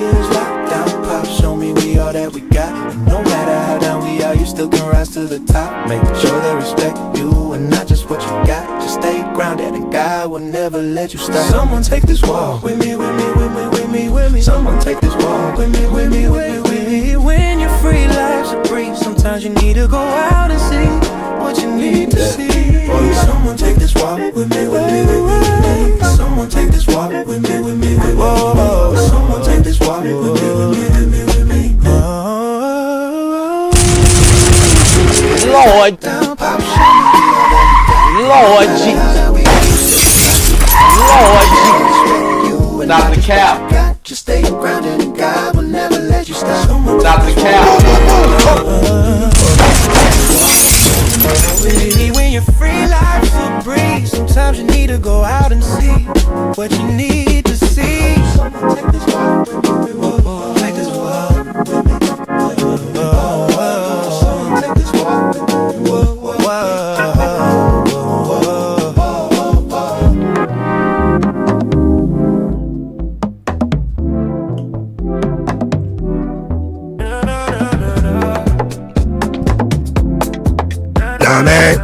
is lockdown pop. Show me we all that we got. And no matter how down we are, you still can rise to the top. Make sure they respect you and not just what you got. Just stay grounded and God will never let you stop. Someone take this walk with me, with me, with me, with me, with me. Someone take this walk with me, with me, with me, with me. When you're free, life's a breeze. Sometimes you need to go out and see what you need to see. Someone take this walk with me, with me, with me. Someone take this walk with me, with me, with me. Someone take this walk with me, with me, with me, with me. Lord, Lord Jesus, Lord Jesus. Stop the cap. Just stay grounded and God will never let you stop. Stop the cap. When you're free, life's a breeze. Sometimes you need to go out and see what you need to see. Someone take this walk with me, take this walk with me. Someone take this walk with me. Nah, man,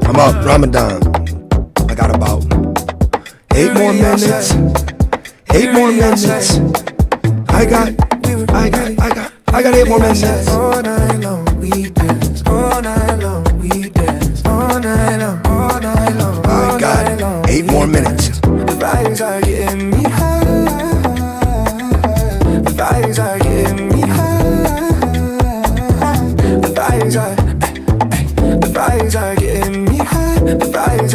I'm up, Ramadan. I got about 8 more minutes. 8 more minutes. I got 8 more minutes. All night long, we dance. All night long, we dance. All night long, all night long. I got 8 more minutes. The vibes are getting me high. The vibes are getting me high. The vibes are. The vibes are getting me high. The vibes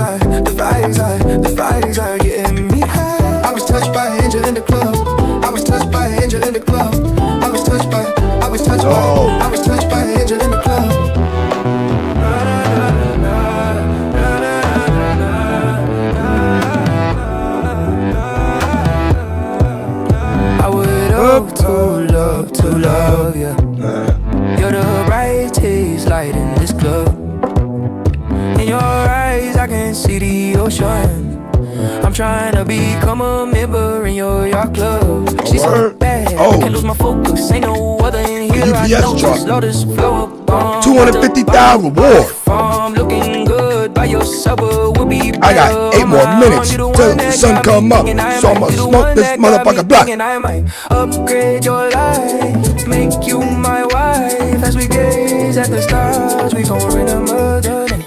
are getting me high. I was touched by an angel in the club. I was touched by an angel in the club. I was touched by an angel in the club. I would hope to love you. You're the brightest light in this club. In your eyes, I can see the ocean. I'm trying to become a member in your yacht club. She's so bad, I can't lose my focus. Ain't no other in here. UPS truck. 250,000 reward. I'm looking good by yourself, but we'll be I got 8 more minutes till the sun come up, so I'ma smoke this motherfucker black. And I might upgrade your life, make you my wife. As we gaze at the stars, we gon' ring a mother name.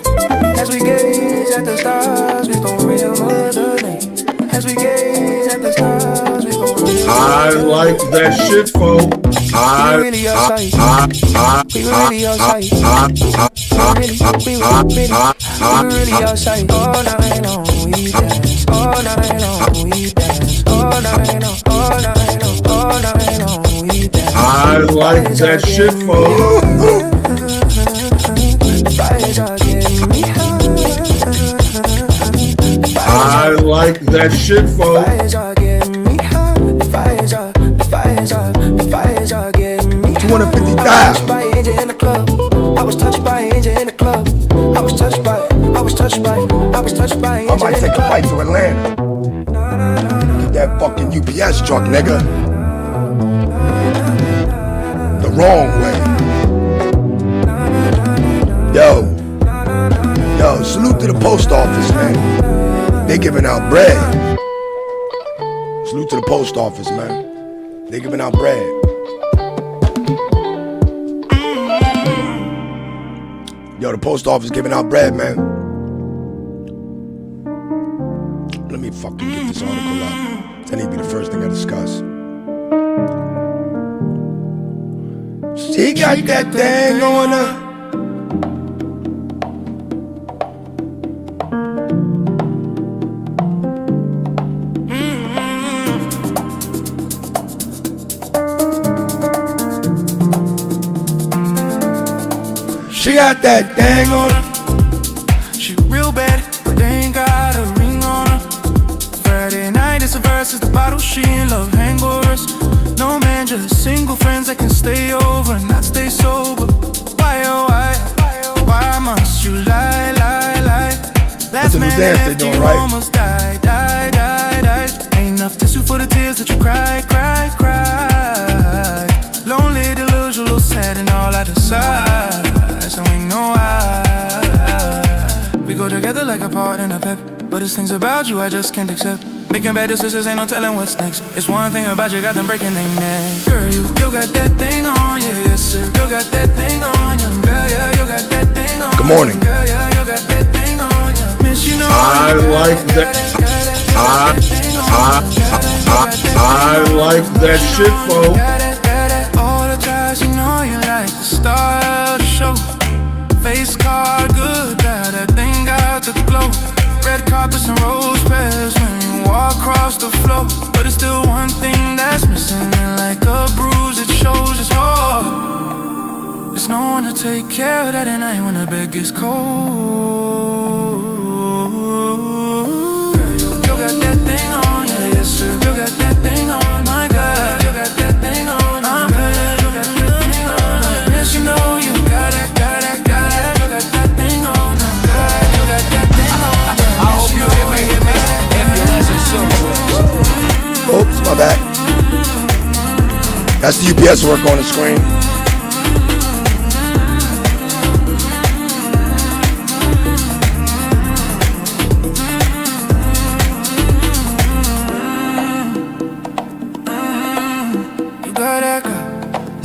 As we gaze at the stars, we gon' ring a mother name. As we gaze at the stars, we gon' ring a mother name. I like that shit, folks. We really outside. We really outside. We really outside. All night long we dance. All night long we dance. All night long, all night long, all night long we dance. I like that shit, folks. Fires are getting me high. I like that shit, folks. Fires are getting me high. Fires are getting me high. 250,000. By angel in the club. I was touched by angel in the club. I was touched by I might take a flight to Atlanta. Get that fucking UPS truck, nigga. The wrong way. Yo, salute to the post office, man. They giving out bread. Salute to the post office, man. They giving out bread. Yo, the post office giving out bread, man. Let me fucking get this article up. That need to be the first thing I discuss. She got that thing on her. She got that thing on her. She real bad, but they ain't got a ring on her. Friday night is a versus the bottle. She in love hangovers. No man, just single friends that can stay over and not stay sober. Why, oh why must you lie? Last man that left you almost died. Ain't enough tissue for the tears that you cry, cry, cry. Lonely, delusional, sad, and all I decide. So we know why. We go together like a part and a pep. But there's things about you I just can't accept. Making bad decisions, ain't no telling what's next. It's one thing about you, got them breaking their neck. Girl, you got that thing on, yeah, yes sir. You got that thing on, yeah, girl, yeah, you got that thing on. Good morning. Girl, yeah, you got that thing on, yeah. Miss, you know I like that. I like that shit, folks. All the times you know you like the star of the show. Face card, good, that thing got the glow. Red carpets and rose petals when you walk across the floor. But it's still one thing that's missing, and like a bruise it shows it's hard. There's no one to take care of that at night when the bed gets cold. You got that thing on, yeah, yes sir. You got that thing on, my God. You got that thing on, I'm bad. You got that thing on, yes you know you got it, got it, got it. You got that thing on, I'm God. You got that thing on. I hope you hit me. Ambulance and so. Oops, my bad. That's the UPS work on the screen.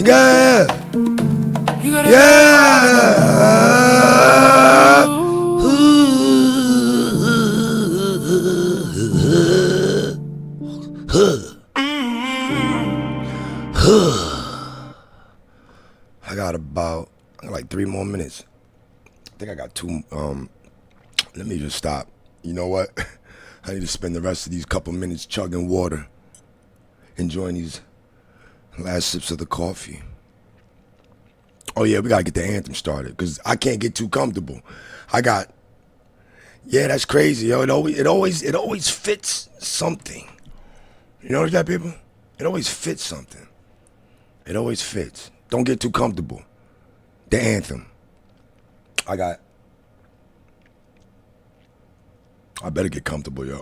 Yeah. I got like 3 more minutes. I think I got 2. Let me just stop. You know what? I need to spend the rest of these couple minutes chugging water, enjoying these last sips of the coffee. Oh yeah, we gotta get the anthem started because I can't get too comfortable. Yeah, that's crazy, yo. It always fits something. You notice that, people? It always fits something. It always fits. Don't get too comfortable. The anthem. I better get comfortable, yo.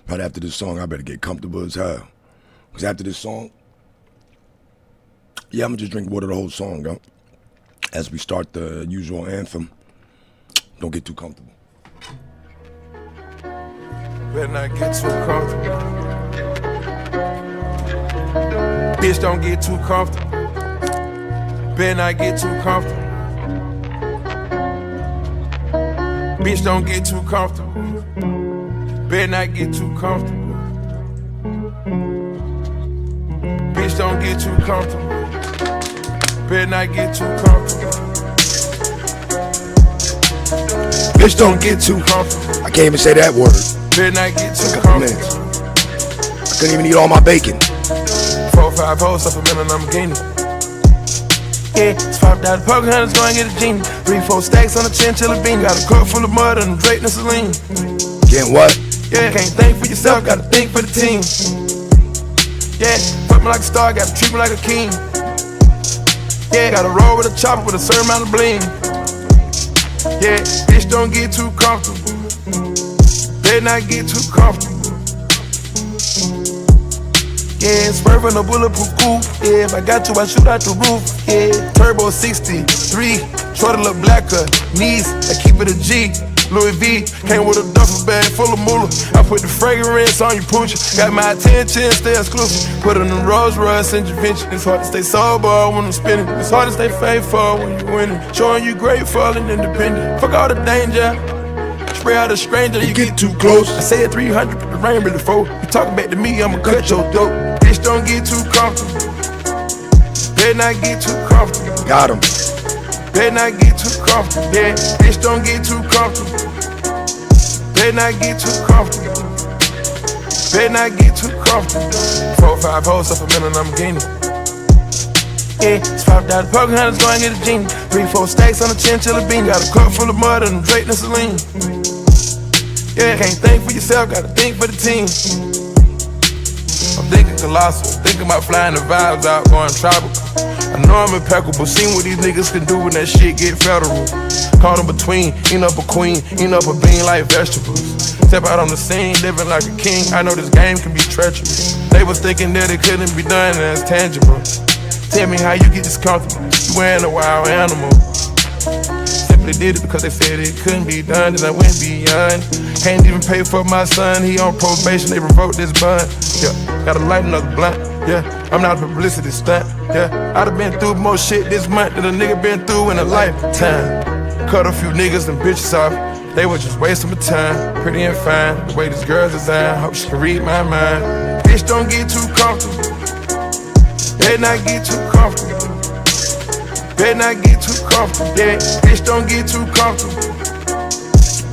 Right after this song, I better get comfortable as hell. Because after this song, yeah, I'm gonna just drink water the whole song, yo. As we start the usual anthem. Don't get too comfortable. Better not get too comfortable. Bitch, don't get too comfortable. Better not get too comfortable. Bitch, don't get too comfortable. Better not get too comfortable. Bitch, don't get too comfortable. Better not get too comfortable. Bitch, don't get too comfortable. I can't even say that word. Better not get too Minutes. comfortable. I couldn't even eat all my bacon. 4 or 5 hoes, supplemental Lamborghini. Yeah, it's $5 poker hunters, go and get a genie. 3, 4 stacks on a chinchilla beanie. Got a cup full of mud and Drake and Celine. Getting what? Yeah, can't think for yourself, gotta think for the team. Yeah, fuck me like a star, gotta treat me like a king. Yeah, gotta roll with a chopper with a certain amount of bling. Yeah, bitch, don't get too comfortable. Better not get too comfortable. Yeah, swerving a bulletproof coupe. Yeah, if I got to, I shoot out the roof. Yeah, turbo 63, shorty look blacker. Knees, I keep it a G. Louis V, came with a duffel bag full of moolah. I put the fragrance on your pooch. Got my attention, stay exclusive. Put on the Rolls Royce intervention. It's hard to stay sober when I'm spinning. It's hard to stay faithful when you're winning. Showing you grateful and independent. Fuck all the danger. Spray out a stranger, you get too close. I say it 300, but the rain really fall. You talking back to me, I'ma cut your dope. Bitch, don't get too comfortable. Better not get too comfortable. Got him. Better not get too comfortable. Yeah, bitch, don't get too comfortable. Better not get too comfortable. Better not get too comfortable. 4 or 5 hoes, supplemental Lamborghini. Yeah, it's $5 poker hunters, go and get a genie. 3, 4 stacks on a chinchilla beanie. Got a cup full of mud and Drake and Celine. Yeah, can't think for yourself, gotta think for the team. I'm thinking colossal. Thinking about flying the vibes out, going tropical. I know I'm impeccable, seen what these niggas can do when that shit get federal. Caught in between, eating up a queen, eating up a bean like vegetables. Step out on the scene, living like a king. I know this game can be treacherous. They was thinking that it couldn't be done and it's tangible. Tell me how you get this comfortable, you wearing a wild animal. Simply did it because they said it couldn't be done, and I went beyond. Can't even pay for my son, he on probation, they revoked this bond. Yeah, gotta light another blunt, yeah, I'm not a publicity stunt, yeah. I done been through more shit this month than a nigga been through in a lifetime. Cut a few niggas and bitches off, they were just wasting my time. Pretty and fine, the way this girl's designed, hope she can read my mind. Bitch, don't get too comfortable, better not get too comfortable. Better not get too comfortable, yeah. Bitch, don't get too comfortable.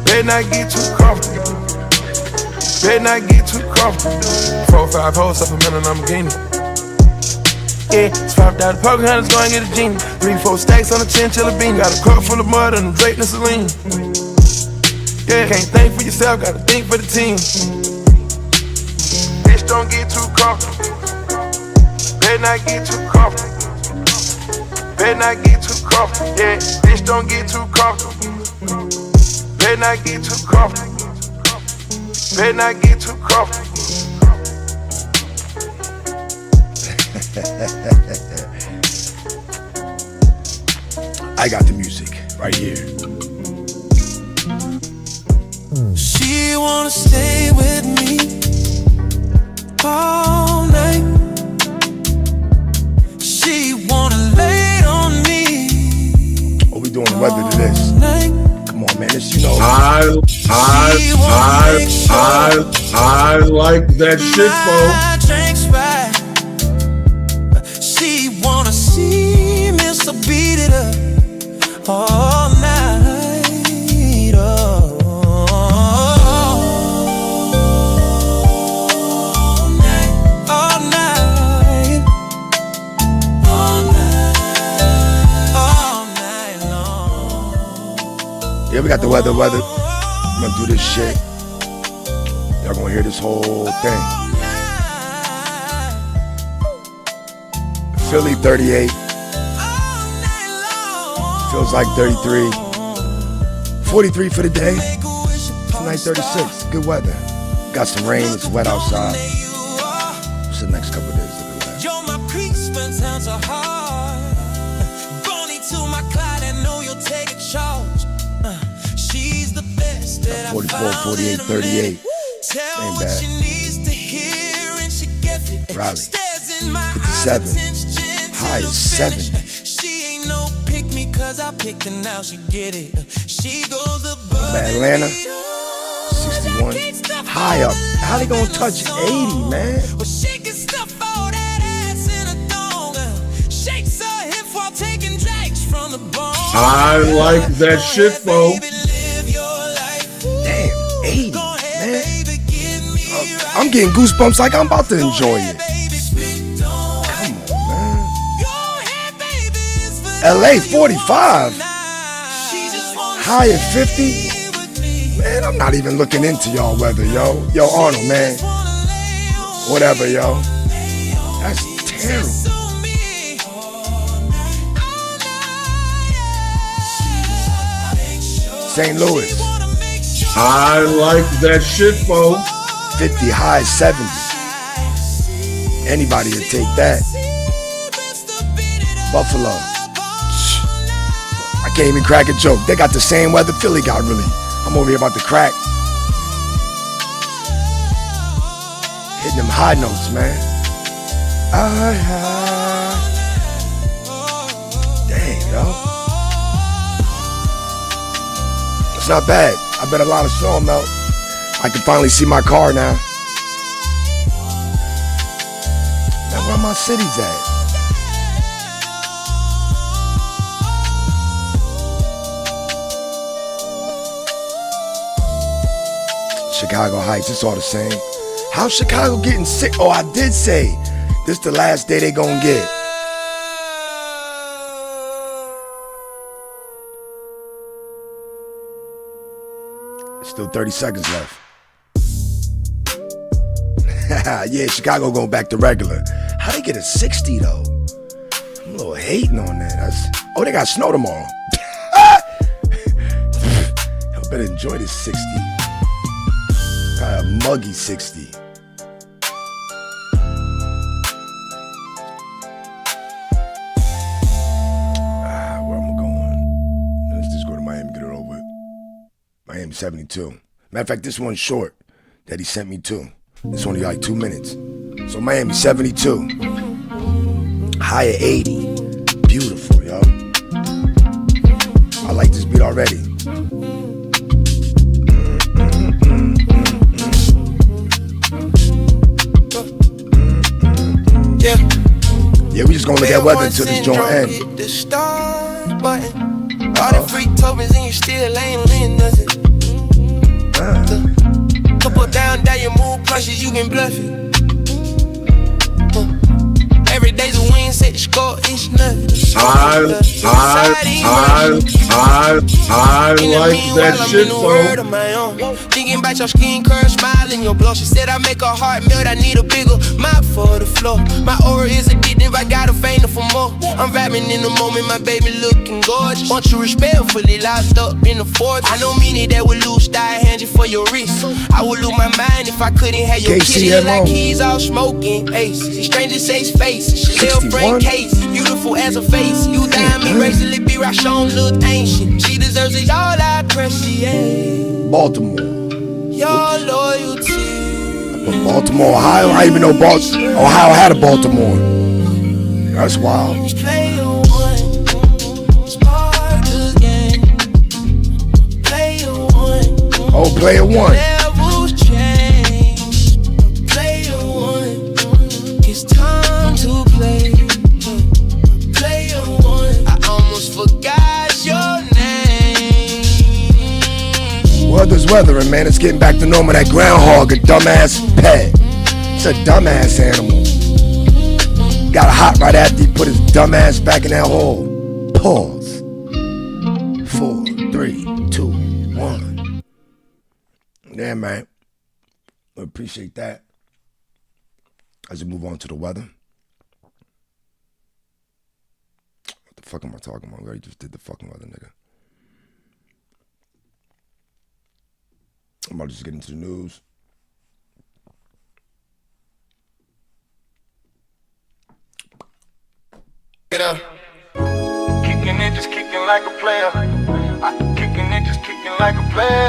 Better not get too comfortable. Better not get too comfortable. 4 or 5 hoes up a minute, Lamborghini. Yeah, swapped out the poker hunters, go and get a genie. 3, 4 stacks on a chinchilla bean. Got a cup full of mud and a Drake and Celine. Yeah, can't think for yourself, gotta think for the team. Bitch, don't get too comfortable. Better not get too comfortable. Better not get too comfortable, yeah. Bitch, don't get too comfortable. Better not get too comfortable. Better not get too comfortable. I got the music right here. She wanna stay with me all night. She wanna lay on me. Oh, we doing the weather to this. Come on, man, this, you know. I like that shit, folks. Drinks right. She wanna see me, so beat it up all night. All night, all night, all night long. Yeah, we got the weather. I'm gonna do this shit. Y'all gonna hear this whole thing. Philly 38. Feels like 33. 43 for the day. Tonight 36. Good weather. Got some rain. It's wet outside. What's the next couple of days looking like? You're my crease when times are hard. Bonnie to my Clyde, I know you'll take a charge. She's the best that 44, 48, 38. Tell Ain't what bad. she needs to hear and she gets it. Raleigh. Stares in my 57. High is 7. She ain't no pick me cause I picked her, now she get it. She goes above Atlanta. 61. High up. How they gonna touch 80, man? Well, she can stuff all that ass in a thong. Shakes her hip while taking drags from the bone. I like that shit, folks. Damn, 80, man. I'm getting goosebumps like I'm about to enjoy it. Come on, man. LA 45. High at 50. Man, I'm not even looking into y'all weather, yo. Yo, Arnold, man. Whatever, yo. That's terrible. St. Louis. I like that shit, folks. 50, high 70. Anybody would take that. Buffalo. I can't even crack a joke. They got the same weather Philly got, really. I'm over here about to crack. Hitting them high notes, man. Dang, yo. It's not bad. I bet a lot of snow melt. I can finally see my car now. Now where my city's at? Chicago Heights, it's all the same. How's Chicago getting sick? Oh, I did say, this the last day they gonna get. Still 30 seconds left. Yeah, Chicago going back to regular. How they get a 60 though? I'm a little hating on that. Oh, they got snow tomorrow. Y'all better enjoy this 60. Got a muggy 60. Where am I going? Let's just go to Miami, get it over with. Miami 72. Matter of fact, this one's short that he sent me to. It's only like 2 minutes. So Miami 72. High at 80. Beautiful, yo. I like this beat already. Yeah, we just gonna look at weather until this joint ends. Hit the start button. All the free tokens and you still ain't laying nothing. Couple down, you move punches, you can bluff it. Every day's a win, set the score, it's nothing. I like that shit, folks. Thinking about your skin curve, smiling your blush. She said I make her heart melt, I need a bigger mop for the floor. My aura is addictive, I got a fainter for more. I'm vibing in the moment, my baby looking gorgeous. Want you respectfully locked up in the fortress. I know many that would lose style, hand you for your wrist. I would lose my mind if I couldn't have your kitty like he's all smoking. Ace, strangers say face, still brain case, beautiful as a face. You diamond, razor lip, be right on, look ancient. She deserves it all, I appreciate. Baltimore. Your loyalty. Baltimore, Ohio. I didn't even know Ohio had a Baltimore. That's wild. Player one, Sparkles game. Player one. Oh, player one. Levels change. Player one. It's time to play. Player one. I almost forgot your name. Weather's weathering, man. It's getting back to normal. That groundhog, a dumbass pet. It's a dumbass animal. Got hot right after he put his dumbass back in that hole. Pause. 4, 3, 2, 1. Yeah, man. I appreciate that. As we move on to the weather. What the fuck am I talking about? We already just did the fucking weather, nigga. I'm about to just get into the news. Get up. Kicking it, just kicking like a player. Kicking it, just kicking like a player.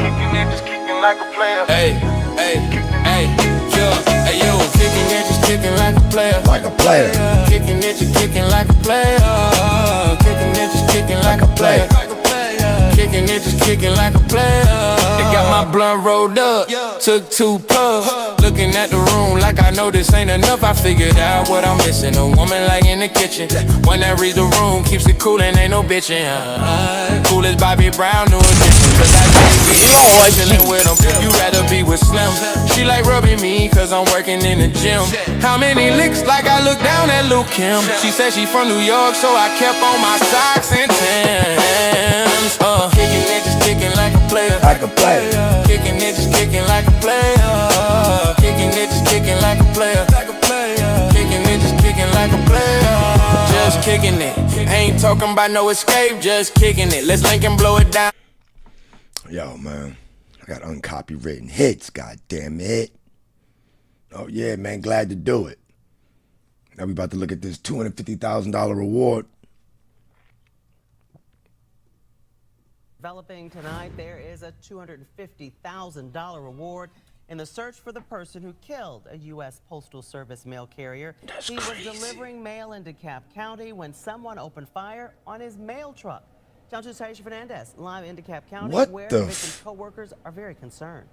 Kicking it, just kicking like a player. Hey, hey, hey, yo, hey, yo. Kicking it, just kicking like a player. Like a player. Kicking it, just kicking like a player. Kicking it, just kicking like a player. Kicking it, just kicking like a player. They got my blunt rolled up, took 2 puffs. Looking at the room like I know this ain't enough. I figured out what I'm missing. A woman like in the kitchen. When that reads the room, keeps it cool and ain't no bitching. Cool as Bobby Brown, new addition. Cause I can't be chillin' with him. You rather be with Slim. She like rubbing me cause I'm working in the gym. How many licks like I look down at Luke Kim? She said she from New York, so I kept on my socks and Timbs. Kicking it, just kicking like a player. Like a player. Kicking it, just kicking like a player. Kicking it, just kicking like a player. Kicking it, just kicking like a player. Just kicking it. Ain't talking about no escape, just kicking it. Let's link and blow it down. Yo, man. I got uncopywritten hits, goddamn it. Oh, yeah, man. Glad to do it. Now we about to look at this $250,000 reward. Developing tonight, there is a $250,000 reward in the search for the person who killed a U.S. Postal Service mail carrier. He was delivering mail in DeKalb County when someone opened fire on his mail truck. John Taisha Fernandez, live in DeKalb County, where the victim's co-workers are very concerned.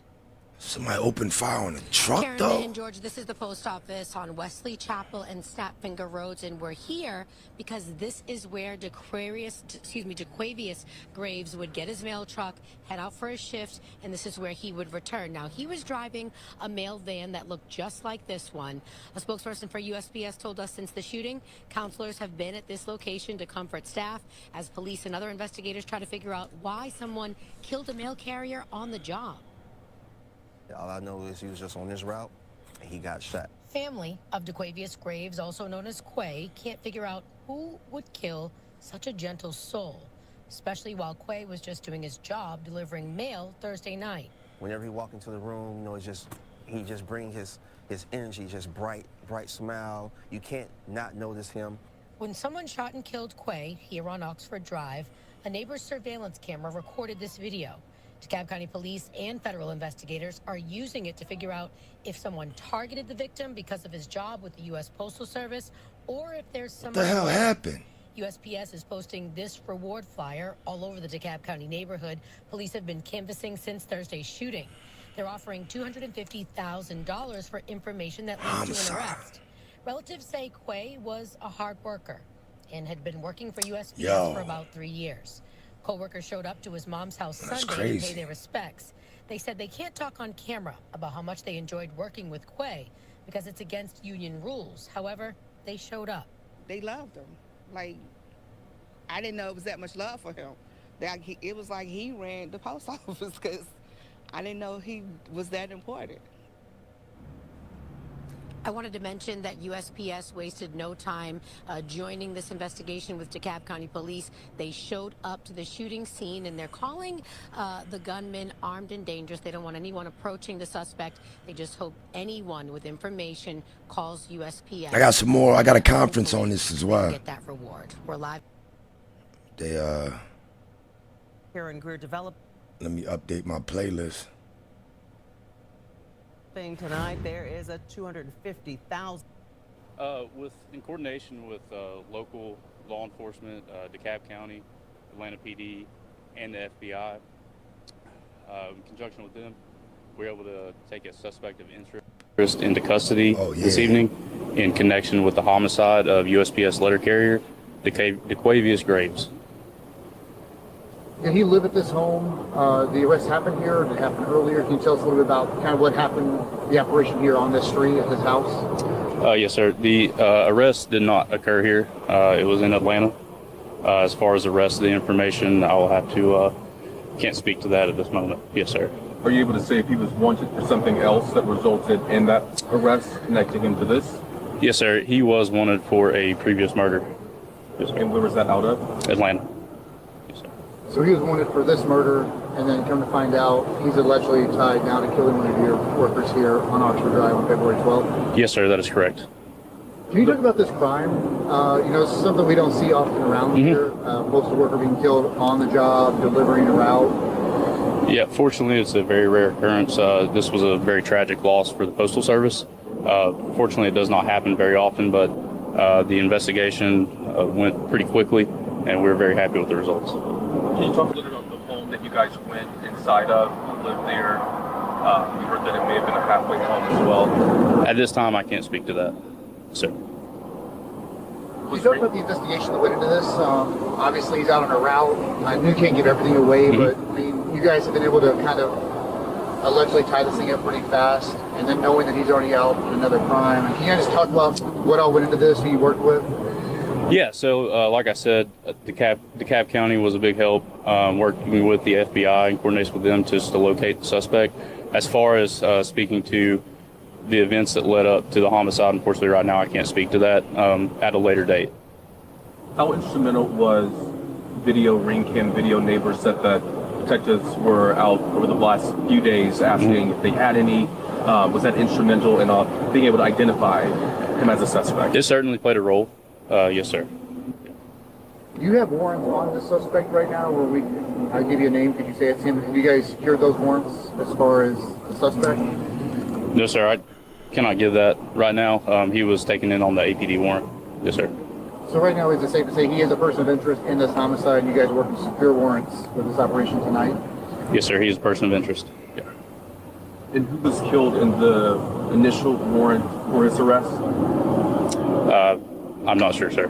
Somebody opened fire on a truck, Karen though? and George, this is the post office on Wesley Chapel and Snapfinger Roads, and we're here because this is where DeQuavius Graves would get his mail truck, head out for his shift, and this is where he would return. Now, he was driving a mail van that looked just like this one. A spokesperson for USPS told us since the shooting, counselors have been at this location to comfort staff as police and other investigators try to figure out why someone killed a mail carrier on the job. All I know is he was just on this route, he got shot. Family of DeQuavius Graves, also known as Quay, can't figure out who would kill such a gentle soul, especially while Quay was just doing his job delivering mail Thursday night. Whenever he walked into the room, you know, he just brings his energy, just bright smile. You can't not notice him. When someone shot and killed Quay here on Oxford Drive, a neighbor's surveillance camera recorded this video. DeKalb County Police and federal investigators are using it to figure out if someone targeted the victim because of his job with the U.S. Postal Service or if there's some... What the hell happened? USPS is posting this reward flyer all over the DeKalb County neighborhood. Police have been canvassing since Thursday's shooting. They're offering $250,000 for information that leads to an arrest. Relatives say Quay was a hard worker and had been working for USPS for about 3 years. Co-workers showed up to his mom's house Sunday to pay their respects. They said they can't talk on camera about how much they enjoyed working with Quay because it's against union rules. However, they showed up. They loved him. Like, I didn't know it was that much love for him. It was like he ran the post office because I didn't know he was that important. I wanted to mention that USPS wasted no time joining this investigation with DeKalb County Police. They showed up to the shooting scene, and they're calling the gunman armed and dangerous. They don't want anyone approaching the suspect. They just hope anyone with information calls USPS. I got some more. I got a conference on this as well. Get that reward. We're live. They Karen Greer developed. Let me update my playlist. Tonight there is a $250,000. In coordination with local law enforcement, DeKalb County, Atlanta PD, and the FBI, in conjunction with them, we were able to take a suspect of interest into custody this evening in connection with the homicide of USPS letter carrier DeQuavius Graves. Did he live at this home? The arrest happened here, or did it happen earlier? Can you tell us a little bit about kind of what happened, the operation here on this street at his house? Yes, sir. The arrest did not occur here. It was in Atlanta. As far as the rest of the information, I will have to, can't speak to that at this moment. Yes, sir. Are you able to say if he was wanted for something else that resulted in that arrest connecting him to this? Yes, sir. He was wanted for a previous murder. Yes, sir. And where was that out of? Atlanta. So he was wanted for this murder, and then come to find out he's allegedly tied now to killing one of your workers here on Oxford Drive on February 12th? Yes, sir, that is correct. Can you talk about this crime? It's something we don't see often around here. Postal worker being killed on the job, delivering a route. Yeah, fortunately, it's a very rare occurrence. This was a very tragic loss for the Postal Service. Fortunately, it does not happen very often, but the investigation went pretty quickly, and we're very happy with the results. Can you talk a little bit about the home that you guys went inside of, lived there? We heard that it may have been a halfway home as well. At this time, I can't speak to that, sir. Can you talk about the investigation that went into this? Obviously, he's out on a route. I know you can't give everything away, but I mean, you guys have been able to kind of allegedly tie this thing up pretty fast, and then knowing that he's already out in another crime. And can you guys talk about what all went into this, who you worked with? Yeah, so like I said, DeKalb County was a big help, working with the FBI in coordination with them just to locate the suspect. As far as speaking to the events that led up to the homicide, unfortunately right now I can't speak to that at a later date. How instrumental was ring cam video? Neighbors said that detectives were out over the last few days asking if they had any. Was that instrumental in being able to identify him as a suspect? It certainly played a role. Yes, sir. Do you have warrants on the suspect right now, or I'll give you a name, could you say it's him? Have you guys secured those warrants as far as the suspect? No, sir, I cannot give that right now. He was taken in on the APD warrant. Yes, sir. So right now, is it safe to say he is a person of interest in this homicide, and you guys are working to secure warrants for this operation tonight? Yes, sir, he is a person of interest. Yeah. And who was killed in the initial warrant for his arrest? I'm not sure, sir.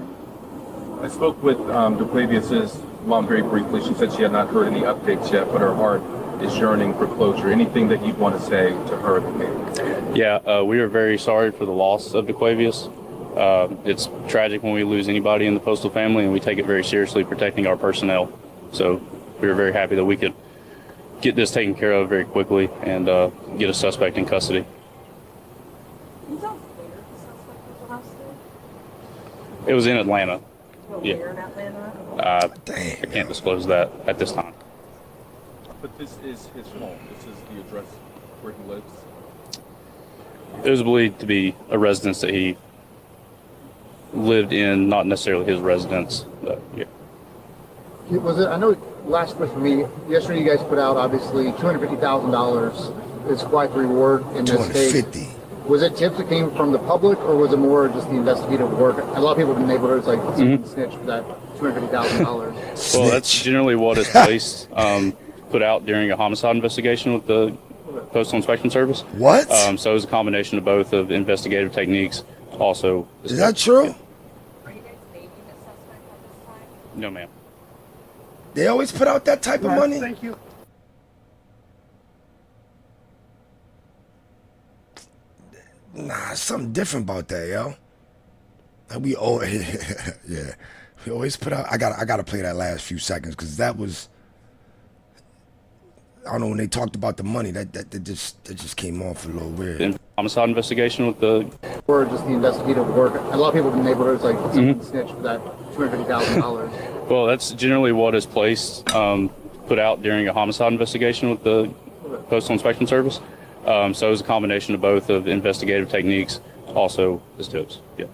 I spoke with DeQuavius' mom very briefly. She said she had not heard any updates yet, but her heart is yearning for closure. Anything that you'd want to say to her? Yeah, we are very sorry for the loss of DeQuavius. It's tragic when we lose anybody in the postal family, and we take it very seriously, protecting our personnel. So we were very happy that we could get this taken care of very quickly and get a suspect in custody. It was in Atlanta. Yeah. Where in Atlanta? I can't disclose that at this time. But this is his home. This is the address where he lives. It was believed to be a residence that he lived in, not necessarily his residence, but yeah. Was it? I know. Last question for me. Yesterday, you guys put out obviously $250,000 is quite the reward in this case. 250. Was it tips that came from the public, or was it more just the investigative work? A lot of people in the neighborhoods like snitch for that $250,000. Well, that's generally what is placed, put out during a homicide investigation with the Postal Inspection Service. What? So it was a combination of both of investigative techniques. Also, is that true? Are you guys naming the suspect at this time? No, ma'am. They always put out that type of money? Thank you. Nah, something different about that, yo. We always, yeah, we always put out. I gotta play that last few seconds because that was. I don't know, when they talked about the money, that just came off a little weird. Homicide investigation with the. Or just the investigative work. A lot of people in the neighborhoods like snitch for that $250,000. Well, that's generally what is placed, put out during a homicide investigation with the Postal Inspection Service. So it was a combination of both of investigative techniques, also as tips. Yeah.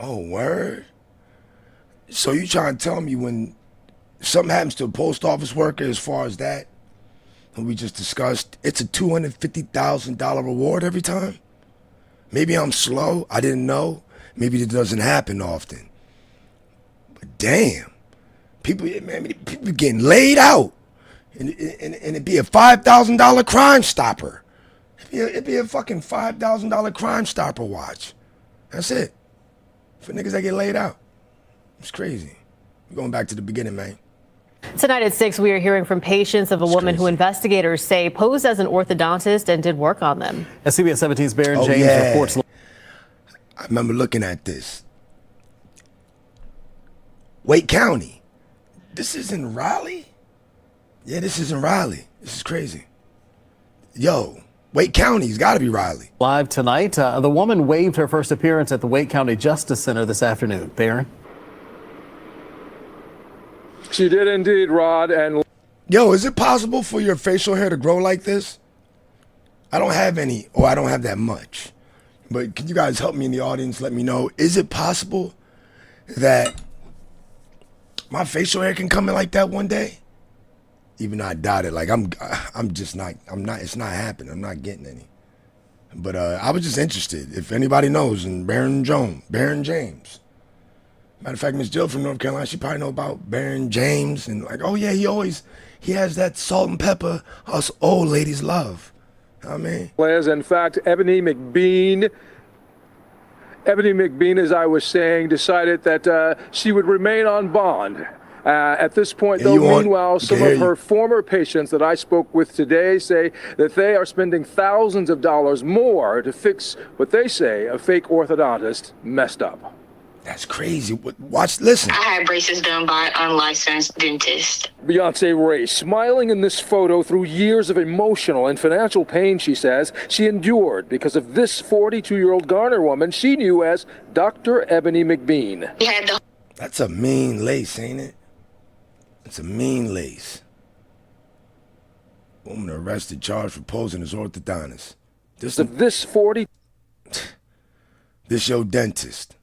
Oh, word. So you trying to tell me when something happens to a post office worker, as far as that, and we just discussed, it's a $250,000 reward every time? Maybe I'm slow. I didn't know. Maybe it doesn't happen often. But damn, people getting laid out, and it'd be a $5,000 Crime Stopper. It'd be a fucking $5,000 Crime Stopper watch. That's it. For niggas that get laid out. It's crazy. We're going back to the beginning, man. Tonight at 6, we are hearing from patients of a woman who investigators say posed as an orthodontist and did work on them. As CBS 17's Baron James reports. I remember looking at this. Wake County. This is in Raleigh? Yeah, this is in Raleigh. This is crazy. Yo, Wake County's got to be Raleigh. Live tonight, the woman waived her first appearance at the Wake County Justice Center this afternoon. Baron? She did indeed, Rod. And yo, is it possible for your facial hair to grow like this? I don't have any, or I don't have that much. But can you guys help me in the audience? Let me know. Is it possible that my facial hair can come in like that one day? Even though I doubt it. Like I'm just not. It's not happening. I'm not getting any. But I was just interested. If anybody knows, and Baron James. Matter of fact, Miss Jill from North Carolina, she probably know about Baron James, and like, oh yeah, he has that salt and pepper us old ladies love. I mean, Liz, in fact, Ebony McBean, as I was saying, decided that she would remain on bond. At this point, though, meanwhile, some of her former patients that I spoke with today say that they are spending thousands of dollars more to fix what they say a fake orthodontist messed up. That's crazy. Watch, listen. I had braces done by an unlicensed dentist. Beyonce Ray smiling in this photo through years of emotional and financial pain, she says, she endured because of this 42-year-old Garner woman she knew as Dr. Ebony McBean. That's a mean lace, ain't it? It's a mean lace. Woman arrested, charged for posing as orthodontist. This your dentist.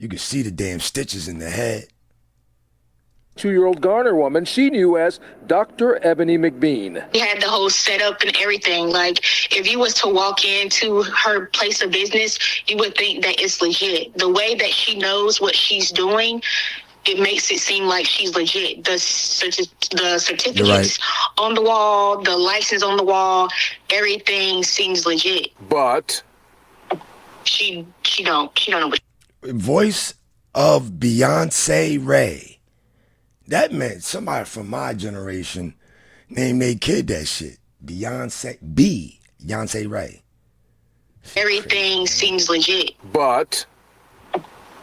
You can see the damn stitches in the head. 2-year-old Garner woman she knew as Dr. Ebony McBean. He had the whole setup and everything. Like, if you was to walk into her place of business, you would think that it's legit. The way that she knows what she's doing, it makes it seem like she's legit. The certificates on the wall, the license on the wall, everything seems legit. But she don't know what. Voice of Beyonce Ray. That meant somebody from my generation named their kid that shit. Beyonce Ray. Everything seems legit. But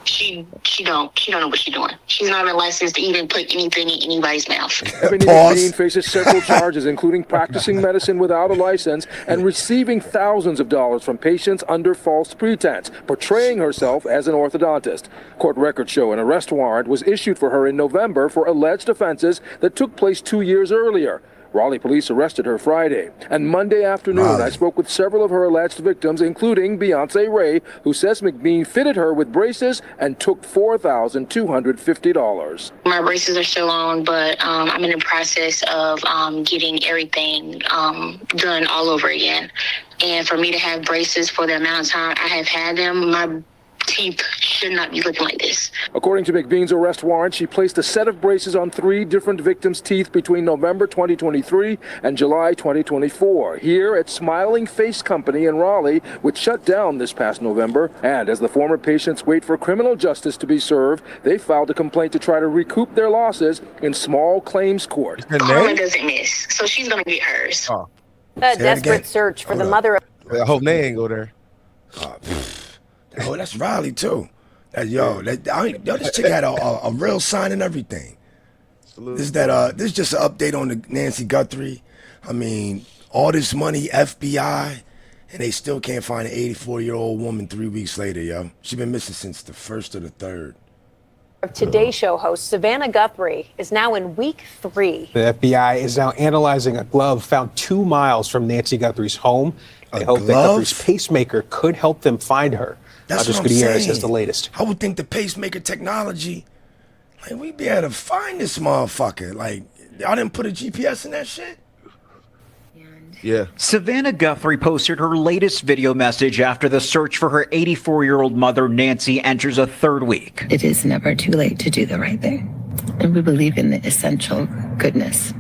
She don't know what she's doing. She's not even licensed to even put anything in anybody's mouth. Ebony McBean faces several charges, including practicing medicine without a license and receiving thousands of dollars from patients under false pretense, portraying herself as an orthodontist. Court records show an arrest warrant was issued for her in November for alleged offenses that took place 2 years earlier. Raleigh police arrested her Friday. And Monday afternoon, I spoke with several of her alleged victims, including Beyonce Ray, who says McBean fitted her with braces and took $4,250. My braces are still on, but I'm in the process of getting everything done all over again. And for me to have braces for the amount of time I have had them, my teeth should not be looking like this. According to McBean's arrest warrant, she placed a set of braces on 3 different victims' teeth between November 2023 and July 2024 here at Smiling Face Company in Raleigh, which shut down this past November. And as the former patients wait for criminal justice to be served, they filed a complaint to try to recoup their losses in small claims court. Karma doesn't miss, so she's going to get hers. Oh. A desperate search for the mother of... I hope they ain't go there. Oh, that's Riley too. This chick had a real sign and everything. This is just an update on the Nancy Guthrie. I mean, all this money, FBI, and they still can't find an 84-year-old woman 3 weeks later, yo. She been missing since the 1st or the 3rd. Today Show host Savannah Guthrie is now in week 3. The FBI is now analyzing a glove found 2 miles from Nancy Guthrie's home. They hope that Guthrie's pacemaker could help them find her. That's Andres what I'm Gutierrez saying. has the latest. I would think the pacemaker technology, like, we'd be able to find this motherfucker. Like, y'all didn't put a GPS in that shit? Yeah. Savannah Guthrie posted her latest video message after the search for her 84-year-old mother, Nancy, enters a 3rd week. It is never too late to do the right thing. And we believe in the essential goodness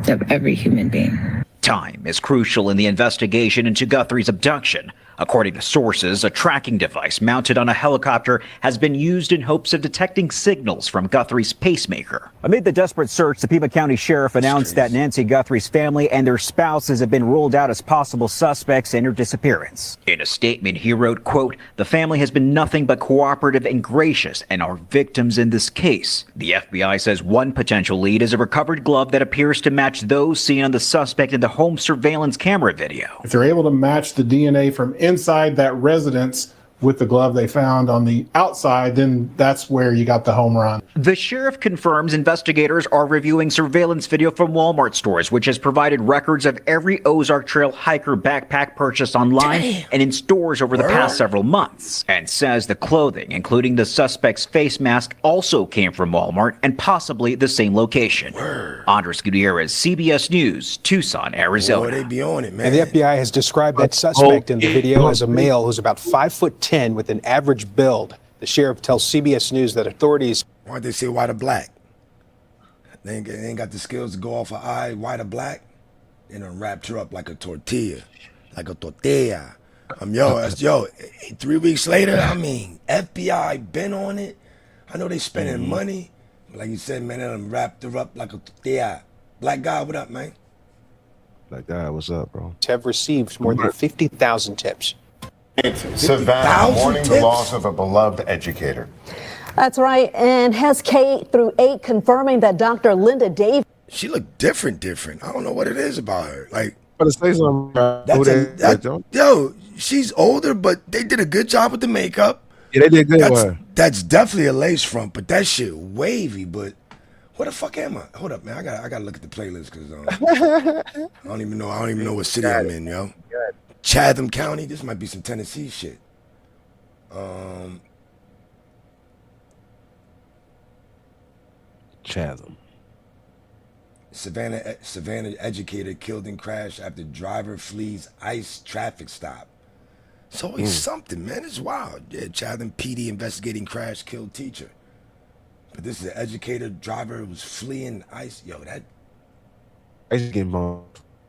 of every human being. Time is crucial in the investigation into Guthrie's abduction. According to sources, a tracking device mounted on a helicopter has been used in hopes of detecting signals from Guthrie's pacemaker. Amid the desperate search, the Pima County Sheriff announced that Nancy Guthrie's family and their spouses have been ruled out as possible suspects in her disappearance. In a statement, he wrote, quote, "The family has been nothing but cooperative and gracious and are victims in this case." The FBI says one potential lead is a recovered glove that appears to match those seen on the suspect in the home surveillance camera video. If they're able to match the DNA from inside that residence with the glove they found on the outside, then that's where you got the home run. The sheriff confirms investigators are reviewing surveillance video from Walmart stores, which has provided records of every Ozark Trail hiker backpack purchased online and in stores over the past several months, and says the clothing, including the suspect's face mask, also came from Walmart and possibly the same location. Andres Gutierrez, CBS News, Tucson, Arizona. Boy, they be on it, man. And the FBI has described that suspect in the video as a male who's about 5'10" with an average build. The sheriff tells CBS News that authorities... Why'd they say white or black? They ain't got the skills to go off an eye, white or black. They done wrapped her up like a tortilla. Like a tortilla. 3 weeks later, I mean, FBI been on it. I know they spending money. But like you said, man, they done wrapped her up like a tortilla. Black guy, what up, man? Black guy, what's up, bro? Have received more than 50,000 tips. Savannah mourning the loss of a beloved educator. That's right. And has K through 8 confirming that Dr. Linda Davis. She looked different. I don't know what it is about her. Like, say something. Yo, she's older, but they did a good job with the makeup. Yeah, they did good with her. That's definitely a lace front, but that shit wavy. But where the fuck am I? Hold up, man. I gotta look at the playlist because I don't even know what city I'm in, yo. Chatham County. This might be some Tennessee shit. Chatham. Savannah educator killed in crash after driver flees ICE traffic stop. It's always something, man. It's wild. Yeah, Chatham PD investigating crash killed teacher. But this is an educator driver who was fleeing ICE. Yo, that. I just get bombed.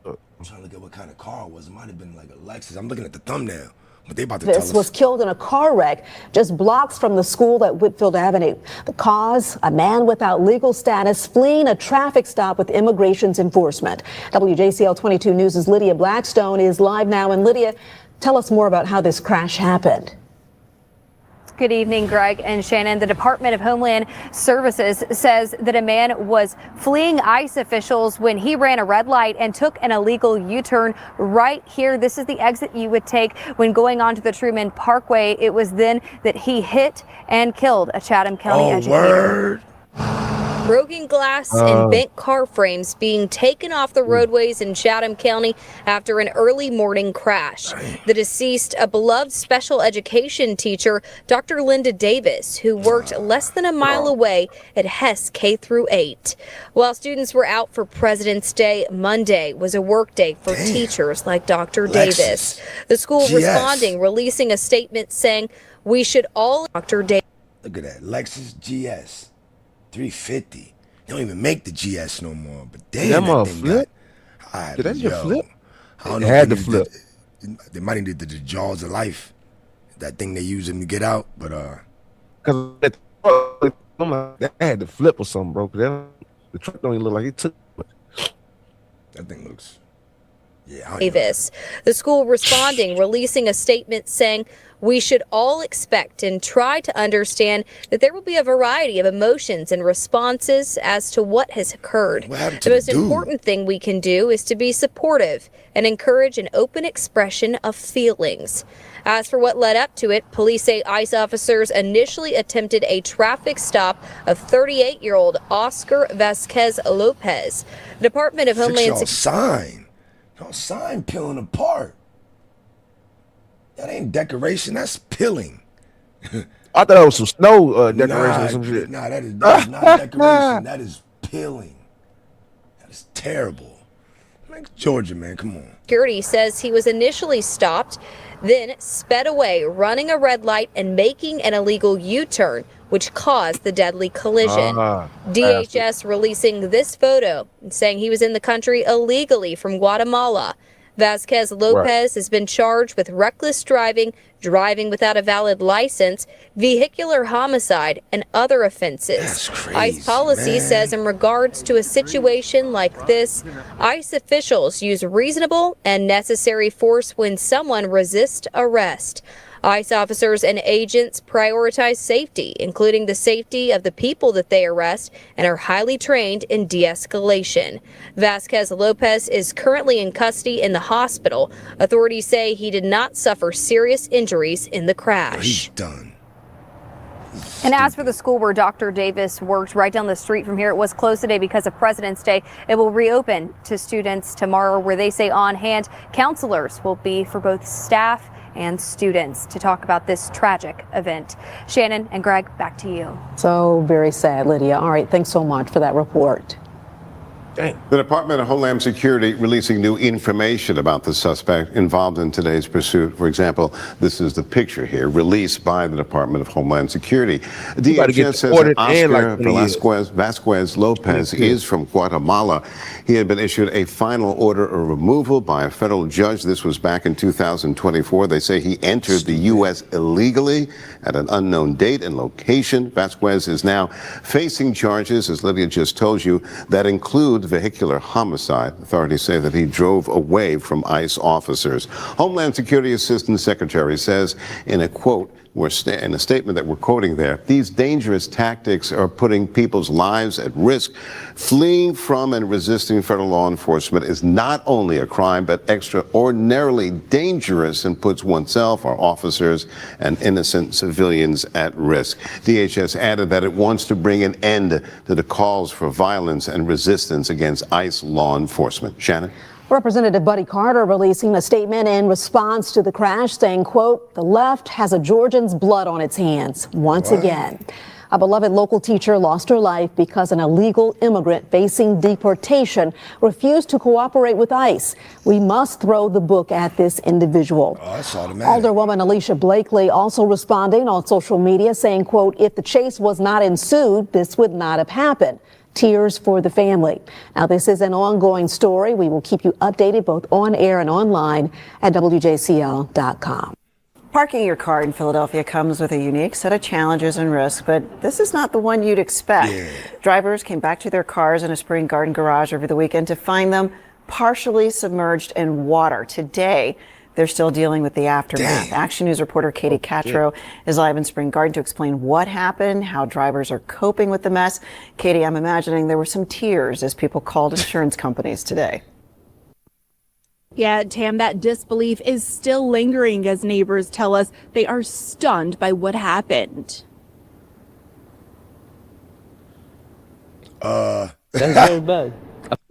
I'm trying to look at what kind of car it was. It might have been like a Lexus. I'm looking at the thumbnail. But they about to tell us. Was killed in a car wreck just blocks from the school at Whitfield Avenue. The cause, a man without legal status fleeing a traffic stop with immigration's enforcement. WJCL 22 News' Lydia Blackstone is live now. And Lydia, tell us more about how this crash happened. Good evening, Greg and Shannon. The Department of Homeland Services says that a man was fleeing ICE officials when he ran a red light and took an illegal U-turn right here. This is the exit you would take when going onto the Truman Parkway. It was then that he hit and killed a Chatham County educator. Word. Broken glass and bent car frames being taken off the roadways in Chatham County after an early morning crash. The deceased, a beloved special education teacher, Dr. Linda Davis, who worked less than a mile away at Hess K-8. While students were out for President's Day, Monday was a work day for teachers like Dr. Davis. The school responding, releasing a statement saying, "We should all..." Dr. Davis. Look at that, Lexus GS. 350. They don't even make the GS no more. But damn, that thing flip? got, Did that just flip? I don't It know. had if to flip. They might need the jaws of life. That thing they use them to get out. But Cause that had to flip or something, bro. Cause the truck don't even look like it took. That thing looks. Davis. The school responding, releasing a statement saying, "We should all expect and try to understand that there will be a variety of emotions and responses as to what has occurred. The most important thing we can do is to be supportive and encourage an open expression of feelings." As for what led up to it, police say ICE officers initially attempted a traffic stop of 38-year-old Oscar Vasquez Lopez. The Department of Homeland Security. Y'all sign peeling apart. That ain't decoration, that's peeling. I thought it was some snow decoration or some shit. Nah, that is not decoration. That is peeling. That is terrible. Like Georgia, man, come on. Security says he was initially stopped, then sped away, running a red light and making an illegal U-turn, which caused the deadly collision. DHS releasing this photo and saying he was in the country illegally from Guatemala. Vasquez Lopez has been charged with reckless driving, driving without a valid license, vehicular homicide, and other offenses. ICE policy says in regards to a situation like this, ICE officials use reasonable and necessary force when someone resists arrest. ICE officers and agents prioritize safety, including the safety of the people that they arrest, and are highly trained in de-escalation. Vasquez Lopez is currently in custody in the hospital. Authorities say he did not suffer serious injuries in the crash. He's done. And as for the school where Dr. Davis worked right down the street from here, it was closed today because of President's Day. It will reopen to students tomorrow, where they say on hand counselors will be for both staff and students to talk about this tragic event. Shannon and Greg, back to you. So very sad, Lydia. All right, thanks so much for that report. The Department of Homeland Security releasing new information about the suspect involved in today's pursuit. For example, this is the picture here released by the Department of Homeland Security. DHS says that Oscar Vasquez Lopez is from Guatemala. He had been issued a final order of removal by a federal judge. This was back in 2024. They say he entered the U.S. illegally at an unknown date and location. Vasquez is now facing charges, as Lydia just told you, that include vehicular homicide. Authorities say that he drove away from ICE officers. Homeland Security Assistant Secretary says in a quote, in a statement that we're quoting there, these dangerous tactics are putting people's lives at risk. Fleeing from and resisting federal law enforcement is not only a crime, but extraordinarily dangerous and puts oneself, our officers, and innocent civilians at risk. DHS added that it wants to bring an end to the calls for violence and resistance against ICE law enforcement. Shannon? Representative Buddy Carter releasing a statement in response to the crash saying, quote, "The left has a Georgian's blood on its hands once again." A beloved local teacher lost her life because an illegal immigrant facing deportation refused to cooperate with ICE. We must throw the book at this individual. Alderwoman Alicia Blakely also responding on social media saying, quote, "If the chase was not ensued, this would not have happened. Tears for the family." Now, this is an ongoing story. We will keep you updated both on air and online at WJCL.com. Parking your car in Philadelphia comes with a unique set of challenges and risks, but this is not the one you'd expect. Drivers came back to their cars in a Spring Garden garage over the weekend to find them partially submerged in water. Today, They're still dealing with the aftermath. Action News reporter Khaotic Mornings is live in Spring Garden to explain what happened, how drivers are coping with the mess. Katie, I'm imagining there were some tears as people called insurance companies today. Yeah, Tam, that disbelief is still lingering as neighbors tell us they are stunned by what happened. That's very bad.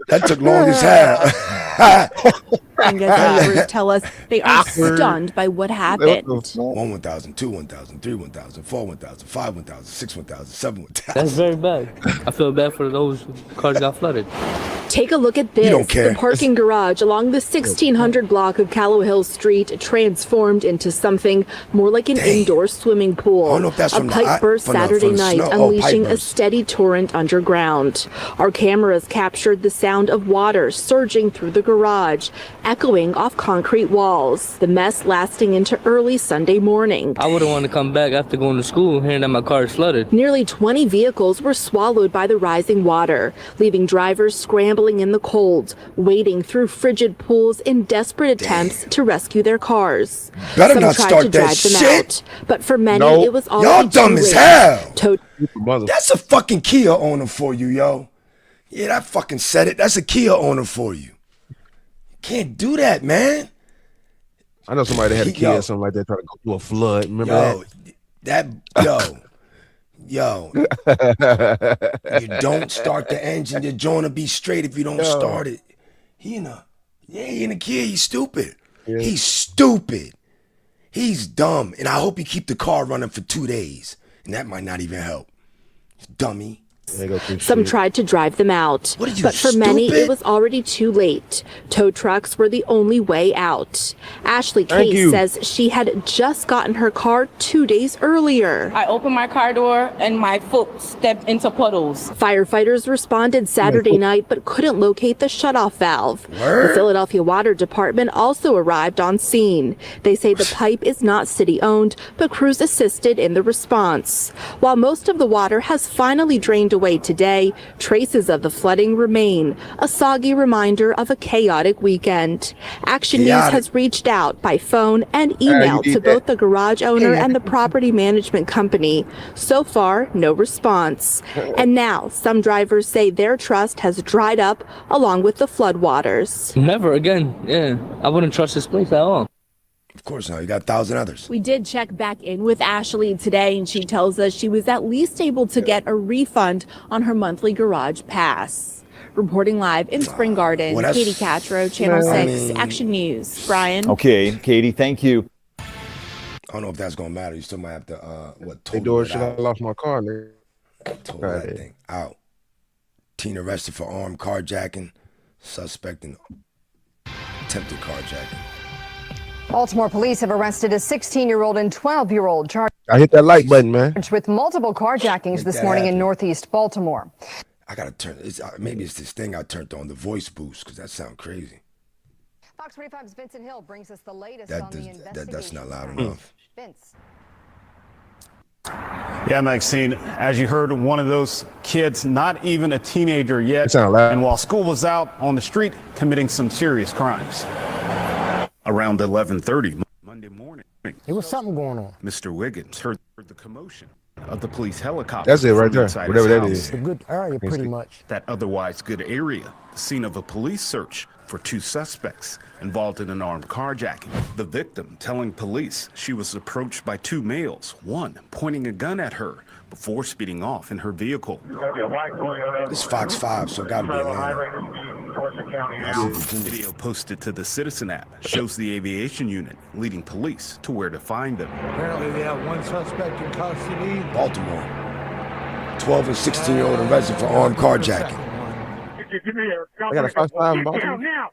That took long as hell. And as neighbors tell us they are stunned by what happened. 1, 1,000, 2, 1,000, 3, 1,000, 4, 1,000, 5, 1,000, 6, 1,000, 7, 1,000. That's very bad. I feel bad for those cars got flooded. Take a look at this. You don't care. The parking garage along the 1600 block of Callow Hill Street transformed into something more like an indoor swimming pool. I don't know if that's a from the pipe burst from the Saturday night, snow. Oh, unleashing pipe a burst. steady torrent underground. Our cameras captured the sound of water surging through the garage, echoing off concrete walls. The mess lasting into early Sunday morning. I wouldn't want to come back after going to school hearing that my car is flooded. Nearly 20 vehicles were swallowed by the rising water, leaving drivers scrambling in the cold, wading through frigid pools in desperate attempts to rescue their cars. Better Some not tried start to that drive them shit. out, but for many No. it was all Y'all dumb as hell. That's a fucking Kia owner for you, yo. Yeah, that fucking said it. That's a Kia owner for you. Can't do that, man. I know somebody that had a kid or something like that trying to go through a flood. Remember Yo, you don't start the engine. Your joint will be straight if you don't start it. He in a Kia. He's stupid. Yeah. He's stupid. He's dumb. And I hope he keep the car running for 2 days. And that might not even help. Dummy. Some tried to drive them out, but for many it was already too late. Tow trucks were the only way out. Ashley Case says she had just gotten her car 2 days earlier. I opened my car door and my foot stepped into puddles. Firefighters responded Saturday night but couldn't locate the shutoff valve. The Philadelphia Water Department also arrived on scene. They say the pipe is not city-owned, but crews assisted in the response. While most of the water has finally drained away today, traces of the flooding remain, a soggy reminder of a chaotic weekend. Action News has reached out by phone and email to both the garage owner and the property management company. So far, no response. And now, some drivers say their trust has dried up along with the floodwaters. Never again. Yeah, I wouldn't trust this place at all. Of course not. You got 1,000 others. We did check back in with Ashley today, and she tells us she was at least able to get a refund on her monthly garage pass. Reporting live in Spring Garden, Katie Catro, Channel 6, Action News. Brian? Okay, Katie, thank you. I don't know if that's going to matter. You still might have to, Hey, Doris, I lost my car, nigga. Total that thing out. Teen arrested for armed carjacking. Suspect in attempted carjacking. Baltimore police have arrested a 16-year-old and 12-year-old charged I hit that like button, man. with multiple carjackings this morning in northeast Baltimore. I got to turn, maybe it's this thing I turned on, the voice boost, because that sounds crazy. Fox 45's Vincent Hill brings us the latest on the investigation. That's not loud enough. Vince. Yeah, Maxine, as you heard, one of those kids, not even a teenager yet, and while school was out on the street, committing some serious crimes. Around 11:30 Monday morning, there was something going on. Mr. Wiggins heard the commotion of the police helicopter. That's it right from there, inside whatever his that house. is. It's a good area, pretty much. That otherwise good area, the scene of a police search for two suspects involved in an armed carjacking. The victim telling police she was approached by two males, one pointing a gun at her before speeding off in her vehicle. This is Fox 5, so it got to be Atlanta. Video posted to the Citizen app shows the aviation unit leading police to where to find them. Apparently they have one suspect in custody. Baltimore. 12 and 16-year-old arrested for armed carjacking. I got a Fox 5 in Baltimore. Now,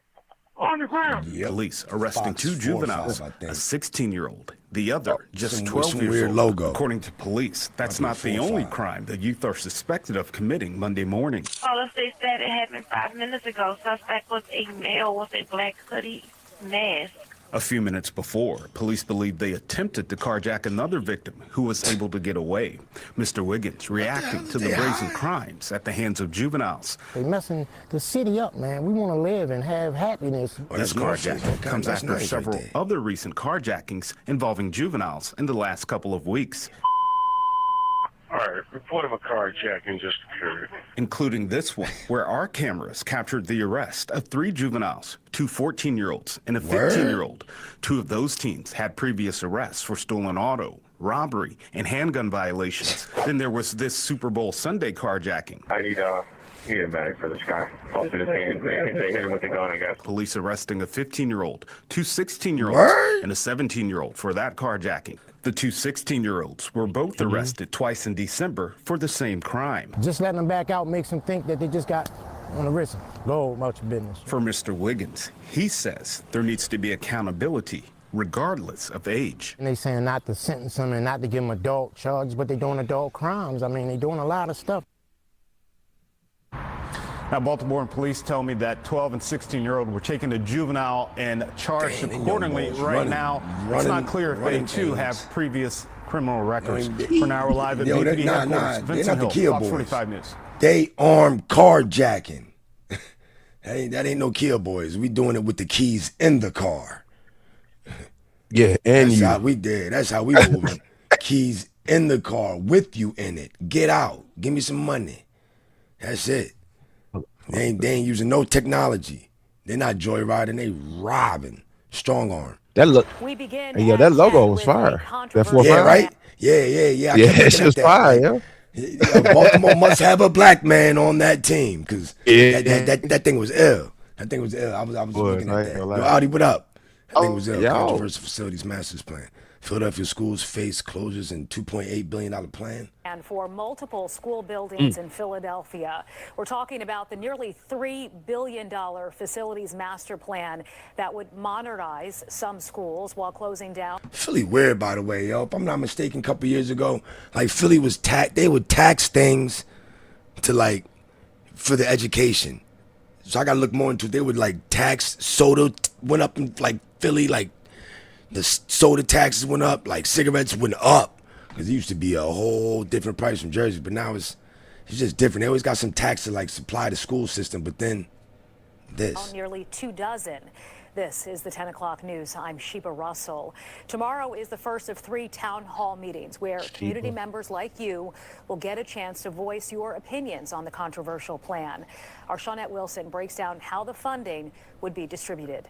on the ground. Police arresting Fox two 4 or juveniles, 5, I think. a 16-year-old, the other just 12 some years weird old. logo. According to police, that's not the 4 or only 5. crime the youth are suspected of committing Monday morning. Police said it happened 5 minutes ago. Suspect was a male with a black hoodie mask. A few minutes before, police believe they attempted to carjack another victim who was able to get away. Mr. Wiggins reacting to the brazen crimes at the hands of juveniles. They messing the city up, man. We want to live and have happiness. This carjacking comes after several other recent carjackings involving juveniles in the last couple of weeks. All right, report of a carjacking just occurred. Including this one, where our cameras captured the arrest of 3 juveniles, 2 14-year-olds and a 15-year-old. 2 of those teens had previous arrests for stolen auto, robbery, and handgun violations. Then there was this Super Bowl Sunday carjacking. I need a bag for this guy. Officer just hit him with the gun, I guess. Police arresting a 15-year-old, 2 16-year-olds, and a 17-year-old for that carjacking. The 2 16-year-olds were both arrested twice in December for the same crime. Just letting them back out makes them think that they just got on the wrist. Go about your business. For Mr. Wiggins, he says there needs to be accountability regardless of age. And they saying not to sentence them and not to give them adult charges, but they're doing adult crimes. I mean, they're doing a lot of stuff. Now, Baltimore police tell me that 12 and 16-year-old were taken to juvenile and charged accordingly. Right now, it's not clear if they too have previous criminal records. For now, we're live at BPD headquarters. Vincent Hill, Fox 45 News. They armed carjacking. that ain't no kill boys. We doing it with the keys in the car. Yeah, and that's how we did. That's how we moving. Keys in the car with you in it. Get out. Give me some money. That's it. They ain't using no technology. They're not joyriding. They robbing. Strong arm. That look. Yeah, that logo was fire. That 4-5. Yeah, right. Yeah. Yeah, it's just fire. Yeah. Baltimore must have a black man on that team because that thing was ill. That thing was ill. I was looking at that. Yo, Audi, what up? That thing was ill. Controversial facilities master's plan. Philadelphia schools face closures and $2.8 billion plan. And for multiple school buildings in Philadelphia. We're talking about the nearly $3 billion facilities master plan that would modernize some schools while closing down. Philly weird, by the way, yo. If I'm not mistaken, a couple years ago, like Philly was they would tax things to like for the education. So I got to look more into it. They would like tax soda went up in like Philly, like the soda taxes went up, like cigarettes went up. Because it used to be a whole different price from Jersey, but now it's just different. They always got some tax to like supply the school system, but then this. Nearly 24. This is the 10 o'clock news. I'm Sheba Russell. Tomorrow is the first of 3 town hall meetings where community members like you will get a chance to voice your opinions on the controversial plan. Our Shawnette Wilson breaks down how the funding would be distributed.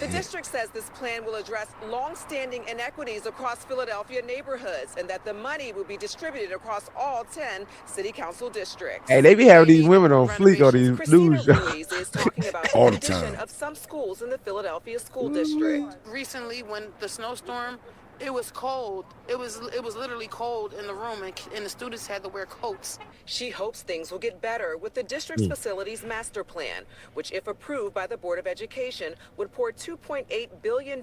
The district says this plan will address long-standing inequities across Philadelphia neighborhoods and that the money will be distributed across all 10 city council districts. Hey, they be having these women on fleek on these news Ruiz is talking about all the the time. condition of some schools in the Philadelphia school district. Recently, when the snowstorm, it was cold. It was literally cold in the room, and the students had to wear coats. She hopes things will get better with the district's facilities master plan, which, if approved by the Board of Education, would pour $2.8 billion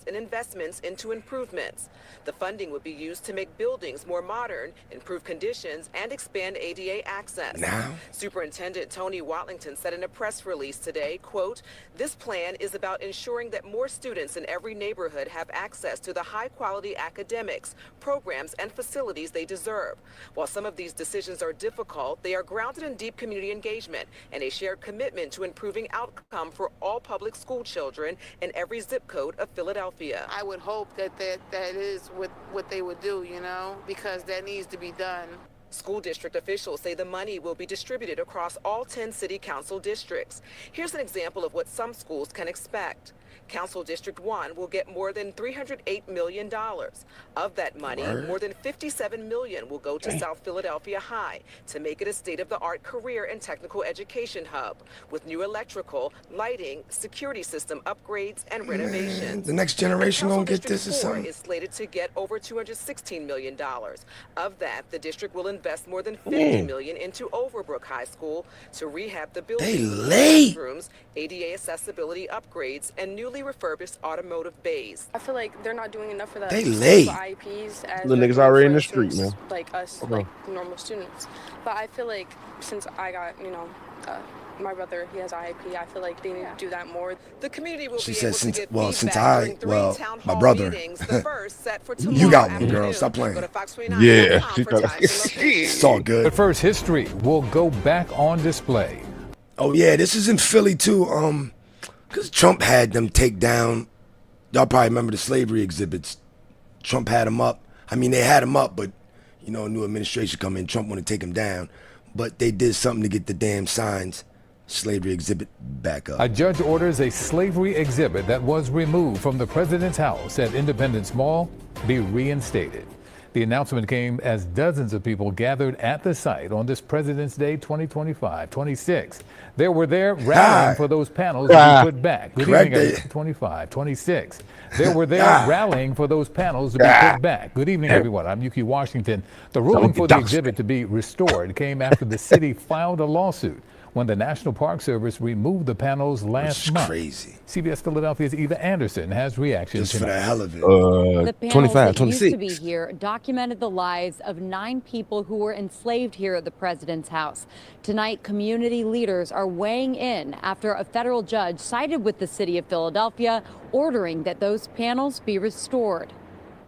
in investments into improvements. The funding would be used to make buildings more modern, improve conditions, and expand ADA access. Superintendent Tony Watlington said in a press release today, quote, "This plan is about ensuring that more students in every neighborhood have access to the high-quality academics, programs, and facilities they deserve. While some of these decisions are difficult, they are grounded in deep community engagement and a shared commitment to improving outcome for all public school children in every zip code of Philadelphia." I would hope that is what they would do, you know, because that needs to be done. School district officials say the money will be distributed across all 10 city council districts. Here's an example of what some schools can expect. Council District 1 will get more than $308 million. Of that money, more than $57 million will go to South Philadelphia High to make it a state-of-the-art career and technical education hub with new electrical, lighting, security system upgrades, and renovations. The next generation gonna get this or District 4 something. is slated to get over $216 million. Of that, the district will invest more than $50 million into Overbrook High School to rehab the building, rooms, ADA accessibility upgrades, and newly refurbished automotive bays. I feel like they're not doing enough for that. They late. IEPs as Little niggas already in the street, man. Like us, like normal students. But I feel like since I got, my brother, he has IAP. I feel like they need to do that more. The community will She be said, able to get my brother, meetings, the first set for tomorrow you got one, afternoon. girl. Stop playing. Go to Fox29.com Yeah, for times and locations. It's all good. But first, history will go back on display. Oh yeah, this is in Philly too. Cause Trump had them take down. Y'all probably remember the slavery exhibits. Trump had them up. I mean, they had them up, but you know, a new administration come in. Trump want to take them down, but they did something to get the damn signs, slavery exhibit, back up. A judge orders a slavery exhibit that was removed from the president's house at Independence Mall be reinstated. The announcement came as dozens of people gathered at the site on this President's Day 2025-26. They were there rallying for those panels to be put back. Good evening, 25-26. They were there rallying for those panels to be put back. Good evening, everyone. I'm Yuki Washington. The ruling for the exhibit to be restored came after the city filed a lawsuit when the National Park Service removed the panels last month. Crazy. CBS Philadelphia's Eva Anderson has reactions Just for the hell of it. The panels 25, that 26. used to be here documented the lives of 9 people who were enslaved here at the president's house. Tonight, community leaders are weighing in after a federal judge sided with the city of Philadelphia, ordering that those panels be restored.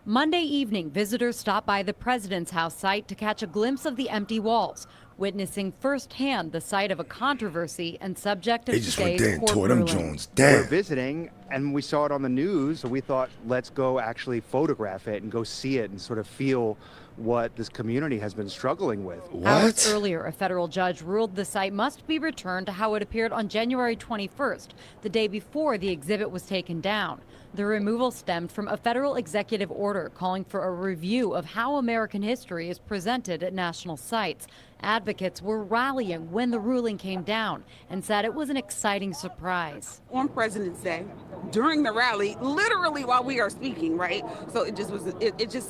Monday evening, visitors stopped by the president's house site to catch a glimpse of the empty walls, witnessing firsthand the site of a controversy and subject of They just went today's there and court tore them ruling. Jones down. We're visiting and we saw it on the news, so we thought, let's go actually photograph it and go see it and sort of feel what this community has been struggling with. Hours earlier, a federal judge ruled the site must be returned to how it appeared on January 21st, the day before the exhibit was taken down. The removal stemmed from a federal executive order calling for a review of how American history is presented at national sites. Advocates were rallying when the ruling came down and said it was an exciting surprise. On President's Day, during the rally, literally while we are speaking, right? So it just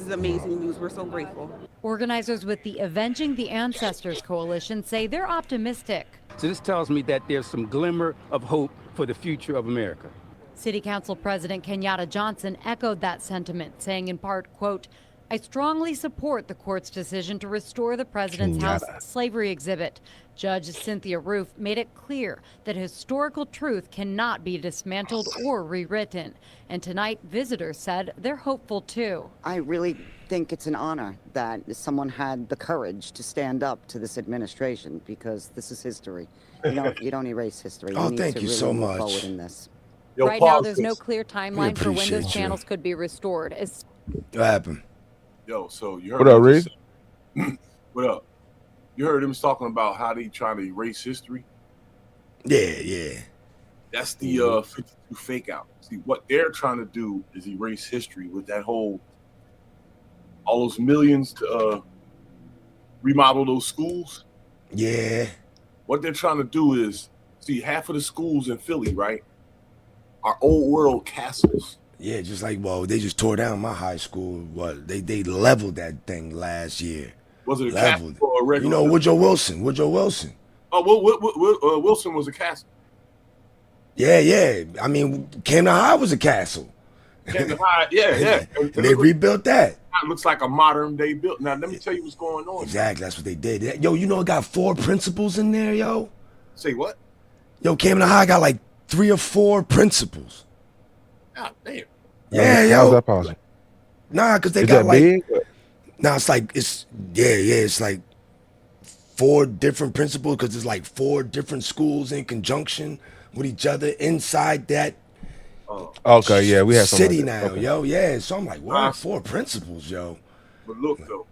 is amazing news. We're so grateful. Organizers with the Avenging the Ancestors Coalition say they're optimistic. So this tells me that there's some glimmer of hope for the future of America. City Council President Kenyatta Johnson echoed that sentiment, saying in part, quote, "I strongly support the court's decision to restore the president's house slavery exhibit. Judge Cynthia Roof made it clear that historical truth cannot be dismantled or rewritten. And tonight, visitors said they're hopeful too. I really think it's an honor that someone had the courage to stand up to this administration, because this is history. You don't erase history. Oh, you need thank to you really so move much. forward in this. Right now, there's no clear timeline for when those appreciate you. panels could be restored. What happened? Yo, so you heard What up, Reed? What up? You heard him talking about how they trying to erase history? Yeah. That's the 52 fake out. See, what they're trying to do is erase history with that whole, all those millions to remodel those schools. Yeah. What they're trying to do is, see, half of the schools in Philly, right, are old world castles. Yeah, just like, well, they just tore down my high school. What they leveled that thing last year. Was it a castle or a regular? You know, Woodrow Wilson. Oh, Wilson was a castle. Yeah. I mean, Camden High was a castle. Camden High, yeah. And they rebuilt that. It looks like a modern day built. Now, let me tell you what's going on. Exactly, that's what they did. Yo, you know it got 4 principals in there, yo? Say what? Yo, Camden High got like 3 or 4 principals. God damn. Yeah, yo. How's that possible? Nah, because they Is got that like... big? Nah, it's like 4 different principals, because there's like 4 different schools in conjunction with each other inside that Okay, yeah, we have city like now, that. Okay. yo. Yeah, so I'm like, what? 4 principals, yo. But look though,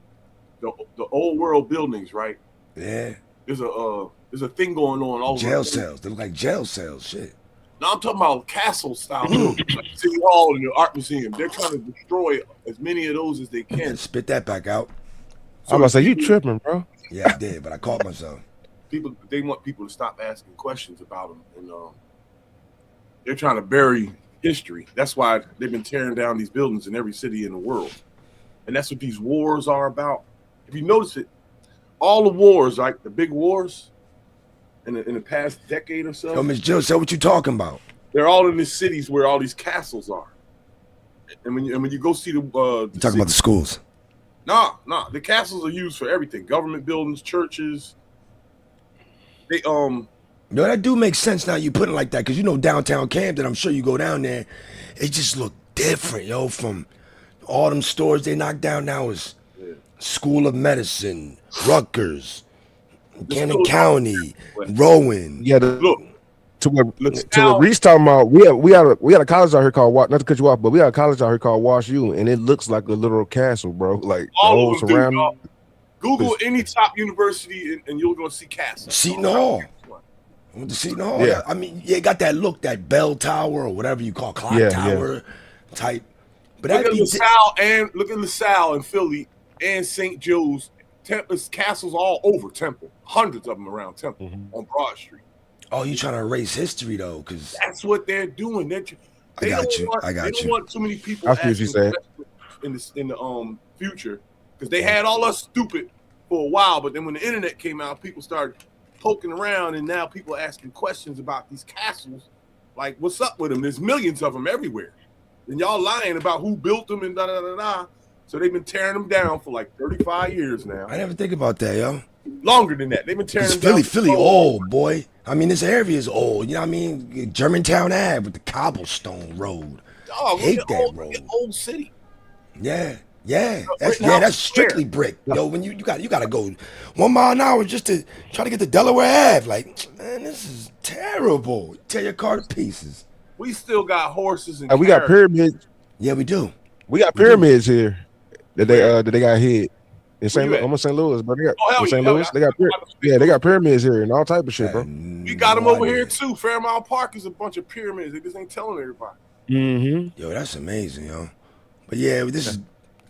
the old world buildings, right? Yeah. There's a thing going on all Jail over. cells. They look like jail cells, shit. No, I'm talking about castle style buildings, like City Hall and the Art Museum. They're trying to destroy as many of those as they can. Spit that back out. I'm gonna say you tripping, bro. Yeah, I did, but I caught myself. They want people to stop asking questions about them, and they're trying to bury history. That's why they've been tearing down these buildings in every city in the world, and that's what these wars are about. If you notice it, all the wars, like the big wars in the past decade or so. Yo, Miss Jill, so what you talking about? They're all in the cities where all these castles are. And when you go see the You talking about the schools? Nah, the castles are used for everything. Government buildings, churches. No, that do make sense now you put it like that, because you know downtown Camden, I'm sure you go down there, it just look different, yo, from all them stores they knocked down now is School of Medicine, Rutgers, Cannon County, Rowan. Yeah, Look, to what Reese talking about, we had a college out here called not to cut you off, but we had a college out here called Wash U, and it looks like a literal castle, bro. Like all the of them do, surrounding. dog. Google any top university and you're gonna see castles. Seton Hall. I went to Seton Hall. Yeah. I mean, yeah, it got that look, that bell tower or whatever you call clock tower type. But look at LaSalle in Philly and St. Joe's. Temple's castles all over Temple. Hundreds of them around Temple on Broad Street. Oh, you trying to erase history though? Because that's what they're doing. They don't want too many people I see what you saying. in the future, because they had all us stupid for a while, but then when the internet came out, people started poking around, and now people are asking questions about these castles. Like, what's up with them? There's millions of them everywhere, and y'all lying about who built them and da da da da. So they've been tearing them down for like 35 years now. I never think about that, yo. Longer than that. They've been tearing them down. Philly old, boy. I mean, this area is old. You know what I mean? Germantown Ave with the cobblestone road. Oh, hate that road. Old city. Yeah. That's strictly brick. Yo, when you gotta go 1 mile an hour just to try to get to Delaware Ave. Like, man, this is terrible. Tear your car to pieces. We still got horses and we got pyramids. Yeah, we do. We got pyramids here that they got hid. In St. Louis, I'm in St. Louis, but they got in St. Louis. They got pyramids here and all type of shit, bro. We got them over here too. Fairmount Park is a bunch of pyramids. They just ain't telling everybody. Mm-hmm. Yo, that's amazing, yo. But yeah, this is.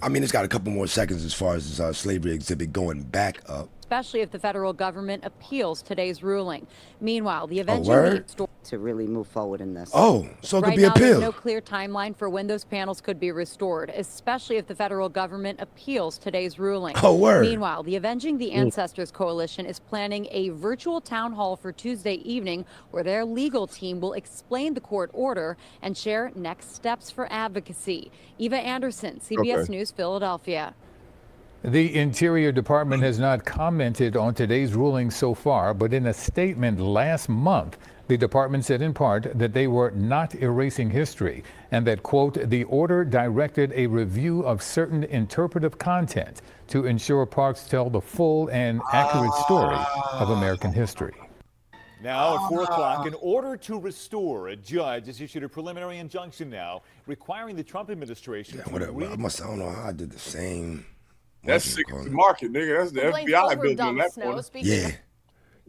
I mean, it's got a couple more seconds as far as this slavery exhibit going back up. Especially if the federal government appeals today's ruling. Meanwhile, the avenging to really move forward in this. Oh, so it could right be now, appealed. there's no clear timeline for when those panels could be restored, especially if the federal government appeals today's ruling. Oh, word. Meanwhile, the Avenging the Ancestors Coalition is planning a virtual town hall for Tuesday evening where their legal team will explain the court order and share next steps for advocacy. Eva Anderson, CBS News, Philadelphia. The Interior Department has not commented on today's ruling so far, but in a statement last month, the department said in part that they were not erasing history and that, quote, the order directed a review of certain interpretive content to ensure parks tell the full and accurate story of American history. Now at 4 o'clock, in order to restore, a judge has issued a preliminary injunction now requiring the Trump administration I don't know how I did the same. That's sick to market, nigga. That's the FBI building that corner. Yeah.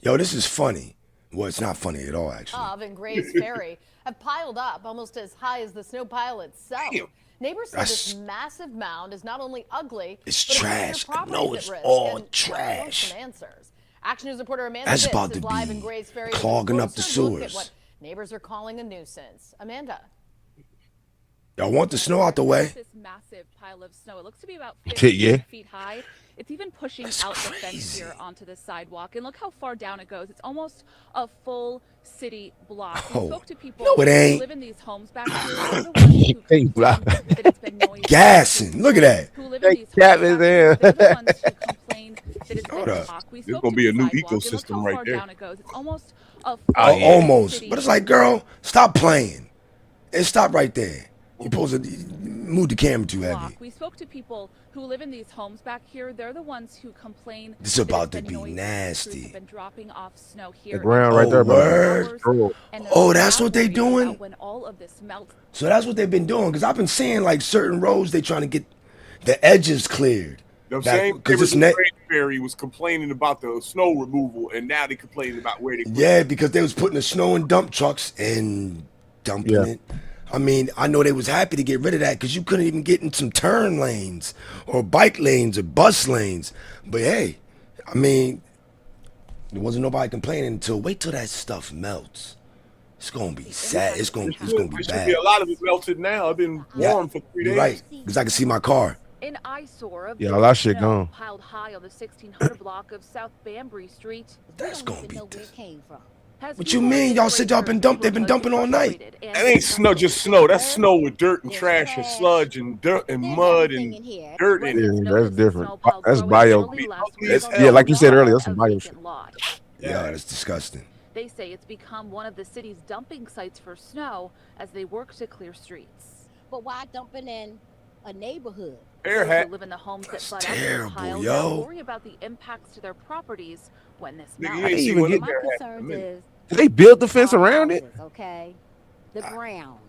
Yo, this is funny. Well, it's not funny at all, actually. Of and Grays Ferry have piled up almost as high as the snow pile itself. Damn. Neighbors say this massive mound is not only ugly, it's but trash. No, it's all trash. Some answers. Action News reporter Amanda That's Fitz about is to live be in Grays Ferry clogging up the look at sewers. what neighbors are calling a nuisance. Amanda. Y'all want the snow out the way? This massive pile of snow. It looks to be about 50 feet high. It's even pushing out the fence here onto the sidewalk. And look how far down it goes. It's almost a full city block. We spoke to people No, it ain't. who live in these homes back here. They're the ones who complain that it's been noisy. Gassing. Look at that. Who live in these homes back here. They're the ones who complain that it's been hot. We There's spoke gonna to be a the new sidewalk, and look ecosystem how right far there. down it goes. It's almost a full Almost. city But it's like, girl, stop playing. And stop right there. You're supposed to move the camera too heavy. We spoke to people who live in these homes back here. They're the ones who complain. This is about to be nasty. Have been dropping off snow here. The ground right there, word. bro. Oh, that's what they doing? When all of this melts. So that's what they've been doing. Because I've been seeing like certain roads, they trying to get the edges cleared. The same Grays Ferry was complaining about the snow removal, and now they complaining about where they put it. Because they was putting the snow in dump trucks and dumping it. I mean, I know they was happy to get rid of that because you couldn't even get in some turn lanes or bike lanes or bus lanes. But hey, I mean, there wasn't nobody complaining until wait till that stuff melts. It's gonna be sad. It's gonna be bad. A lot of it melted now. It's been warm for 3 days. You're right, because I can see my car. An eyesore of all that shit gone. piled high on the 1600 block of South Banbury Street. That's gonna be. Came from. What you mean? Y'all said y'all been dumped. They've been dumping all night. That ain't snow, just snow. That's snow with dirt and trash and sludge and dirt and mud and dirt in it. Yeah, that's different. That's bio. Yeah, like you said earlier, that's some bio shit. Yeah, that's disgusting. They say it's become one of the city's dumping sites for snow as they work to clear streets. But why dumping in a neighborhood? Those who live in the homes that flood out the pile now yo. worry about the impacts to their properties when this Nigga, you melts. ain't see what My concern is They built the fence around it. okay, the ground.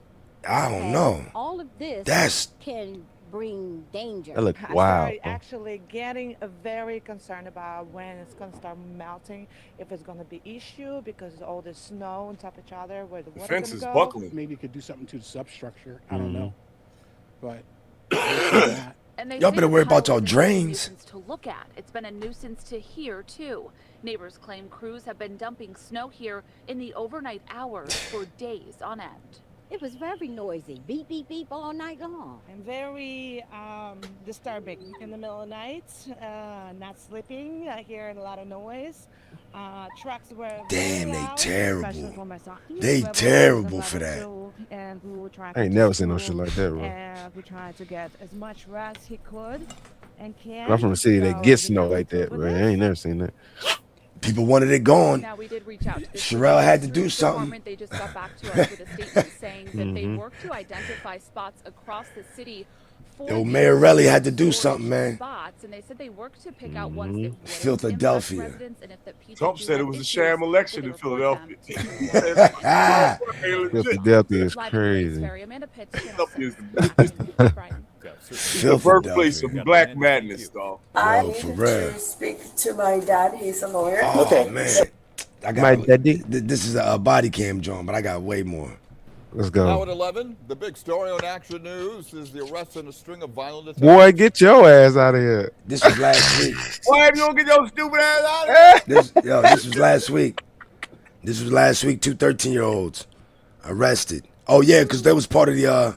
I don't know. All of this That's can bring danger. That look I wild. started actually getting very concerned about when it's going to start melting, if it's going to be issue because all the snow on top of each other, where the water fence gonna is go. buckling. Maybe you could do something to the substructure. I don't Mhm. know, but And they Y'all say better the worry about pile y'all isn't just a drains. nuisance to look at. It's been a nuisance to hear too. Neighbors claim crews have been dumping snow here in the overnight hours for days on end. It was very noisy. Beep, beep, beep all night long. And very disturbing in the middle of the night, not sleeping. I hear a lot of noise. Trucks were damn, they especially terrible. for my son. They Level terrible one, for level that. two, and we were trying I ain't to never seen no school, shit like that, bro. And we tried to get as much rest he could and can. I'm from a city that So gets we snow got like that, with bro. I this. ain't never seen that. People wanted it gone. Now we did reach out to the Sherelle had to do Streets something. Department. They just got back to us with a statement saying that they Mhm. work to identify spots across the city for Yo, these Mayor Relly had to do storage something, man. spots, and they said they work to pick out ones that wouldn't impact Philadelphia. residents, and if the people Trump do said it have was a issues, sham election they in report them Philadelphia. Philadelphia is Live in Grace crazy. Ferry, Amanda Pitts, Channel 6. It's the birthplace of Black Madness, dog. I Yo, need for real. to speak to my dad. He's a lawyer. Oh man, I got My daddy. This is a body cam joint, but I got way more. Let's Now go. at 11, the big story on Action News is the arrest in a string of violent attacks. Boy, get your ass out of here. This was last week. Why you don't get your stupid ass out of here? This was last week. This was last week. 2 13-year-olds arrested. Oh yeah, because they was part of the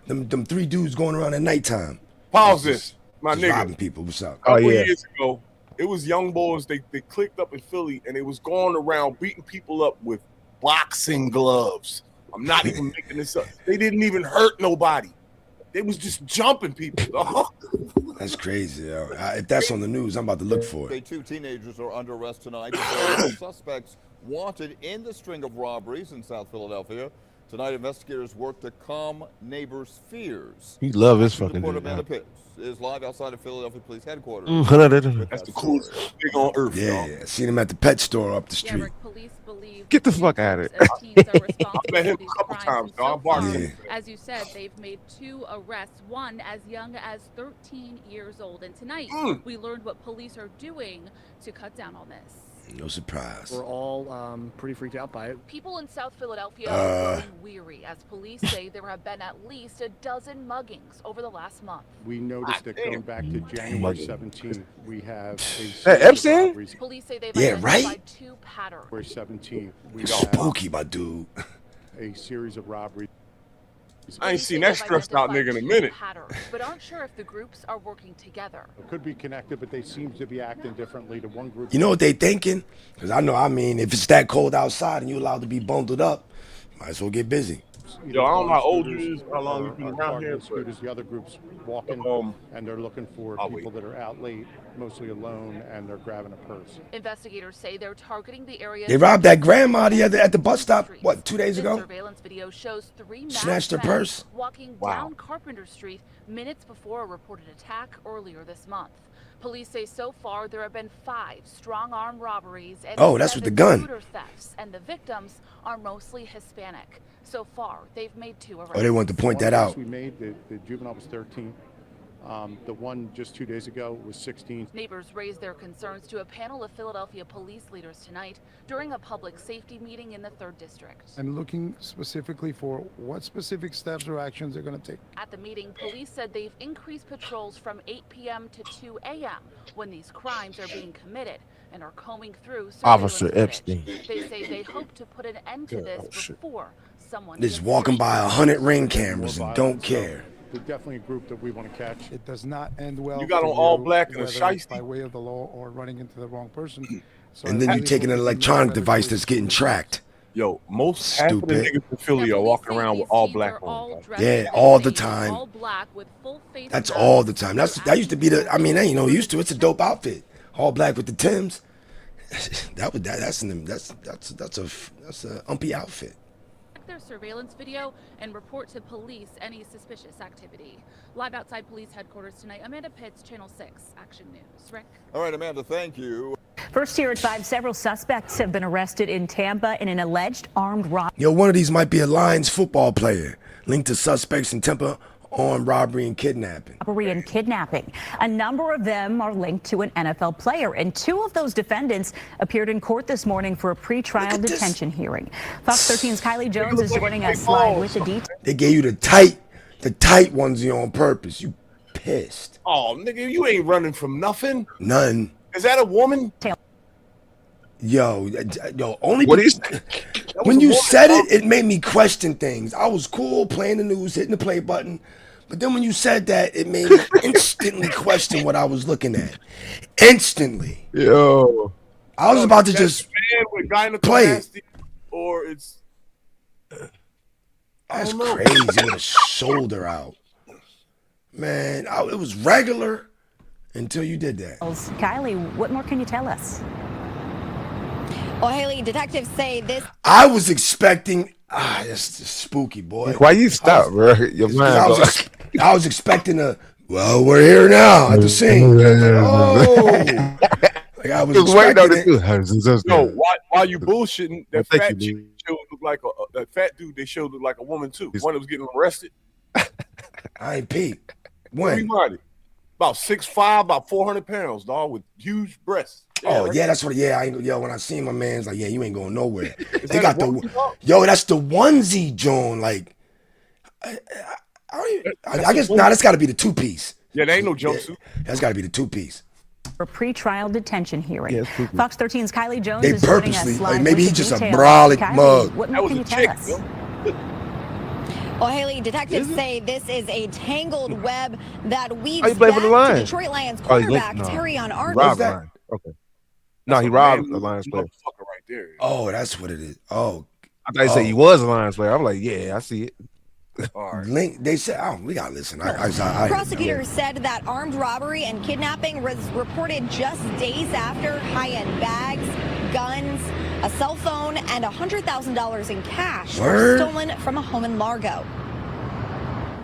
them 3 dudes going around at nighttime. Pause this, my Just nigga. robbing people. What's up? A couple years ago, it was young boys. They clicked up in Philly, and they was going around beating people up with boxing gloves. I'm not even making this up. They didn't even hurt nobody. They was just jumping people. Dog. That's crazy. Yo. If that's on the news, I'm about to look for it. 2 teenagers are under arrest tonight. The suspects wanted in the string of robberies in South Philadelphia. Tonight, investigators work to calm neighbors' fears. He love his fucking Reporter dude. Amanda Pitts is live outside of Philadelphia Police Headquarters. That's the coolest thing on earth. Yeah, I seen him at the pet store up the street. Police believe Get the fuck out of as here. teens are responsible I met him for these a couple crimes. times, dog. So far, Yeah. as you said, they've made 2 arrests, one as young as 13 years old. And tonight, we learned what police are doing to cut down on this. No surprise. we're all pretty freaked out by it. People in South Philadelphia are growing weary as police say there have been at least a dozen muggings over the last month. We noticed that going back to January Mugging. 17th, we have a Hey, series of Epstein? robberies. Police say they've Yeah, identified right? 2 patterns. January 17th, we It's have spooky, my dude. a series of robberies. I ain't seen that stressed out nigga in a minute. Patterns, but aren't sure if the groups are working together. It could be connected, but they seem to be acting differently. To one group, You know what they thinking? Because I mean, if it's that cold outside and you're allowed to be bundled up, might as well get busy. Yo, I don't know how old you is, how long you've been around here. Scooters, the other groups walking, and they're looking for people that are out late, mostly alone, and they're grabbing a purse. Investigators say they're targeting the area. They robbed that grandma at the bus stop, what, 2 days This ago? surveillance video shows 3 Snatched her masked men purse? walking Wow. down Carpenter Street minutes before a reported attack earlier this month. Police say so far there have been 5 strong-arm robberies and Oh, that's with 7 the gun. scooter thefts, and the victims are mostly Hispanic. So far, they've made 2 arrests. Oh, they wanted to point that out. We made the juvenile was 13. The one just 2 days ago was 16. Neighbors raised their concerns to a panel of Philadelphia police leaders tonight during a public safety meeting in the 3rd District. And looking specifically for what specific steps or actions they're going to take. At the meeting, police said they've increased patrols from 8 p.m. to 2 a.m. when these crimes are being committed and are combing through Officer surveillance Epstein. footage. They say they hope to put an end to this before someone Just gets walking hurt. by 100 ring cameras and don't care. They're definitely a group that we want to catch. It does not end well. You got for on all black and a whether it's shiesty. by way of the law or running into the wrong person. So And then you everybody taking an will be electronic better device to- that's getting tracked. Yo, most half of the Stupid. niggas in Philly are walking around with all black on. Yeah, all the time. All black with full face That's masks. all the time. That used to be the. I mean, I ain't no used to. It's a dope outfit. All black with the Timbs. That's a umpy outfit. Their surveillance video and report to police any suspicious activity. Live outside police headquarters tonight, Amanda Pitts, Channel 6 Action News. Rick. All right, Amanda, thank you. First here at 5, several suspects have been arrested in Tampa in an alleged armed robbery. Yo, one of these might be a Lions football player linked to suspects in Tampa on robbery and kidnapping. Robbery and kidnapping. A number of them are linked to an NFL player, and 2 of those defendants appeared in court this morning for a pre-trial detention hearing. Fox 13's Kylie Jones is joining us live with the details. They gave you the tight onesie on purpose. You pissed. Oh, nigga, you ain't running from nothing. None. Is that a woman? Yo, only What is when you said it, it made me question things. I was cool playing the news, hitting the play button, but then when you said that, it made me instantly question what I was looking at. Instantly. Yo, I was about to just play it. Or it's That's crazy with a shoulder out. Man, it was regular until you did that. Kylie, what more can you tell us? Well, Haley, detectives say this. I was expecting. That's just spooky, boy. why you stop, bro? Your mind. I was expecting well, we're here now at the scene. Like I was expecting it. No, while you bullshitting, that fat chick showed look like that fat dude. They showed look like a woman too. One that was getting arrested. I ain't peep. When? About 6'5", about 400 pounds, dog, with huge breasts. Yeah, that's what. Yeah, when I seen my man's like, yeah, you ain't going nowhere. They got that's the onesie, Joan. Like, I guess that's got to be the 2-piece. Yeah, there ain't no jumpsuit. That's got to be the 2-piece. For a pre-trial detention hearing. Fox 13's Kylie Jones They is joining purposely, us live like maybe with he's the just a details. brolic Kylie, mug. What more can you tell us? Well, Haley, detectives say this is a tangled web that weaves How you play for the back to Lions? Detroit Lions Oh, he quarterback linked- no. Terrion He Arnold. robbed Lions. Okay. No, he robbed the Lions player. Right there. Oh, that's what it is. Oh, I thought he said he was a Lions player. I'm like, yeah, I see it. Link. They said, we gotta listen. Prosecutors said that armed robbery and kidnapping was reported just days after high-end bags, guns, a cell phone, and $100,000 in cash were stolen from a home in Largo.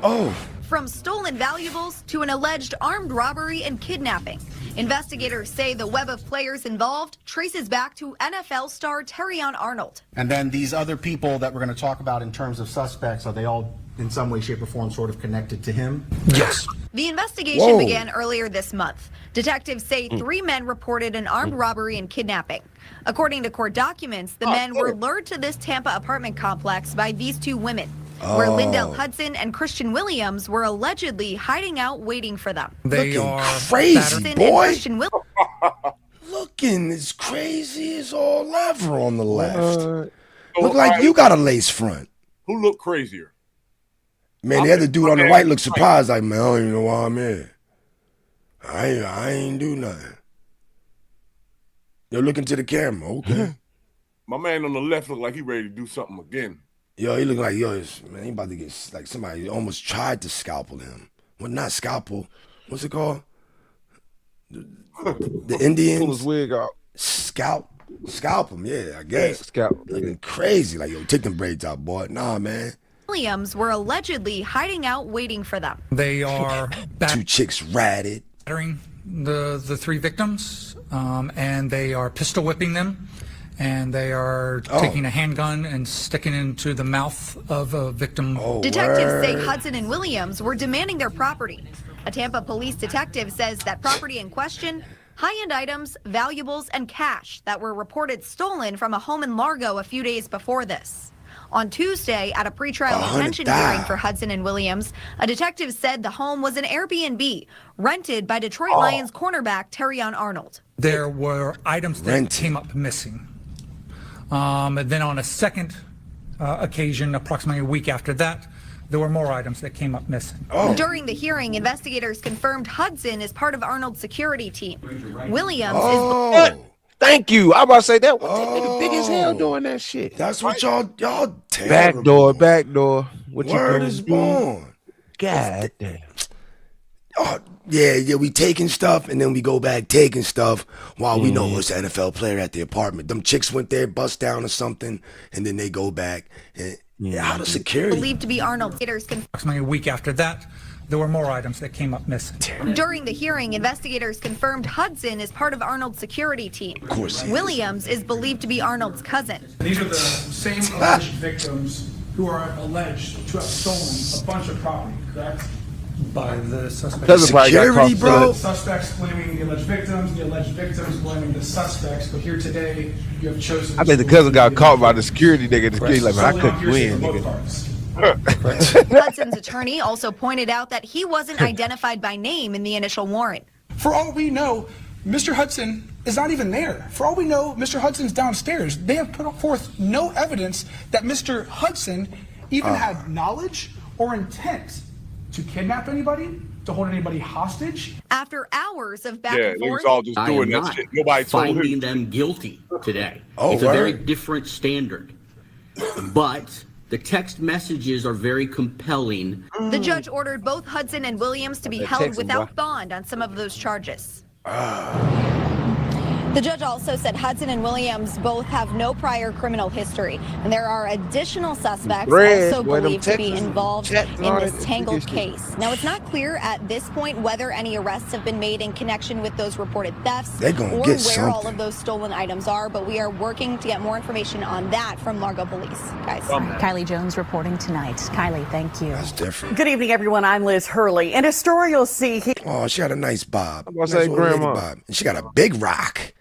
Oh. From stolen valuables to an alleged armed robbery and kidnapping. Investigators say the web of players involved traces back to NFL star Terrion Arnold. And then these other people that we're going to talk about in terms of suspects, are they all in some way, shape, or form sort of connected to him? Yes. The investigation began earlier this month. Detectives say 3 men reported an armed robbery and kidnapping. According to court documents, the men were lured to this Tampa apartment complex by these 2 women, where Lindell Hudson and Christian Williams were allegedly hiding out waiting for them. They are crazy, boy. Looking as crazy as all ever on the left. Look like you got a lace front. Who looked crazier? Man, the other dude on the right looked surprised, like, man, I don't even know why I'm here. I ain't do nothing. You're looking to the camera, okay. My man on the left looked like he ready to do something again. Yo, he look like, man, he about to get, like somebody almost tried to scalpel him. Well, not scalpel. What's it called? The Indians. Pull his wig out. Scalp him, yeah, I guess. Scalp. Looking crazy, like, yo, take them braids out, boy. Nah, man. Williams were allegedly hiding out waiting for them. They are 2 chicks ratted. battering the 3 victims, and they are pistol whipping them, and they are taking a handgun and sticking it into the mouth of a victim. Detectives say Hudson and Williams were demanding their property. A Tampa police detective says that property in question, high-end items, valuables, and cash that were reported stolen from a home in Largo a few days before this. On Tuesday, at a pretrial detention hearing for Hudson and Williams, a detective said the home was an Airbnb rented by Detroit Lions cornerback Terrion Arnold. There were items that came up missing. And then on a second occasion, approximately a week after that, there were more items that came up missing. During the hearing, investigators confirmed Hudson is part of Arnold's security team. Williams is... Thank you. I about to say that nigga big as hell doing that shit. That's what y'all terrible. Back door. What Word you is born. God damn. Yeah, we taking stuff and then we go back taking stuff while we know it's an NFL player at the apartment. Them chicks went there, bust down or something, and then they go back. And out of security. Believed to be Arnold. Approximately a week after that, there were more items that came up missing. During the hearing, investigators confirmed Hudson is part of Arnold's security team. Of course. Williams is believed to be Arnold's cousin. These are the same alleged victims who are alleged to have stolen a bunch of property, correct? By the suspects. Security, bro. The suspects blaming the alleged victims blaming the suspects. But here today, you have chosen. I think the cousin got caught by the security nigga. The security like, I couldn't win, nigga. Hudson's attorney also pointed out that he wasn't identified by name in the initial warrant. For all we know, Mr. Hudson is not even there. For all we know, Mr. Hudson's downstairs. They have put forth no evidence that Mr. Hudson even had knowledge or intent to kidnap anybody, to hold anybody hostage. After hours of back and he forth, was all just doing that shit. Nobody told him. Finding them guilty today. It's a very different standard. But the text messages are very compelling. the judge ordered both Hudson and Williams to be held without bond on some of those charges. The judge also said Hudson and Williams both have no prior criminal history, and there are additional suspects also believed to be involved in this tangled case. Now, it's not clear at this point whether any arrests have been made in connection with those reported thefts or where all of those stolen items are, but we are working to get more information on that from Largo Police. Guys. Kylie Jones reporting tonight. Kylie, thank you. That's different. Good evening, everyone. I'm Liz Hurley. In a story you'll see Oh, she got a nice bob. I'm gonna say grandma. Bob. And she got a big rock.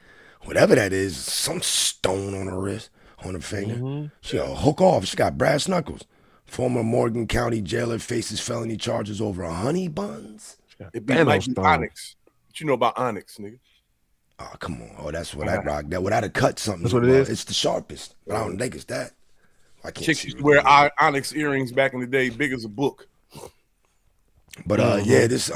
Whatever that is, some stone on her wrist, on her finger. She a hook off. She got brass knuckles. Former Morgan County jailer faces felony charges over honey buns. It be like Onyx. What you know about Onyx, nigga? Oh, come on. Oh, that's what I rock. That would have cut something. That's what it is? It's the sharpest. But I don't think it's that. I can't Chicks see used to wear Onyx earrings back in the day, big as a book. But yeah, this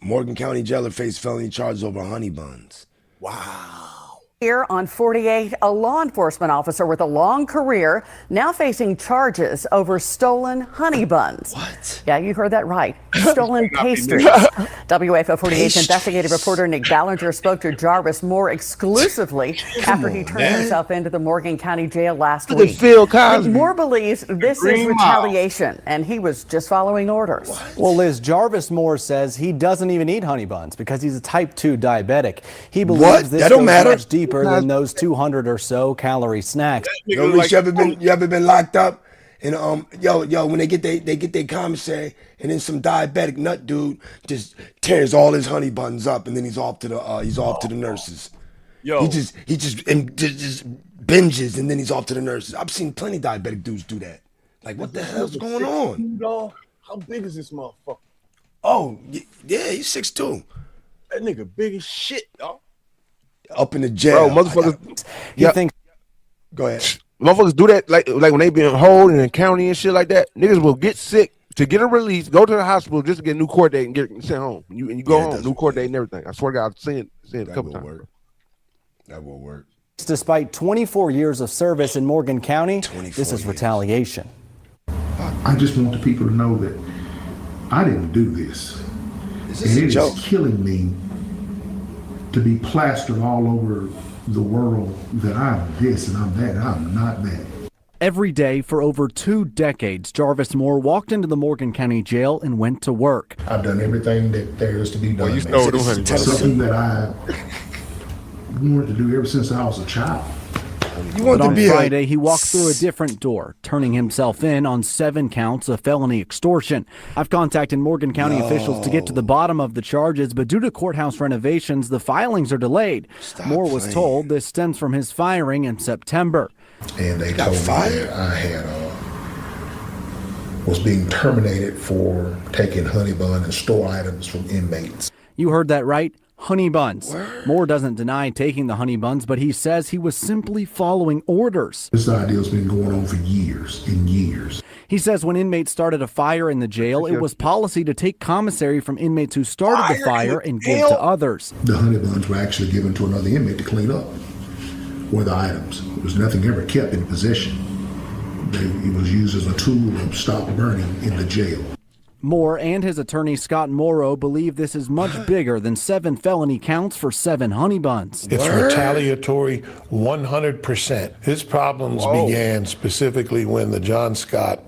Morgan County jailer faced felony charges over honey buns. Wow. here on 48, a law enforcement officer with a long career now facing charges over stolen honey buns. What? Yeah, you heard that right. Stolen pastries. WFO 48's investigative reporter Nick Ballinger spoke to Jarvis Moore exclusively after he turned himself into the Morgan County Jail last week. Moore believes this is retaliation, and he was just following orders. Well, Liz, Jarvis Moore says he doesn't even eat honey buns because he's a type 2 diabetic. He believes this goes much deeper than those 200 or so calorie snacks. Yo, Rich, you ever been locked up? And when they get their commissary, and then some diabetic nut dude just tears all his honey buns up, and then he's off to the nurses. Yo, he just binges, and then he's off to the nurses. I've seen plenty of diabetic dudes do that. Like, what the hell's going on? Dog, how big is this motherfucker? Oh, yeah, he's 6'2". That nigga big as shit, dog. Up in the jail, bro, motherfuckers. Go ahead. Motherfuckers do that like when they been hold in the county and shit like that. Niggas will get sick to get a release, go to the hospital just to get a new court date and get sent home. And you go home, new court date and everything. I swear to God, I've seen it a couple times. That will work. Despite 24 years of service in Morgan County, this is retaliation. I just want the people to know that I didn't do this. And it is killing me to be plastered all over the world that I'm this and I'm that and I'm not that. Every day for over 2 decades, Jarvis Moore walked into the Morgan County Jail and went to work. I've done everything that there is to be done. Well, you stole them honey buns. Something that I wanted to do ever since I was a child. But on Friday, he walked through a different door, turning himself in on 7 counts of felony extortion. I've contacted Morgan County officials to get to the bottom of the charges, but due to courthouse renovations, the filings are delayed. Moore was told this stems from his firing in September. And they told me that I had was being terminated for taking honey bun and store items from inmates. You heard that right. Honey buns. Moore doesn't deny taking the honey buns, but he says he was simply following orders. This idea's been going on for years and years. He says when inmates started a fire in the jail, it was policy to take commissary from inmates who started the fire and give to others. The honey buns were actually given to another inmate to clean up, or the items. There was nothing ever kept in possession. It was used as a tool to stop burning in the jail. Moore and his attorney Scott Morrow believe this is much bigger than 7 felony counts for 7 honey buns. It's retaliatory 100%. His problems began specifically when the John Scott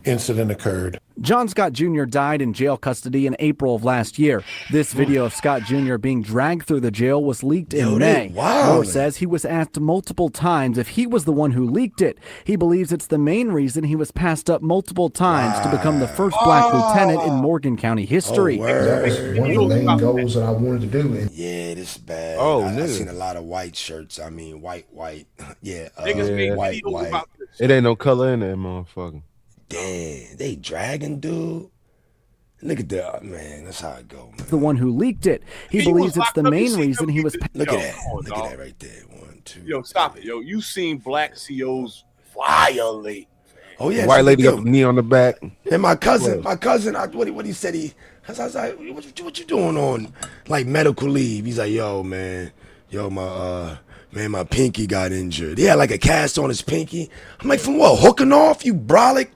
incident occurred. John Scott Jr. died in jail custody in April of last year. This video of Scott Jr. being dragged through the jail was leaked in May. Moore says he was asked multiple times if he was the one who leaked it. He believes it's the main reason he was passed up multiple times to become the first black lieutenant in Morgan County history. That was one of the main goals that I wanted to do. Yeah, this is bad. I've seen a lot of white shirts. I mean, white. Yeah, white. It ain't no color in that motherfucker. Damn, they dragging, dude. Look at that, man. That's how it go, man. The one who leaked it. He believes it's the main reason he was. Look at that. Look at that right there. 1, 2. Yo, stop it, yo. You seen black COs violate? Oh yeah, white lady got a knee on the back. And my cousin, what he said, I was like, what you doing on like medical leave? He's like, yo, man, my pinky got injured. He had like a cast on his pinky. I'm like, from what? Hooking off? You brolic?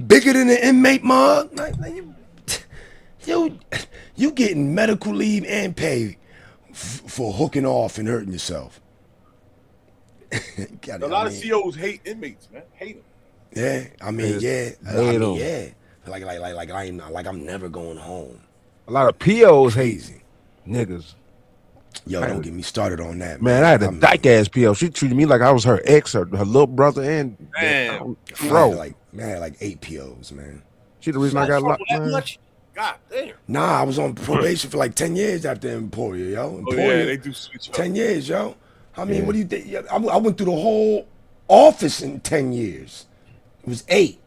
Bigger than an inmate mug? Like, you getting medical leave and pay for hooking off and hurting yourself. A lot of COs hate inmates, man. Hate them. Yeah, yeah. Like I'm never going home. A lot of POs hate niggas. Yo, don't get me started on that, man. I had a dyke ass PO. She treated me like I was her ex, her little brother, and bro. I had like 8 POs, man. She the reason I got locked. God damn. Nah, I was on probation for like 10 years after Emporia, yo. Yeah, they do switch up. 10 years, yo. I mean, what do you think? I went through the whole office in 10 years. It was 8.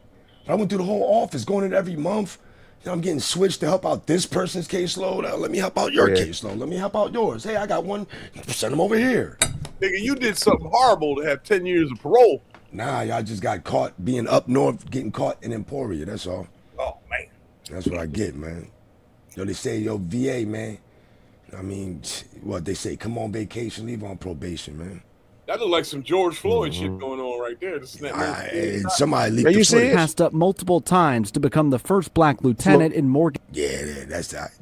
But I went through the whole office, going in every month. You know, I'm getting switched to help out this person's caseload. Let me help out your caseload. Let me help out yours. Hey, I got one. Send them over here. Nigga, you did something horrible to have 10 years of parole. Nah, y'all just got caught being up north, getting caught in Emporia. That's all. Oh, man. That's what I get, man. Yo, they say, yo, VA, man. I mean, what they say, come on vacation, leave on probation, man. That look like some George Floyd shit going on right there. Somebody leaked the footage. Passed up multiple times to become the first black lieutenant in Morgan. Yeah,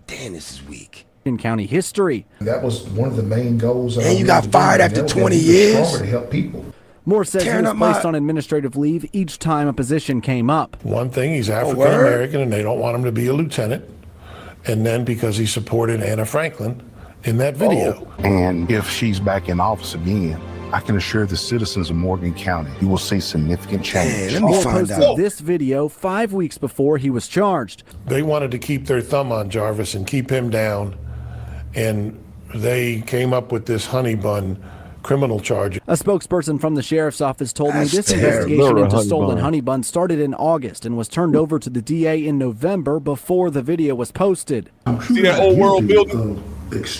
damn, this is weak. In county history. That was one of the main goals. And you got fired after 20 years. To help people. Moore says he was placed on administrative leave each time a position came up. One thing, he's African American, and they don't want him to be a lieutenant. And then because he supported Anna Franklin in that video. And if she's back in office again, I can assure the citizens of Morgan County you will see significant change. Moore posted this video 5 weeks before he was charged. They wanted to keep their thumb on Jarvis and keep him down, and they came up with this honey bun criminal charge. A spokesperson from the sheriff's office told me this investigation into stolen honey buns started in August and was turned over to the DA in November before the video was posted. See that old world building?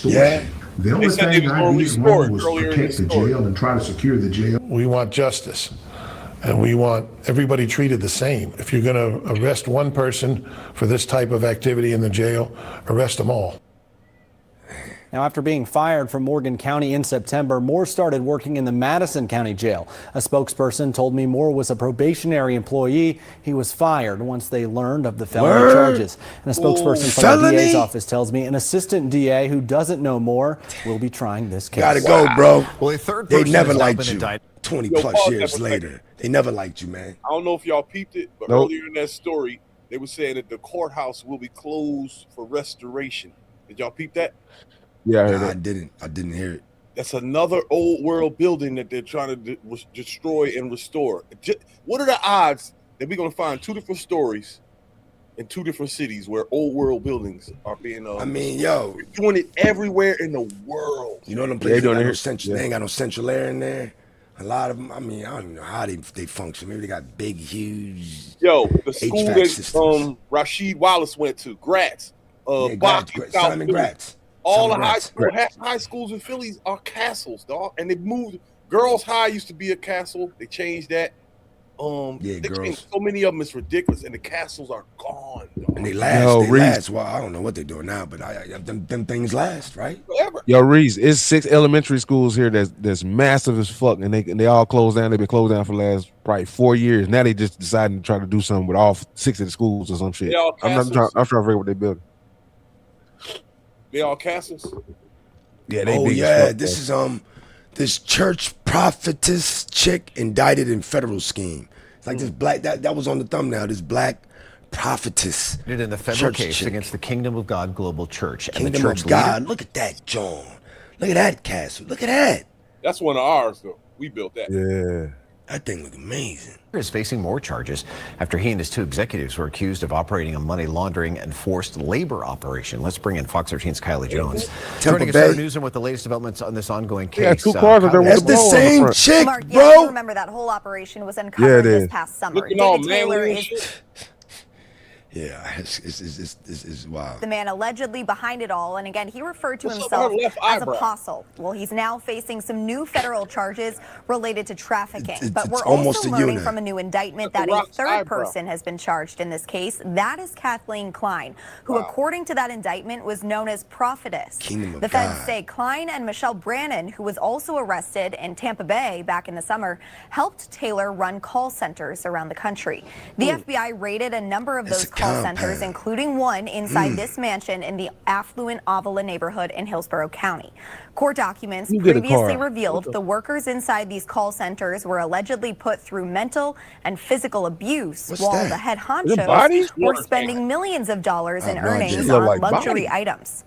Yeah. The only thing I did wrong was protect the jail and try to secure the jail. We want justice, and we want everybody treated the same. If you're going to arrest one person for this type of activity in the jail, arrest them all. Now, after being fired from Morgan County in September, Moore started working in the Madison County Jail. A spokesperson told me Moore was a probationary employee. He was fired once they learned of the felony charges. And a spokesperson from the DA's office tells me an assistant DA who doesn't know Moore will be trying this case. Gotta go, bro. Well, a third they person never has now liked been you. indicted. 20 plus years later. They never liked you, man. I don't know if y'all peeped it, but earlier in that story, they were saying that the courthouse will be closed for restoration. Did y'all peep that? Yeah, I heard that. I didn't hear it. That's another old world building that they're trying to destroy and restore. What are the odds that we're going to find 2 different stories in 2 different cities where old world buildings are being? I mean, yo, we're doing it everywhere in the world. You know them places they ain't got no central air in there. A lot of them. I mean, I don't even know how they function. Maybe they got big, huge. Yo, the school HVAC that systems. Rasheed Wallace went to, Gratz, Simon Gratz. All the high schools in Philly are castles, dog. And they moved. Girls High used to be a castle. They changed that. Yeah, girls. So many of them, it's ridiculous, and the castles are gone. Dog. And they last. Well, I don't know what they're doing now, but them things last, right? Forever. Yo, Reese, it's 6 elementary schools here that's massive as fuck, and they all closed down. They've been closed down for the last probably 4 years. Now they just deciding to try to do something with all 6 of the schools or some shit. I'm trying to figure what they building. They all castles. Yeah, they Oh big yeah, as fuck, this bro. is this church prophetess chick indicted in federal scheme. It's like this black that was on the thumbnail. This black prophetess. In the federal church case chick. against the Kingdom of God Global Church. And the Kingdom church of God. leader- Look at that, John. Look at that castle. Look at that. That's one of ours, though. We built that. Yeah. That thing look amazing. Is facing more charges after he and his 2 executives were accused of operating a money laundering and forced labor operation. Let's bring in Fox 13's Kylie Jones. Joining us Bay. on the newsroom with the latest developments on this ongoing case. Yeah, 2 cars are there with That's the same chick, Mark, bro. yeah, you remember that whole operation was uncovered Yeah, it this is. past summer. Looking all David Taylor manly and is shit. Yeah, it's wild. the man allegedly behind it all, and again, he referred to What's up himself with her left as eyebrow? apostle. Well, he's now facing some new federal charges related to trafficking. But it's we're almost also a learning unit. from a new indictment That's that a a rock's third eyebrow. person has been charged in this case. That is Kathleen Klein, who, according to that indictment, was known as Prophetess. Kingdom of The feds God. say Klein and Michelle Brannon, who was also arrested in Tampa Bay back in the summer, helped Taylor run call centers around the country. The FBI raided a number of It's those a call compound. centers, including one inside this mansion in the affluent Avila neighborhood in Hillsborough County. Court documents You get a previously car. revealed the workers inside these call centers were allegedly put through mental and physical abuse, What's while that? the head Is it bodies? honchos were spending millions of dollars in I have no idea. earnings Look on like luxury bodies. items.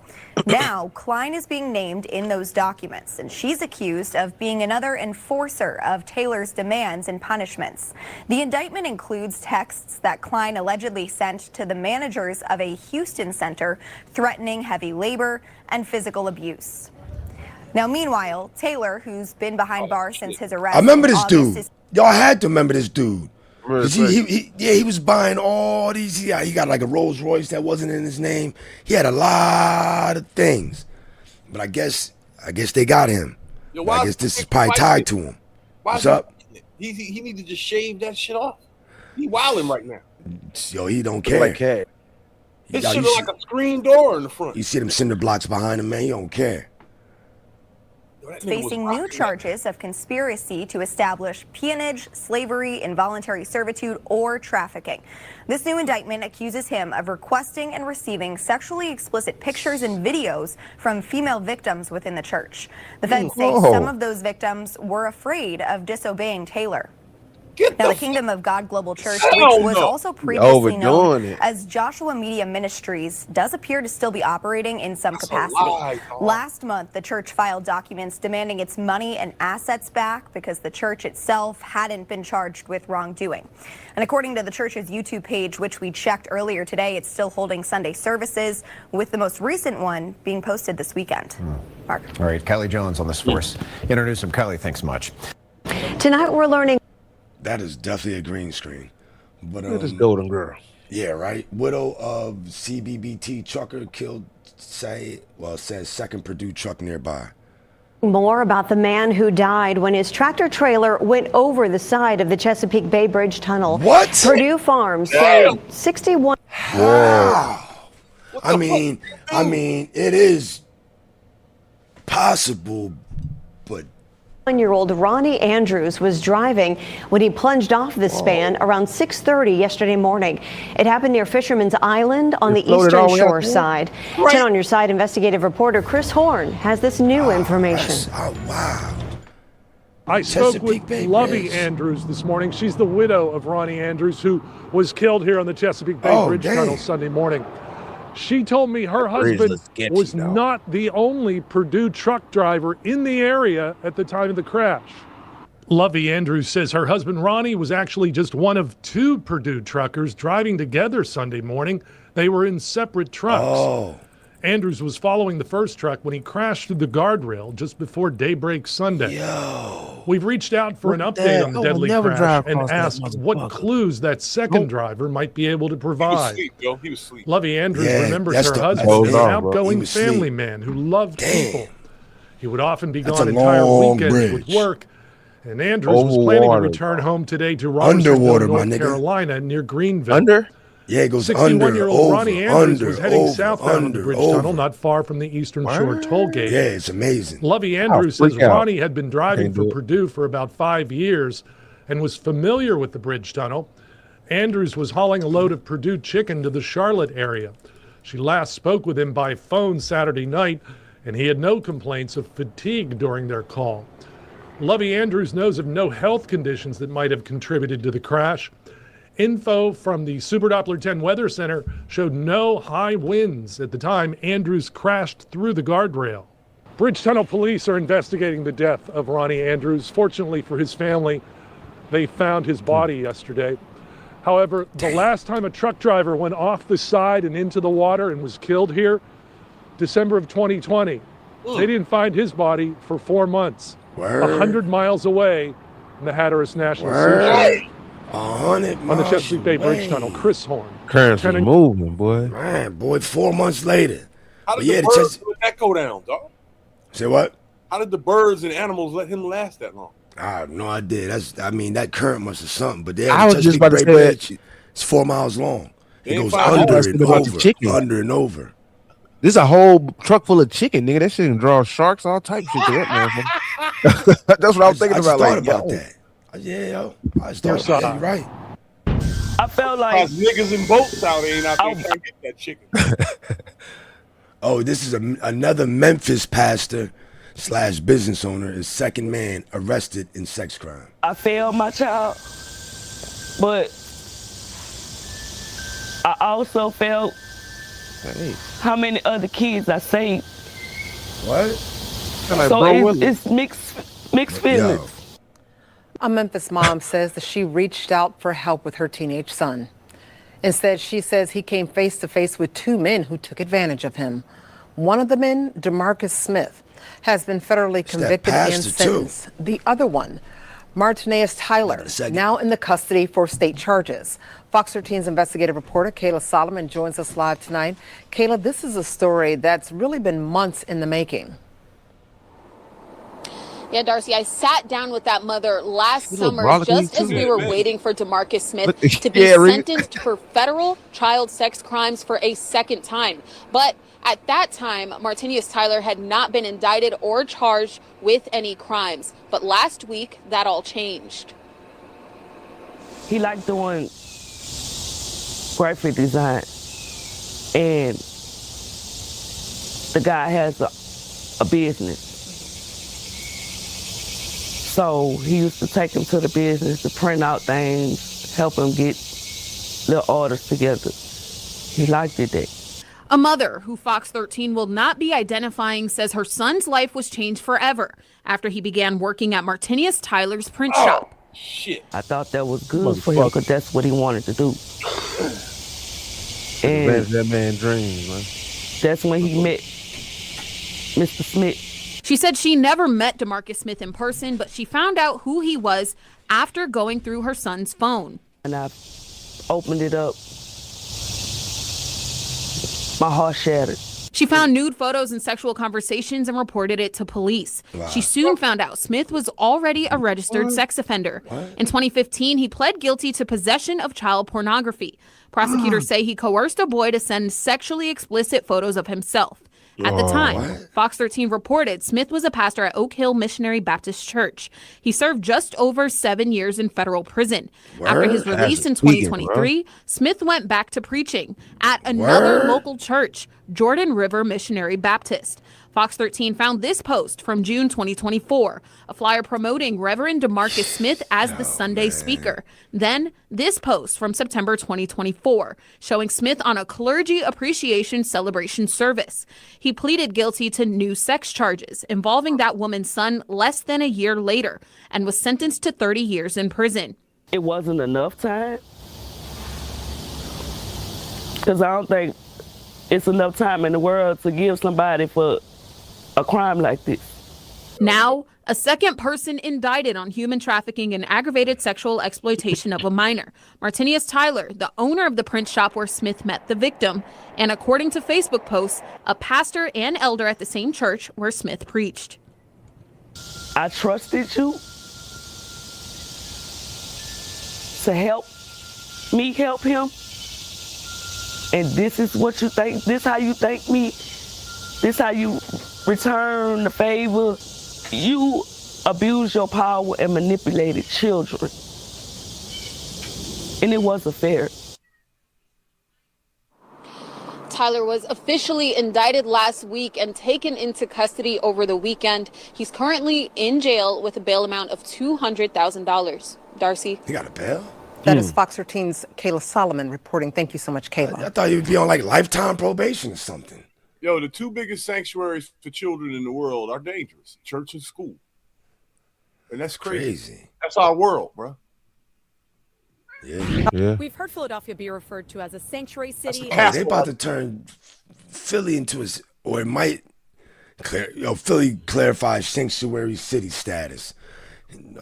Now, Klein is being named in those documents, and she's accused of being another enforcer of Taylor's demands and punishments. The indictment includes texts that Klein allegedly sent to the managers of a Houston center threatening heavy labor and physical abuse. Now, meanwhile, Taylor, who's been behind bars since his arrest, I remember in this August, dude. is Y'all had to remember this dude. 'Cause Really? he was buying all these. He got like a Rolls Royce that wasn't in his name. He had a lot of things, but I guess they got him. Yo, But I why guess is this is he probably fighting tied it? to him. Why What's is he up? fighting it? He need to just shave that shit off. He wilding right now. Yo, he don't Look care. like cat. His Yo, shit you look like a screen door in the front. You see them cinder blocks behind him, man. He don't care. Yo, that nigga was facing rocking new that. charges of conspiracy to establish peonage, slavery, involuntary servitude, or trafficking. This new indictment accuses him of requesting and receiving sexually explicit pictures and videos from female victims within the church. The feds say Whoa. some of those victims were afraid of disobeying Taylor. Get Now, the the Kingdom of God Global Church, Hell which was no. also previously known overdoing it. as Joshua Media Ministries, does appear to still be operating in some That's a capacity. lie, dog. Last month, the church filed documents demanding its money and assets back because the church itself hadn't been charged with wrongdoing. And according to the church's YouTube page, which we checked earlier today, it's still holding Sunday services, with the most recent one being posted this weekend. Mark. All right, Kylie Jones on this force. Introduce him. Kylie, thanks much. Tonight we're learning. That is definitely a green screen. But Look at this golden girl. yeah, right. Widow of CBBT trucker killed. Says second Purdue truck nearby. More about the man who died when his tractor trailer went over the side of the Chesapeake Bay Bridge tunnel. What? Purdue Farms say 61. Wow. I mean, it is possible, but 1-year-old Ronnie Andrews was driving when he plunged off the span around 6:30 yesterday morning. It happened near Fisherman's Island on the floated all eastern the way out shore there? side. Right. 10 on your side investigative reporter Chris Horn has this new information. oh wow. I spoke with Chesapeake Bay Lovey Bridge. Andrews this morning. She's the widow of Ronnie Andrews, who was killed here on the Chesapeake Bay Bridge damn. tunnel Sunday morning. She told me her That bridge husband looks sketchy, was though. not the only Purdue truck driver in the area at the time of the crash. Lovey Andrews says her husband Ronnie was actually just one of 2 Purdue truckers driving together Sunday morning. They were in separate trucks. Oh. Andrews was following the first truck when he crashed through the guardrail just before daybreak Sunday. Yo. We've reached out for an update on the deadly crash and asked what clues that second driver might be able to He was provide. asleep, yo. He was asleep. Lovey Andrews Yeah, remembers that's her the- husband that's as the- an bro. He outgoing was family asleep. man who loved Damn. people. He would often be That's gone a entire long weekends with bridge. work, And Andrews was planning to Overwater, return bro. home today to Robersonville, Underwater, my North nigga. Carolina, near Greenville. Under? Yeah, it goes under, 61-year-old over, Ronnie Andrews was heading over, southbound on the bridge over. tunnel, not far from the Eastern Shore toll gate. Yeah, it's amazing. Lovey Andrews I'll says freak out. Ronnie had been driving Can't for do it. Purdue for about 5 years and was familiar with the bridge tunnel. Andrews was hauling a load of Purdue chicken to the Charlotte area. She last spoke with him by phone Saturday night, and he had no complaints of fatigue during their call. Lovey Andrews knows of no health conditions that might have contributed to the crash. Info from the Super Doppler 10 Weather Center showed no high winds at the time Andrews crashed through the guardrail. Bridge Tunnel police are investigating the death of Ronnie Andrews. Fortunately for his family, they found his body yesterday. However, the last time a truck driver went off the side and into the water and was killed here, December of 2020, they didn't find his body for 4 months. 100 miles away in the Hatteras National Seashore. 100 miles On the Chesapeake Bay Bridge away. Tunnel, Chris Horn. Currents was moving, boy. Man, boy, 4 months later. How But did yeah, the birds let that go down, dog? Say what? How did the birds and animals let him last that long? I have no idea. That current must have something. But I was just about to say that. It's 4 miles long. It Ain't goes fine. under I was and thinking about the over, chicken. under and over. This is a whole truck full of chicken, nigga. That shit can draw sharks, all type of shit to that motherfucker. That's what I was thinking I just about. thought Like, about yo. that. Yeah, yo. I just thought about that. You're right. I felt like Cause niggas in boats out there ain't out there trying to get that chicken. Oh, this is another Memphis pastor / business owner is second man arrested in sex crime. I failed my child, but I also felt how many other kids I saved. What? So it's mixed feelings. A Memphis mom says that she reached out for help with her teenage son. Instead, she says he came face to face with 2 men who took advantage of him. One of the men, DeMarcus Smith, has been federally convicted and pastor, too. sentenced. The other one, Martinez Tyler, now in the custody for state charges. Fox 13's investigative reporter Kayla Solomon joins us live tonight. Kayla, this is a story that's really been months in the making. Yeah, Darcy, I sat down with that mother last You look summer brolic just too. as we were waiting for DeMarcus Smith Look- to be Yeah, Reed. sentenced for federal child sex crimes for a second time. But at that time, Martinez Tyler had not been indicted or charged with any crimes. But last week, that all changed. He liked doing graphic design, and the guy has a business. So he used to take him to the business to print out things, help him get little orders together. He liked it that. A mother who Fox 13 will not be identifying says her son's life was changed forever after he began working at Martinez Tyler's print shop. Shit. I thought that was good for him because that's what he wanted to do. And Advance that man's dreams, man. that's when he met Mr. Smith. She said she never met DeMarcus Smith in person, but she found out who he was after going through her son's phone. And I opened it up. My heart shattered. She found nude photos and sexual conversations and reported it to police. Wow. She soon found out Smith was already a registered sex offender. In 2015, he pled guilty to possession of child pornography. Prosecutors say he coerced a boy to send sexually explicit photos of himself. At the time, Fox 13 reported Smith was a pastor at Oak Hill Missionary Baptist Church. He served just over 7 years in federal prison. After his release in 2023, Smith went back to preaching at another local church, Jordan River Missionary Baptist. Fox 13 found this post from June 2024, a flyer promoting Reverend DeMarcus Smith as the Sunday speaker. Then this post from September 2024, showing Smith on a clergy appreciation celebration service. He pleaded guilty to new sex charges involving that woman's son less than a year later and was sentenced to 30 years in prison. It wasn't enough time because I don't think it's enough time in the world to give somebody for a crime like this. Now, a second person indicted on human trafficking and aggravated sexual exploitation of a minor. Martinez Tyler, the owner of the print shop where Smith met the victim, and according to Facebook posts, a pastor and elder at the same church where Smith preached. I trusted you, to help me help him. And this is what you think, this how you thank me, this how you return the favor. You abused your power and manipulated children. And it wasn't fair. Tyler was officially indicted last week and taken into custody over the weekend. He's currently in jail with a bail amount of $200,000. Darcy? He got a bail? That is Fox 13's Kayla Solomon reporting. Thank you so much, Kayla. I thought you'd be on like lifetime probation or something. Yo, the two biggest sanctuaries for children in the world are dangerous: church and school. And that's crazy. That's our world, bro. Yeah. We've heard Philadelphia be referred to as a sanctuary city. They about to turn Philly into or it might Philly clarifies sanctuary city status.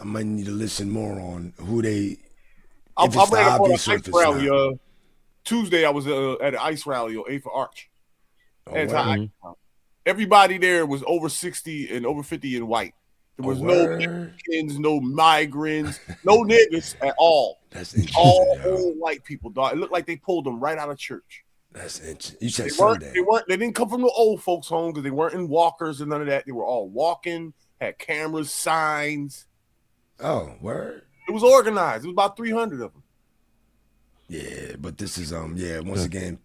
I might need to listen more on who they. I'm If it's the ready for obvious an or ice if it's rally. not. Tuesday, I was at an ice rally on 8th Arch. word. Everybody there was over 60 and over 50 and white. There was no Mexicans, no migrants, no niggas at all. That's interesting. All old white people, dog. It looked like they pulled them right out of church. That's interesting. You said They Sunday. they didn't come from the old folks' home because they weren't in walkers and none of that. They were all walking, had cameras, signs. Oh, word. It was organized. It was about 300 of them. Yeah, but this is once again,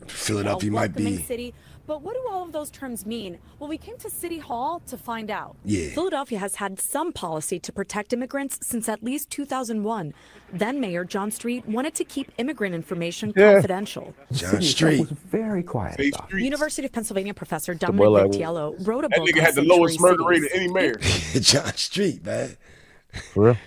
Philadelphia might welcoming be. city. But what do all of those terms mean? Well, we came to City Hall to find out. Yeah. Philadelphia has had some policy to protect immigrants since at least 2001. Then Mayor John Street wanted to keep immigrant information confidential. John Street was very quiet. University of Pennsylvania professor Dominic Vitiello wrote a book That nigga on had the lowest sanctuary murder rate of cities. any mayor. John Street, man. For real?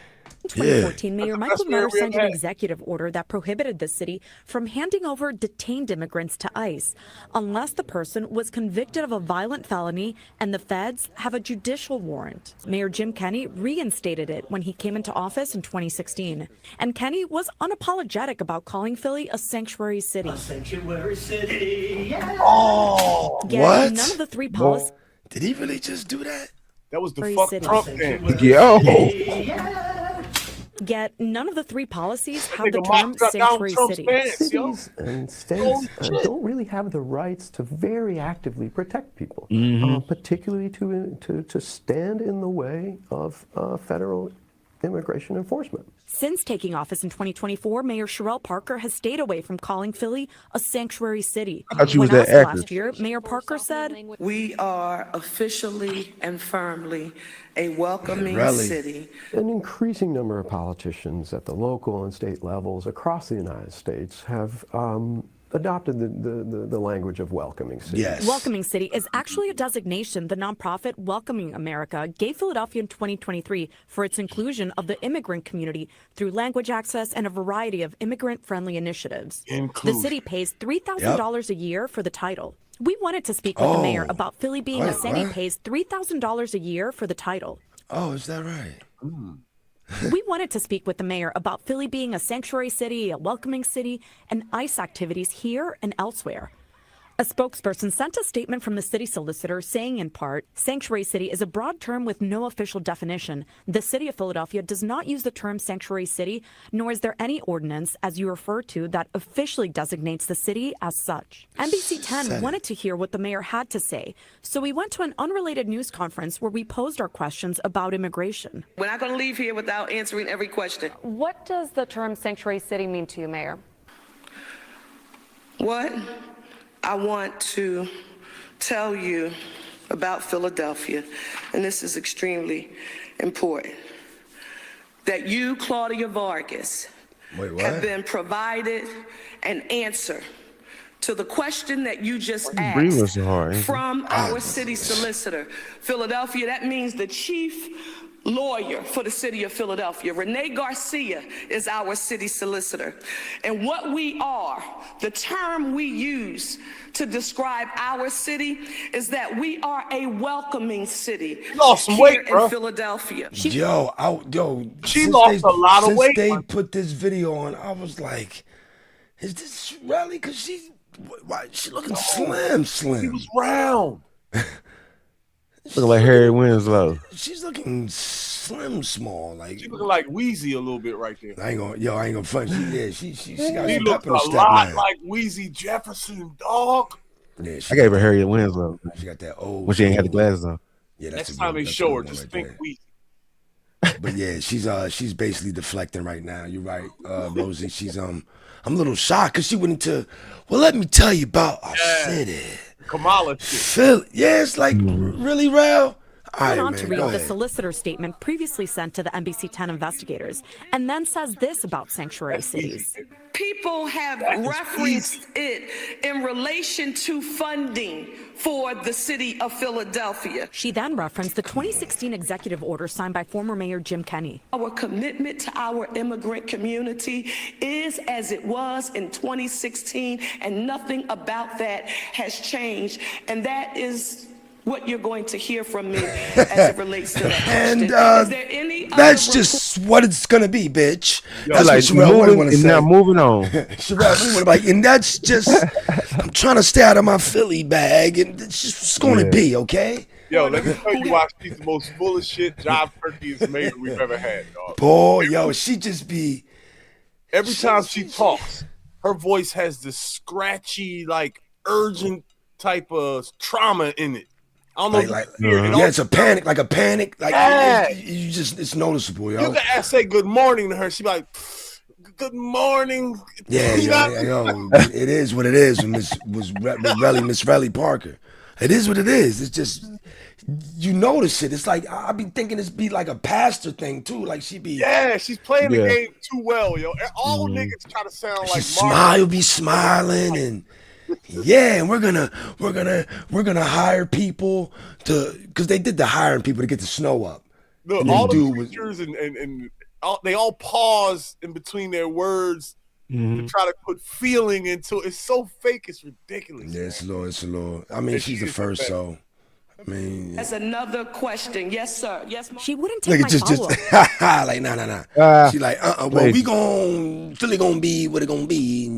In 2014, Mayor Michael mayor Murr we signed ever an had. executive order that prohibited the city from handing over detained immigrants to ICE unless the person was convicted of a violent felony and the feds have a judicial warrant. Mayor Jim Kenney reinstated it when he came into office in 2016. And Kenney was unapologetic about calling Philly a sanctuary city. A sanctuary city, yeah. Oh, Yet what? none of the three policies. Did he really just do that? That was the Sanctuary fuck city. Trump thing. Yo. Yet none of the three policies have Nigga the term mopped up sanctuary Donald city. Trump's pants, yo. Cities and states don't really have the rights to very actively protect people, particularly to stand in the way of federal immigration enforcement. Since taking office in 2024, Mayor Sherrell Parker has stayed away from calling Philly a sanctuary city. I thought she was When that asked actress. last year, Mayor Parker said, We are officially and firmly a welcoming Really? city. An increasing number of politicians at the local and state levels across the United States have adopted the language of welcoming city. Yes. Welcoming City is actually a designation the nonprofit Welcoming America gave Philadelphia in 2023 for its inclusion of the immigrant community through language access and a variety of immigrant-friendly initiatives. The city pays $3,000 a year for the title. We wanted to speak with the mayor about Philly being a city pays $3,000 a year for the title. Oh, is that right? We wanted to speak with the mayor about Philly being a sanctuary city, a welcoming city, and ICE activities here and elsewhere. A spokesperson sent a statement from the city solicitor saying, in part, sanctuary city is a broad term with no official definition. The city of Philadelphia does not use the term sanctuary city, nor is there any ordinance, as you refer to, that officially designates the city as such. NBC 10 wanted to hear what the mayor had to say, so we went to an unrelated news conference where we posed our questions about immigration. We're not going to leave here without answering every question. What does the term sanctuary city mean to you, Mayor? What I want to tell you about Philadelphia, and this is extremely important, that you, Claudia Vargas, have been provided an answer to the question that you just asked from our city solicitor. Philadelphia, that means the chief lawyer for the city of Philadelphia. Renee Garcia is our city solicitor. And what we are, the term we use to describe our city is that we are a welcoming city. You lost some here weight, in bro. Philadelia. She Lost a lot of weight. Since they put this video on, I was like, is this really? Because she looking slim. She was round. Look like Harry Winslow. She's looking slim small. Like She looking like Wheezy a little bit right there. I ain't gonna front. She got He some looks pep in her a step lot now. like Wheezy Jefferson, dog. Yeah, I gave her Harriet Winslow. She got that old. When she ain't had the glasses on. Yeah, that's Next a time good- they that's a show good her, one just right think there. Wheezy. But yeah, she's basically deflecting right now. You're right, Rosie. She's I'm a little shocked because she went into. Well, let me tell you about our city. Kamala shit. Phil, yeah, it's like really real. All Went right, on man, to go read the ahead. solicitor statement previously sent to the NBC 10 investigators, and then says this about sanctuary cities. People have referenced it in relation to funding for the city of Philadelphia. She then referenced the 2016 executive order signed by former Mayor Jim Kenney. Our commitment to our immigrant community is as it was in 2016, and nothing about that has changed. And that is what you're going to hear from me as it relates to that question. And Is there any that's other just what it's gonna be, bitch. Yo, That's like, what Sherelle moving- want to and say. now moving on. Sherelle really wanna be like, and that's just. I'm trying to stay out of my Philly bag, and it's just what's gonna Yeah. be, okay? Yo, let me tell you why she's the most full of shit job turkey mayor we've ever had, dog. Boy, yo, she just be. Every time she talks, her voice has this scratchy, like urgent type of trauma in it. I don't know if you can hear it. It Yeah, it's a panic, like a panic. Like Yeah. you just, it's noticeable, yo. You can say good morning to her. She be like, good morning. Yeah, You know? yo, it is what it is. Miss Relly Parker. It is what it is. It's just you notice it. It's like I be thinking it's be like a pastor thing too. Like she be Yeah, she's playing the Yeah. game too well, yo. All niggas try to sound she like smile, be smiling, and yeah, and we're gonna hire people to because they did the hiring people to get the snow up. Look, And this all the dude was- preachers and they all pause in between their words to try to put feeling into it. It's so fake, it's ridiculous. Yeah, it's a little. I mean, Yeah, she's she the is first, the so I mean, That's another question. Yes, sir. Yes, ma'am. She wouldn't take nigga, my just follow-up. like nah. She like well, maybe. Philly gonna be what it gonna be.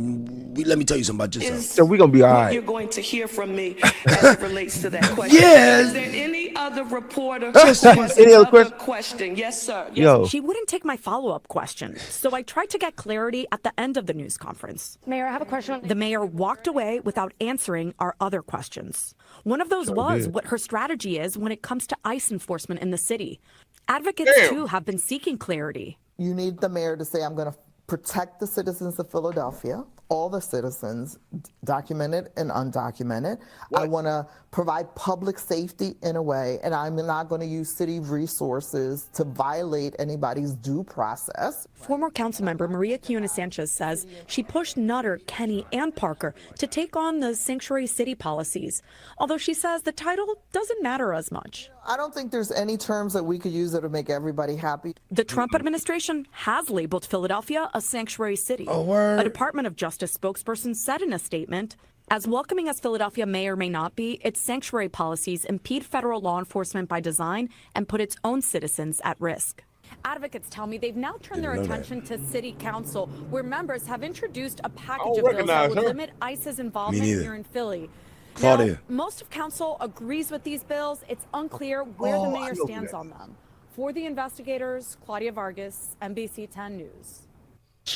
Let me tell you something about yourself. Is So we gonna be all what right. you're going to hear from me as it relates to that question. Yeah. Is there any other reporter Just who has any other another question? question? Yes, sir. Yes, Yo. She wouldn't take my follow-up question, so I tried to get clarity at the end of the news conference. Mayor, I have a question. The mayor walked away without answering our other questions. One of those was did. what her strategy is when it comes to ICE enforcement in the city. Advocates, too, have been seeking clarity. You need the mayor to say, I'm going to protect the citizens of Philadelphia, all the citizens, documented and undocumented. I want to provide public safety in a way, and I'm not going to use city resources to violate anybody's due process. Former councilmember Maria Quiñones Sanchez says she pushed Nutter, Kenney, and Parker to take on the sanctuary city policies, although she says the title doesn't matter as much. I don't think there's any terms that we could use that would make everybody happy. The Trump administration has labeled Philadelphia a sanctuary city. Oh, word. A Department of Justice spokesperson said in a statement, as welcoming as Philadelphia may or may not be, its sanctuary policies impede federal law enforcement by design and put its own citizens at risk. Advocates tell me they've now turned their attention to city council, where members have introduced a package of bills that would limit ICE's involvement neither. here in Philly. Claudia. Now, most of council agrees with these bills. It's unclear where the mayor stands on them. For the investigators, Claudia Vargas, NBC 10 News.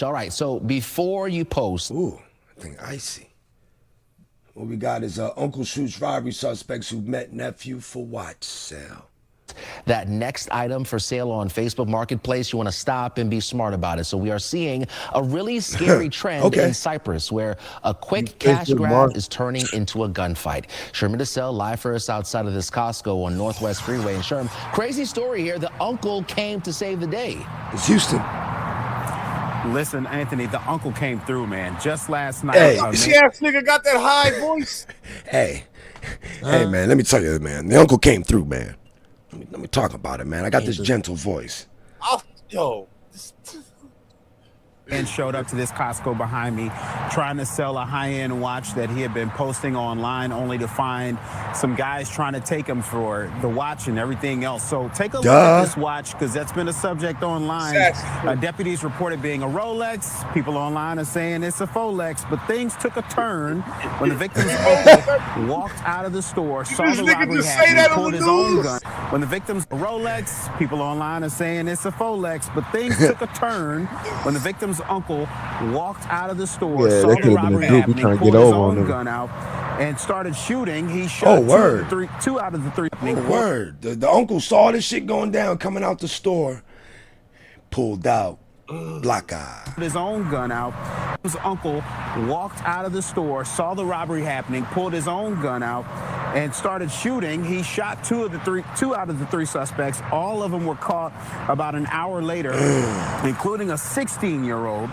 All right, so before you post. Ooh, I think icy. What we got is Uncle shoots robbery suspects who met nephew for watch sale. That next item for sale on Facebook Marketplace, you want to stop and be smart about it. So we are seeing a really scary trend in Cyprus where a quick cash grab is turning into a gunfight. Sherman DeSalle live for us outside of this Costco on Northwest Freeway in Sherman. Crazy story here. The uncle came to save the day. It's Houston. Listen, Anthony, the uncle came through, man. Just last night. Hey. This ass nigga got that high voice. Hey, man, let me tell you, man. The uncle came through, man. Let me talk about it, man. I got this gentle voice. Yo, and showed up to this Costco behind me trying to sell a high-end watch that he had been posting online, only to find some guys trying to take him for the watch and everything else. So take a look at this watch, because that's been a subject online. Deputies reported being a Rolex. People online are saying it's a Folex, but things took a turn when the victim's uncle walked out of the store, saw the robbery happening, pulled his own gun. When the victim's Rolex, people online are saying it's a Folex, but things took a turn when the victim's uncle walked out of the store, saw the robbery happening, pulled his own gun out, and started shooting. He shot two out of the three. Word. The uncle saw this shit going down, coming out the store, pulled out. Black eye. His own gun out. His uncle walked out of the store, saw the robbery happening, pulled his own gun out, and started shooting. He shot two out of the three suspects. All of them were caught about an hour later, including a 16-year-old.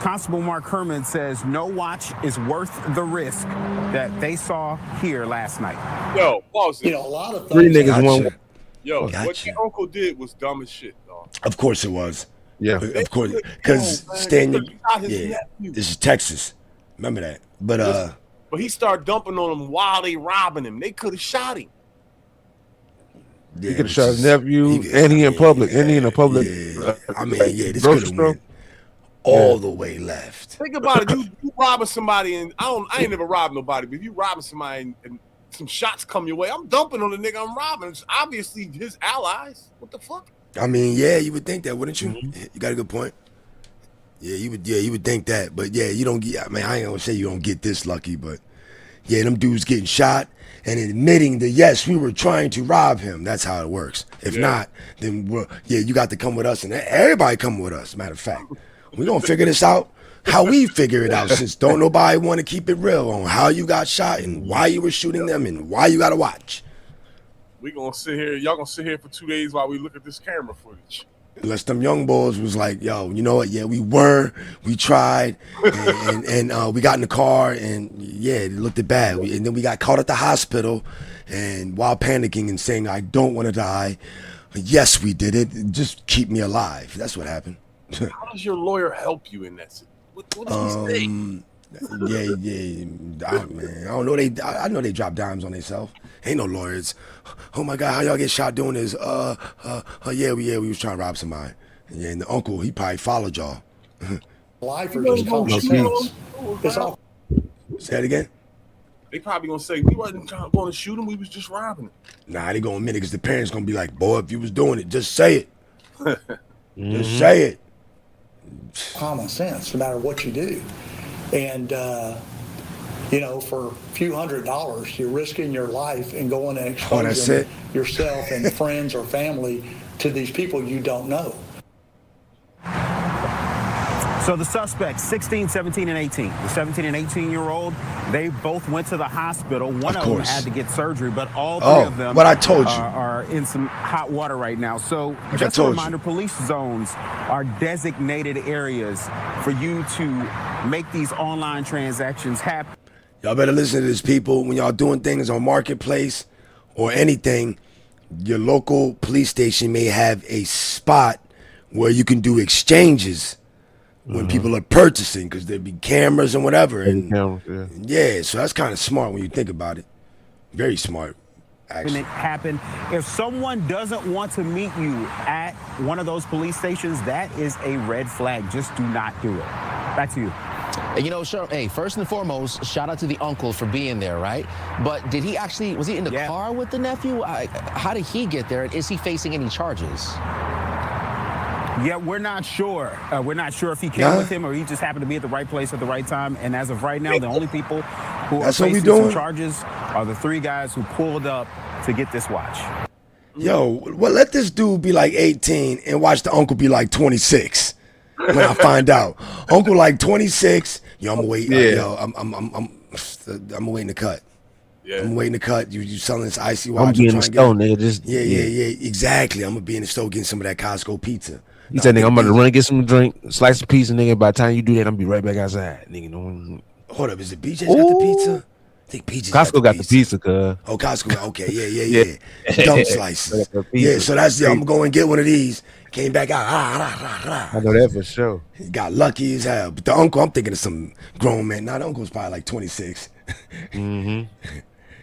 Constable Mark Herman says no watch is worth the risk that they saw here last night. Yo, pause it. You know, a lot of Three niggas won. Yo, what your uncle did was dumb as shit, dog. Of course it was. Yeah, of course, because this is Texas. Remember that. But he started dumping on them while they robbing him. They could have shot him. He could have shot his nephew, and he in public, and he in a public. I mean, this could have went all the way left. Think about it. You robbing somebody, and I ain't never robbed nobody, but if you robbing somebody and some shots come your way, I'm dumping on the nigga I'm robbing. It's obviously his allies. What the fuck? I mean, yeah, you would think that, wouldn't you? You got a good point. Yeah, you would think that, but yeah, you don't get. I mean, I ain't gonna say you don't get this lucky, but yeah, them dudes getting shot and admitting that yes, we were trying to rob him. That's how it works. If not, then you got to come with us, and everybody come with us. Matter of fact, we gonna figure this out. How we figure it out, since don't nobody want to keep it real on how you got shot and why you were shooting them and why you got to watch. We gonna sit here. Y'all gonna sit here for 2 days while we look at this camera footage. Unless them young boys was like, yo, you know what? Yeah, we tried, and we got in the car, and yeah, it looked bad. And then we got caught at the hospital, and while panicking and saying, I don't want to die. Yes, we did it. Just keep me alive. That's what happened. How does your lawyer help you in that? What does he say? Yeah. Man, I don't know. I know they drop dimes on themselves. Ain't no lawyers. Oh my God, how y'all get shot doing this? Yeah, we was trying to rob somebody. Yeah, and the uncle, he probably followed y'all. Life or just common sense. It's all. Say that again. They probably gonna say we wasn't going to shoot him. We was just robbing him. Nah, they gonna admit it because the parents gonna be like, boy, if you was doing it, just say it. Just say it. Common sense, no matter what you do. And, for a few $100s, you're risking your life and going and exposing yourself and friends or family to these people you don't know. So the suspects, 16, 17, and 18. The 17 and 18-year-old, they both went to the hospital. One of them had to get surgery, but all three of them are in some hot water right now. So just a reminder, police zones are designated areas for you to make these online transactions happen. Y'all better listen to this, people. When y'all doing things on Marketplace or anything, your local police station may have a spot where you can do exchanges when people are purchasing, because there'd be cameras and whatever. And so that's kind of smart when you think about it. Very smart, actually. It happened. If someone doesn't want to meet you at one of those police stations, that is a red flag. Just do not do it. Back to you. You know, sure. Hey, first and foremost, shout out to the uncle for being there, right? But was he in the car with the nephew? How did he get there? And is he facing any charges? Yeah, we're not sure. We're not sure if he came with him or he just happened to be at the right place at the right time. And as of right now, the only people who are facing some charges are the three guys who pulled up to get this watch. Yo, well, let this dude be like 18 and watch the uncle be like 26. When I find out, uncle like 26. Yo, I'm waiting. I'm waiting to cut. Yeah. I'm waiting to cut. You selling this icy watch? I'm being in the store, nigga. Yeah. Exactly. I'm gonna be in the store getting some of that Costco pizza. He said, nigga, I'm about to run and get some drink, slice of pizza, nigga. By the time you do that, I'm gonna be right back outside, nigga. Hold up, is it BJ's got the pizza? I think BJ's Costco got the pizza, cuz. Oh, Costco. Okay, yeah. Dump slices. Yeah, so that's I'm gonna go and get one of these. Came back out. I know that for sure. He got lucky as hell. But the uncle, I'm thinking of some grown man. Now the uncle's probably like 26.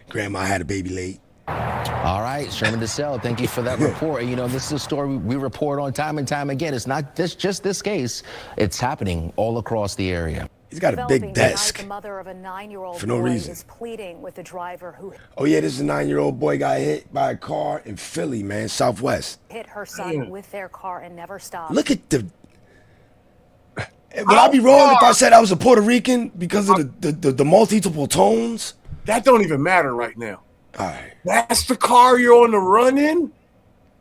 Grandma had a baby late. All right, Sherman DeSalle, thank you for that report. You know, this is a story we report on time and time again. It's not just this case. It's happening all across the area. He's got a big desk. The mother of a 9-year-old for no boy reason. is pleading with the driver who Oh yeah, this is a 9-year-old boy got hit by a car in Philly, man, Southwest. hit her son with their car and never stopped. Look at the. Would I be wrong if I said I was a Puerto Rican because of the multiple tones? That don't even matter right now. All right. That's the car you're on the run in?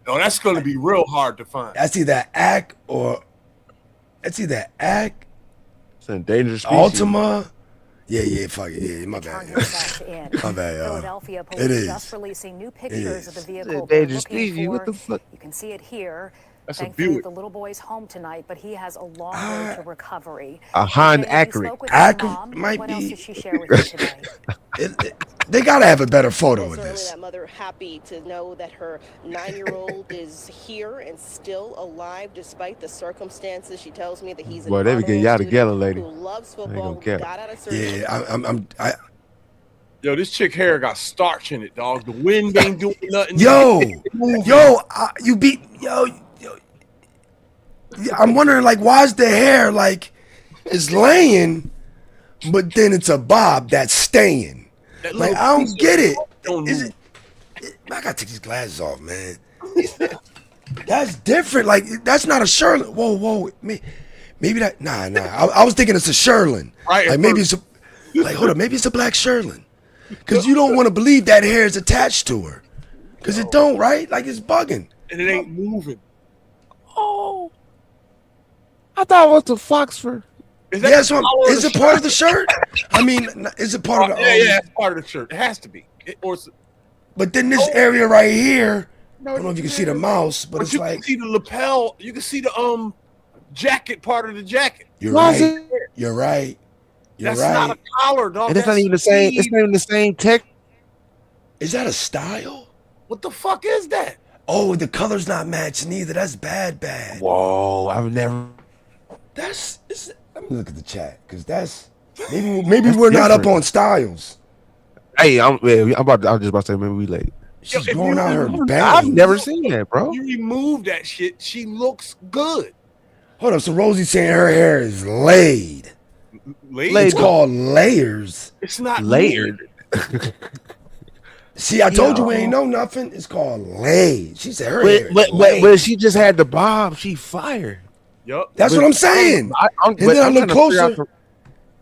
No, that's going to be real hard to find. That's either act or. It's either act. It's a dangerous species. Ultima. Yeah, fuck it. Yeah, my bad. My bad, Philadelphia police It is. just releasing new pictures of the vehicle. It's a they're dangerous looking species. What for. the fuck? You can see it here. That's a Thankfully, Buick. the little boy's home tonight, but he has a long road to recovery. A Han Jimmy, you Acura. spoke with his Acura mom. might What else be- did she share with you today? They gotta have a better photo of Certainly this. that mother happy to know that her 9-year-old is here and still alive despite the circumstances. She tells me that he's an Boy, they be getting y'all student together, lady. who loves I ain't football, gonna who cap. got out of surgery. Yeah, Yo, this chick hair got starch in it, dog. The wind ain't doing nothing. You beat I'm wondering like why's the hair like it's laying, but then it's a bob that's staying. Like I don't get it. Is it? I gotta take these glasses off, man. That's different. Like that's not a Sherlin. Whoa. Maybe that. Nah. I was thinking it's a Sherlin. Right. Like maybe it's a. Like hold up. Maybe it's a black Sherlin. Cause you don't want to believe that hair is attached to her. Cause it don't, right? Like it's bugging. And it ain't moving. Oh. I thought it was the Foxford. Is Yeah, so is it part of the shirt? I mean, is it part of the? Yeah, it's part of the shirt. It has to be. But then this area right here, I don't know if you can see the mouse, but it's you like can see the lapel. You can see the jacket part of the jacket. you're right. You're right. You're That's right. not a collar, dog. And it's not even the same. It's not even the same tech. Is that a style? What the fuck is that? Oh, the color's not matching either. That's bad. Whoa, I've never. Let me look at the chat because that's maybe we're not up on styles. Hey, I was just about to say, maybe we late. She's If growing you out her remove- bangs. I've never seen that, bro. You remove that shit, she looks good. Hold up. So Rosie's saying her hair is laid. It's called layers. It's not layered. See, I told you we ain't know nothing. It's called laid. She said her hair is But laid. she just had the bob. She fired. Yup. That's what I'm saying. And then I look closer.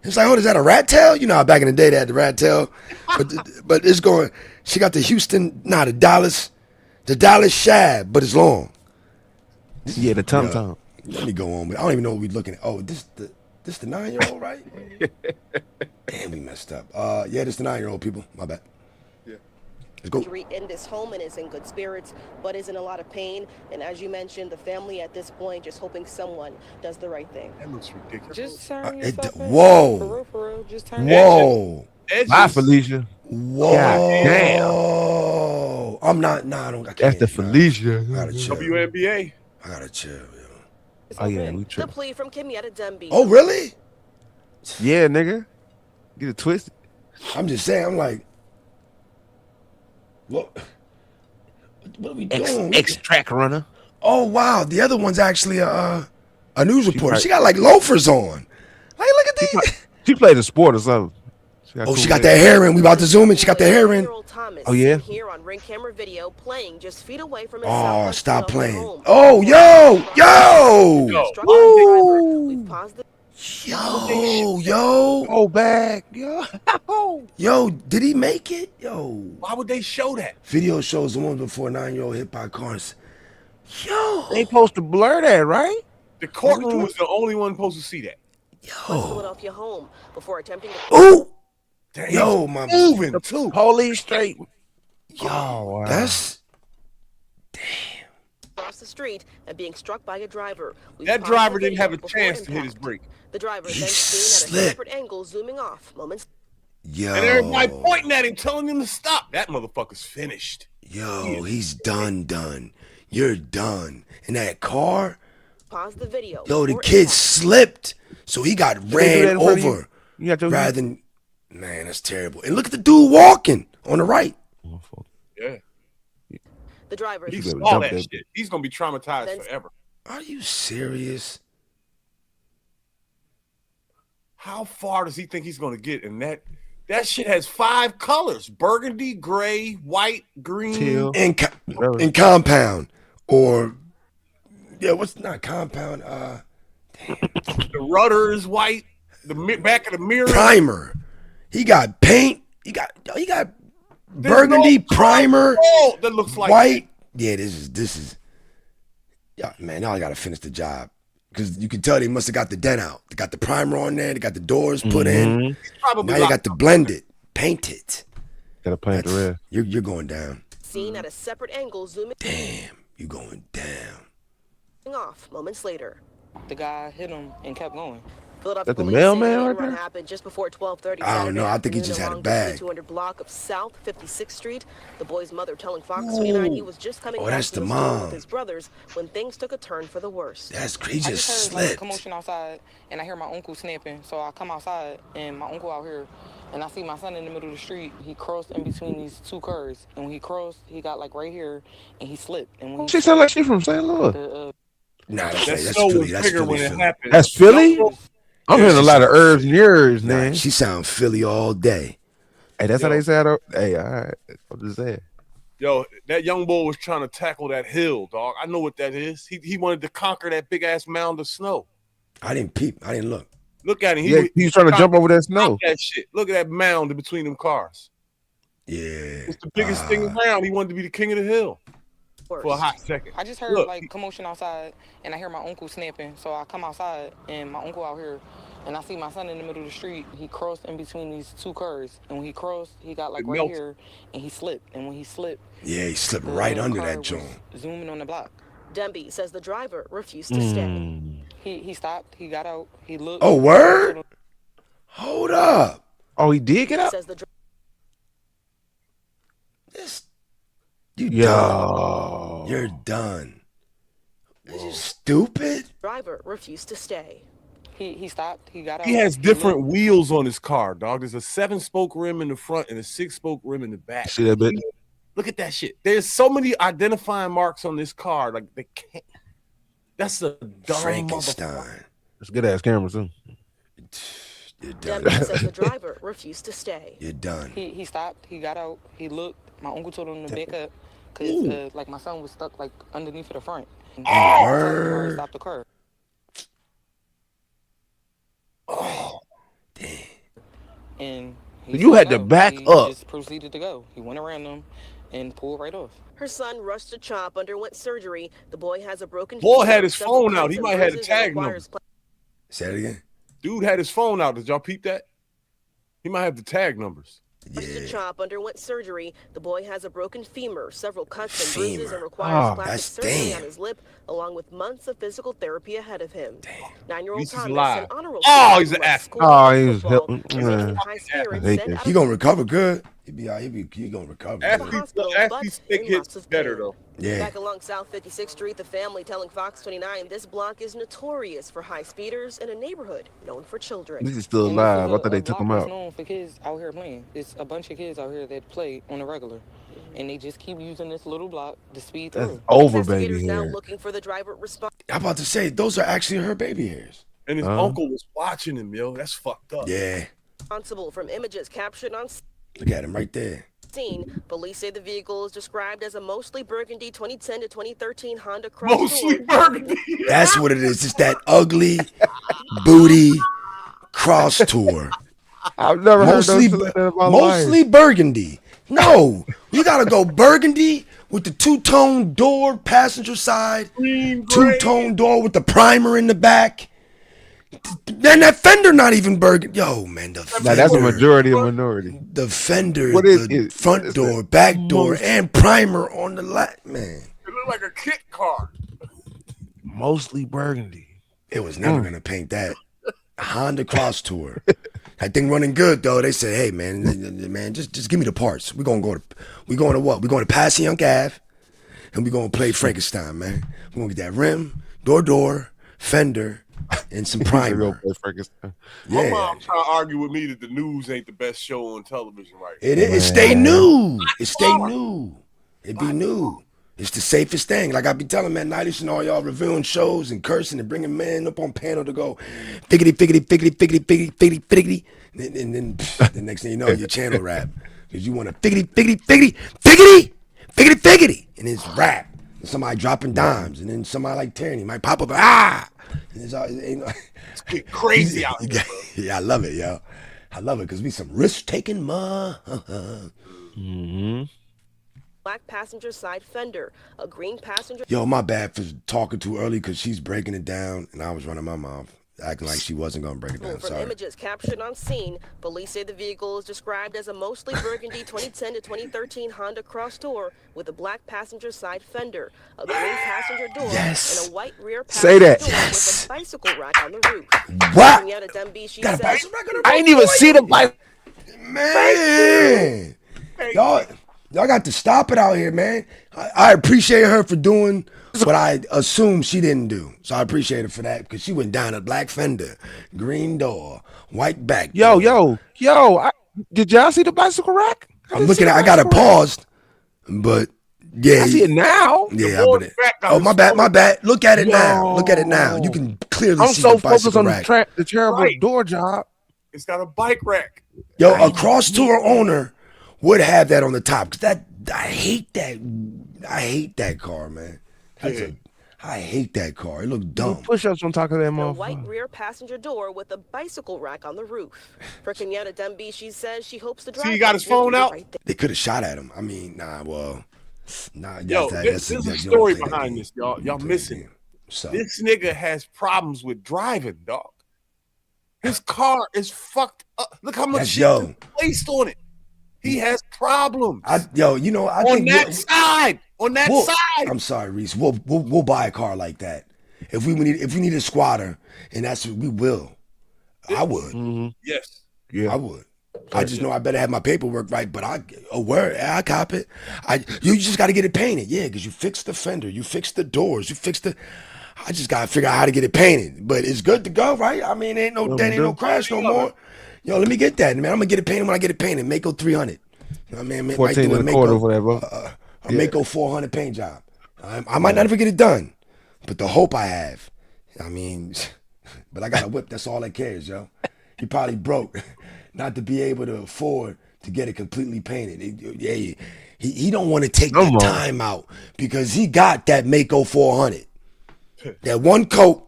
It's like, oh, is that a rat tail? You know how back in the day they had the rat tail, but it's going. She got the the Dallas shab, but it's long. Yeah, the tum tum. Let me go on. I don't even know what we're looking at. Oh, this the 9-year-old, right? Damn, we messed up. Yeah, this the 9-year-old people. My bad. Let's go. Injury in this home and is in good spirits, but is in a lot of pain. And as you mentioned, the family at this point just hoping someone does the right thing. That looks ridiculous. Just Whoa. Whoa. Bye, Felicia. Whoa. Damn. I'm not. Nah, I don't. I can't. That's the Felicia. I gotta chill. WNBA. I gotta chill. Yo. Oh yeah, we The tripping. plea from Kenyatta Dunby. Oh really? Yeah, nigga. Get it twisted. I'm just saying. I'm like, what are we doing? Track runner. Oh wow, the other one's actually a news reporter. right. She got like loafers on. Like look at these. She played a sport or something. She got that hair in. We about to zoom in. She got that hair in. Oh yeah. Here on ring camera video, playing just feet away from his Oh, Southwest stop Philadelphia playing. home. Oh, yo. Go back. Yo, did he make it? Yo. Why would they show that? Video shows the woman before 9-year-old hit by cars. Yo. They supposed to blur that, right? The courtroom was the only one supposed to see that. West Philadelphia home before attempting to. Ooh. Damn, Yo, he's my moving too. Police straight. Yo, wow. that's Across the street and being struck by a driver. That driver didn't have a chance to hit his brake. The driver then seen at a separate angle, zooming off moments. yo. And everybody pointing at him, telling him to stop. That motherfucker's finished. Yo, he's done. You're done. In that car, Pause the video. yo, the kid slipped, so he got ran over. Rather than, man, that's terrible. And look at the dude walking on the right. Yeah. The driver. He saw that shit. He's gonna be traumatized forever. Are you serious? How far does he think he's gonna get? And that shit has 5 colors: burgundy, gray, white, green, teal, and compound, or yeah, what's not compound? The rudder is white. The back of the mirror. Primer. He got paint. He got burgundy primer. That looks like white. Yeah, this is. Yeah, man, y'all gotta finish the job because you can tell they must have got the dent out. They got the primer on there. They got the doors put in. Now you got to blend it, paint it. Gotta paint the red. You're going down. Seen at a separate angle, zooming. Damn, you going down. Off moments later. The guy hit him and kept going. That the mailman right there? Happened just before 12:30. I don't know. I think he just had a bag. 200 block of South 56th Street. The boy's mother telling Fox 29 he was just coming back that's from the the store mom. with his brothers when things took a turn for the worse. That's crazy. I Just just heard like, a slipped. commotion outside, and I hear my uncle snapping. So I come outside, and my uncle out here, and I see my son in the middle of the street. He crossed in between these 2 cars, and when he crossed, he got like right here, and he slipped. And when he She sound like she from St. Louis. Nah, that's snow Philly. was That's bigger Philly. when it happened. That's Philly? I'm hearing a lot of herbs and yours, Nah, man. she sound Philly all day. Hey, that's how they say it. Hey, all right. I'm just saying. Yo, that young boy was trying to tackle that hill, dog. I know what that is. He wanted to conquer that big ass mound of snow. I didn't peep. I didn't look. Look at him. He was trying to jump over that snow. That shit. Look at that mound in between them cars. Yeah. It's the biggest thing around. He wanted to be the king of the hill for a hot second. I just heard like commotion outside, and I hear my uncle snapping. So I come outside, and my uncle out here, and I see my son in the middle of the street. He crossed in between these 2 cars, and when he crossed, he got like right here, and he slipped. And when he slipped, yeah, he slipped right under that joint. Zooming on the block. Demby says the driver refused to stay. He stopped. He got out. He looked. Oh, word? Hold up. Oh, he did get out? Says the You done. You're done. Is you stupid? driver refused to stay. He stopped. He got out. He has different wheels on his car, dog. There's a 7-spoke rim in the front and a 6-spoke rim in the back. See that bit? Look at that shit. There's so many identifying marks on this car. Like they can't. That's a dumb Frankenstein. That's a good ass camera too. You're done. Demby says the driver refused to stay. You're done. He stopped. He got out. He looked. My uncle told him to back up because like my son was stuck like underneath the front. Word. Stop the car. Oh, damn. And you had to back up. Just proceeded to go. He went around them and pulled right off. Her son rushed to CHOP, underwent surgery. The boy has a broken Boy femur, had his several phone out. cuts He and might have had a bruises and tag number. requires Say that again. Dude had his phone out. Did y'all peep that? He might have the tag numbers. Rushed to CHOP, underwent surgery. The boy has a broken femur, several cuts and bruises, and requires plastic that's surgery damn. on his lip, along with months of physical therapy ahead of him. 9-year-old He's Thomas, alive. an honor roll Oh, student he's who an left athlete. school Oh, for he's football, helping. is in high spirits, hate sent this. out He of gonna recover good. He gonna recover. Athletes take hits better though. Yeah. Back along South 56th Street, the family telling Fox 29 this block is notorious for high speeders in a neighborhood known for children. This is still alive. I thought they took him It's out. known for kids out here playing. It's a bunch of kids out here that play on the regular, and they just keep using this little block to speed That's through. over, baby Investigators now hair. looking for the driver I'm about to say those are actually her baby hairs. And his uncle was watching him, yo. That's fucked up. Yeah. responsible from images captured on Look at him right there. scene. Police say the vehicle is described as a mostly burgundy 2010 to 2013 Honda Cross. Mostly burgundy. That's what it is. It's that ugly booty cross tour. I've never mostly, heard that in my mostly life. burgundy. No, you gotta go burgundy with the two-tone door passenger side, two-tone door with the primer in the back. Then that fender not even burgundy. Yo, man, the fender. Now, that's a majority of minority. The fender, What is the it? front What is door, that? back door, Most- and primer on the left, man. It looked like a kit car. Mostly burgundy. It was never gonna paint that. Honda Cross Tour. That thing running good though. They said, "Hey man, just give me the parts. We're going to what? We're going to Passyunk Ave, and we're gonna play Frankenstein, man. We're gonna get that rim, door, fender, and some primer. My Yeah. mom trying to argue with me that the news ain't the best show on television right now. It stay new. It stay new. It be new. It's the safest thing. Like I be telling man, Nightish and all y'all reviewing shows and cursing and bringing men up on panel to go figgity. And then the next thing you know, your channel rap. Because you want to figgity. And it's rap. And somebody dropping dimes. And then somebody like Tyranny might pop up, And it's all, It's getting crazy out here, bro. Yeah, I love it, yo. I love it because we some risk-taking Black passenger side fender, a green passenger. Yo, my bad for talking too early because she's breaking it down and I was running my mouth, acting like she wasn't going to break it down. From Sorry. images captured on scene, police say the vehicle is described as a mostly burgundy 2010 to 2013 Honda Cross Tour with a black passenger side fender, a green passenger door, and a white rear passenger door with a bicycle rack on the roof. What? Out of MB, Got a bicycle rack on the roof? I ain't even see the bike. Man, y'all got to stop it out here, man. I appreciate her for doing what I assumed she didn't do. So I appreciate her for that because she went down a black fender, green door, white back. Yo, did y'all see the bicycle rack? I'm looking at. I got it paused, but yeah, I see it now. Yeah, my bad. Look at it now. Look at it now. You can clearly see the bicycle rack. The terrible door job. It's got a bike rack. Yo, a cross tour owner would have that on the top because I hate that. I hate that car, man. I hate that car. It looks dumb. Push-ups on top of that A motherfucker. white rear passenger door with a bicycle rack on the roof. For Kenyatta Demby, she says she hopes the driver. See, he got his phone out. They could have shot at him. I mean, nah. Yo, there's a story behind this, y'all. Y'all missing it. So. This nigga has problems with driving, dog. His car is fucked up. Look how much shit is placed on it. He has problems. I think on that side. I'm sorry, Reese. We'll buy a car like that. If we need a squatter, and that's what we will. I would. Mm-hmm. Yes. Yeah. I would. I just know I better have my paperwork right, but I cop it. You just got to get it painted. Yeah, because you fix the fender, you fix the doors, I just got to figure out how to get it painted. But it's good to go, right? I mean, ain't no crash no more. Yo, let me get that, man. I'm going to get it painted when I get it painted. Mako 300. You know what I mean? 14 and a quarter over there, bro. A Mako 400 paint job. I might not ever get it done, but the hope I have. I mean, but I got a whip. That's all that cares, yo. He probably broke not to be able to afford to get it completely painted. He don't want to take the time out because he got that Mako 400. That one coat,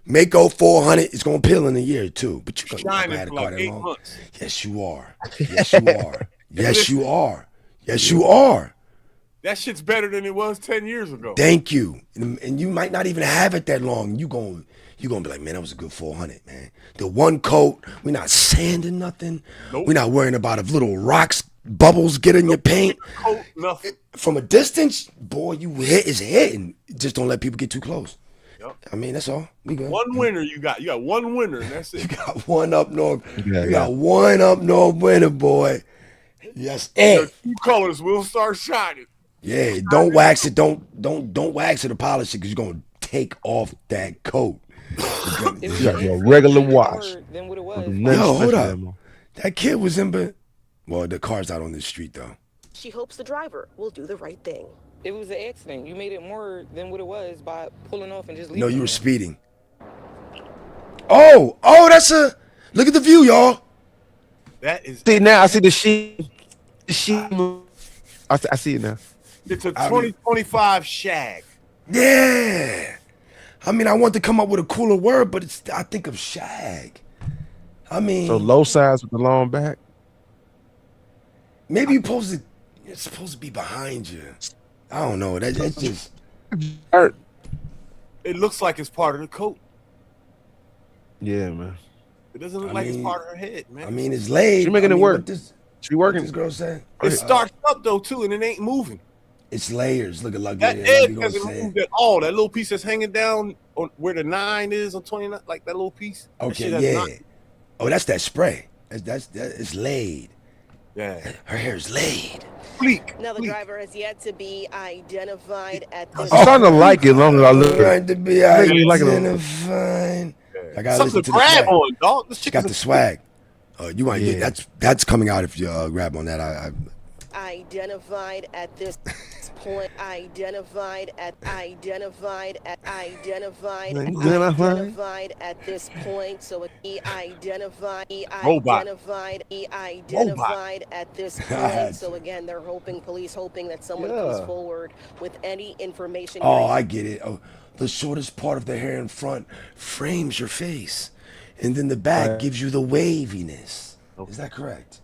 Mako 400 is going to peel in a year or two. But you're going to have a car that long. Months. Yes, you are. Yes, you are. Yes, you are. Yes, you are. That shit's better than it was 10 years ago. Thank you. And you might not even have it that long. You're going to be like, man, that was a good 400, man. The one coat, we're not sanding nothing. Nope. We're not worrying about if little rocks, bubbles get in your paint. Coat, nothing. From a distance, boy, it's hitting. Just don't let people get too close. Yep. I mean, that's all. We good. One winner you got. You got one winner, and that's it. You got one up north. You got one up north winner, boy. Yes, the two colors will start shining. Yeah, don't wax it. Don't wax it or polish it because you're gonna take off that coat. You got your regular wash. Than what it was. Yo, hold up. That kid was in, well, the car's out on the street though. She hopes the driver will do the right thing. It was an accident. You made it more than what it was by pulling off and just leaving. No, you were speeding. Oh, look at the view, y'all. That is. See now, I see the sheet. I see it now. It's a 2025 shag. Yeah. I mean, I want to come up with a cooler word, but I think of shag. I mean, so low sides with the long back. Maybe it's supposed to be behind you. I don't know. That's just. It looks like it's part of the coat. Yeah, man. It doesn't look like it's part of her head, man. I mean, it's laid. She making it work. She working. This girl said it starts up though too, and it ain't moving. It's layers. Look at like that edge hasn't moved at all. That little piece that's hanging down on where the 9 is on 29, like that little piece. Okay, yeah. Oh, that's that spray. That's it's laid. Yeah. Her hair's laid. Now the driver has yet to be identified at this. I'm starting to like it as long as I look at Right it. to be Make me like it. identified. I gotta Something listen to to the grab swag. on, dog. This She chick got is the swag. You want to get that's coming out if you grab on that. Identified at this point. Identified at this point. So he identified at this point. So again, they're hoping, police hoping that someone comes forward with any information. Oh, I get it. Oh, the shortest part of the hair in front frames your face, and then the back gives you the waviness. Is that correct?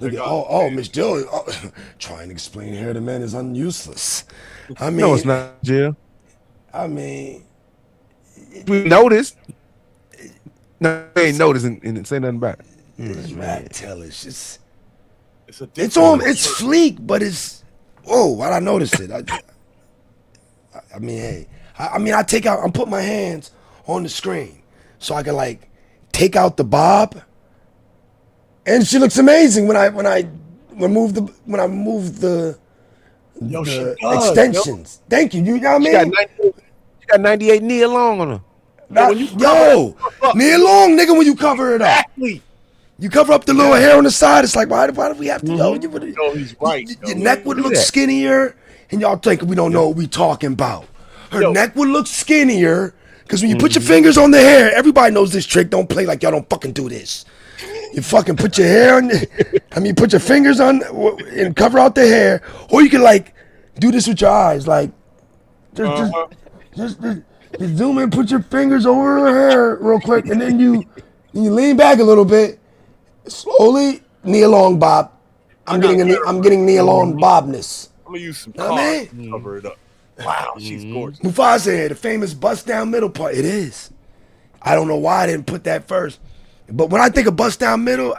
Look at Miss Jill trying to explain hair to men is useless. I mean, no, it's not, Jill. I mean, we noticed. No, we ain't noticed and didn't say nothing about it. It's rat tailish. It's fleek, but it's why'd I notice it? I mean, hey, I'm putting my hands on the screen so I can like take out the bob. And she looks amazing when I move the extensions. Thank you. You know what I mean? She got 98 knee long on her. Knee long, nigga, when you cover it up. Exactly. You cover up the little hair on the side. It's like, why do we have to? No, he's right. Your neck would look skinnier, and y'all think we don't know what we talking about. Her neck would look skinnier because when you put your fingers on the hair, everybody knows this trick. Don't play like y'all don't fucking do this. You fucking put your hair on, put your fingers on and cover out the hair. Or you can like do this with your eyes. Like, just zoom in, put your fingers over her hair real quick. And then you lean back a little bit. Slowly, knee along bob. I'm getting knee along bobness. I'm going to use some cards to cover it up. Wow, she's gorgeous. Mufasa hair, the famous bust down middle part. It is. I don't know why I didn't put that first. But when I think of bust down middle,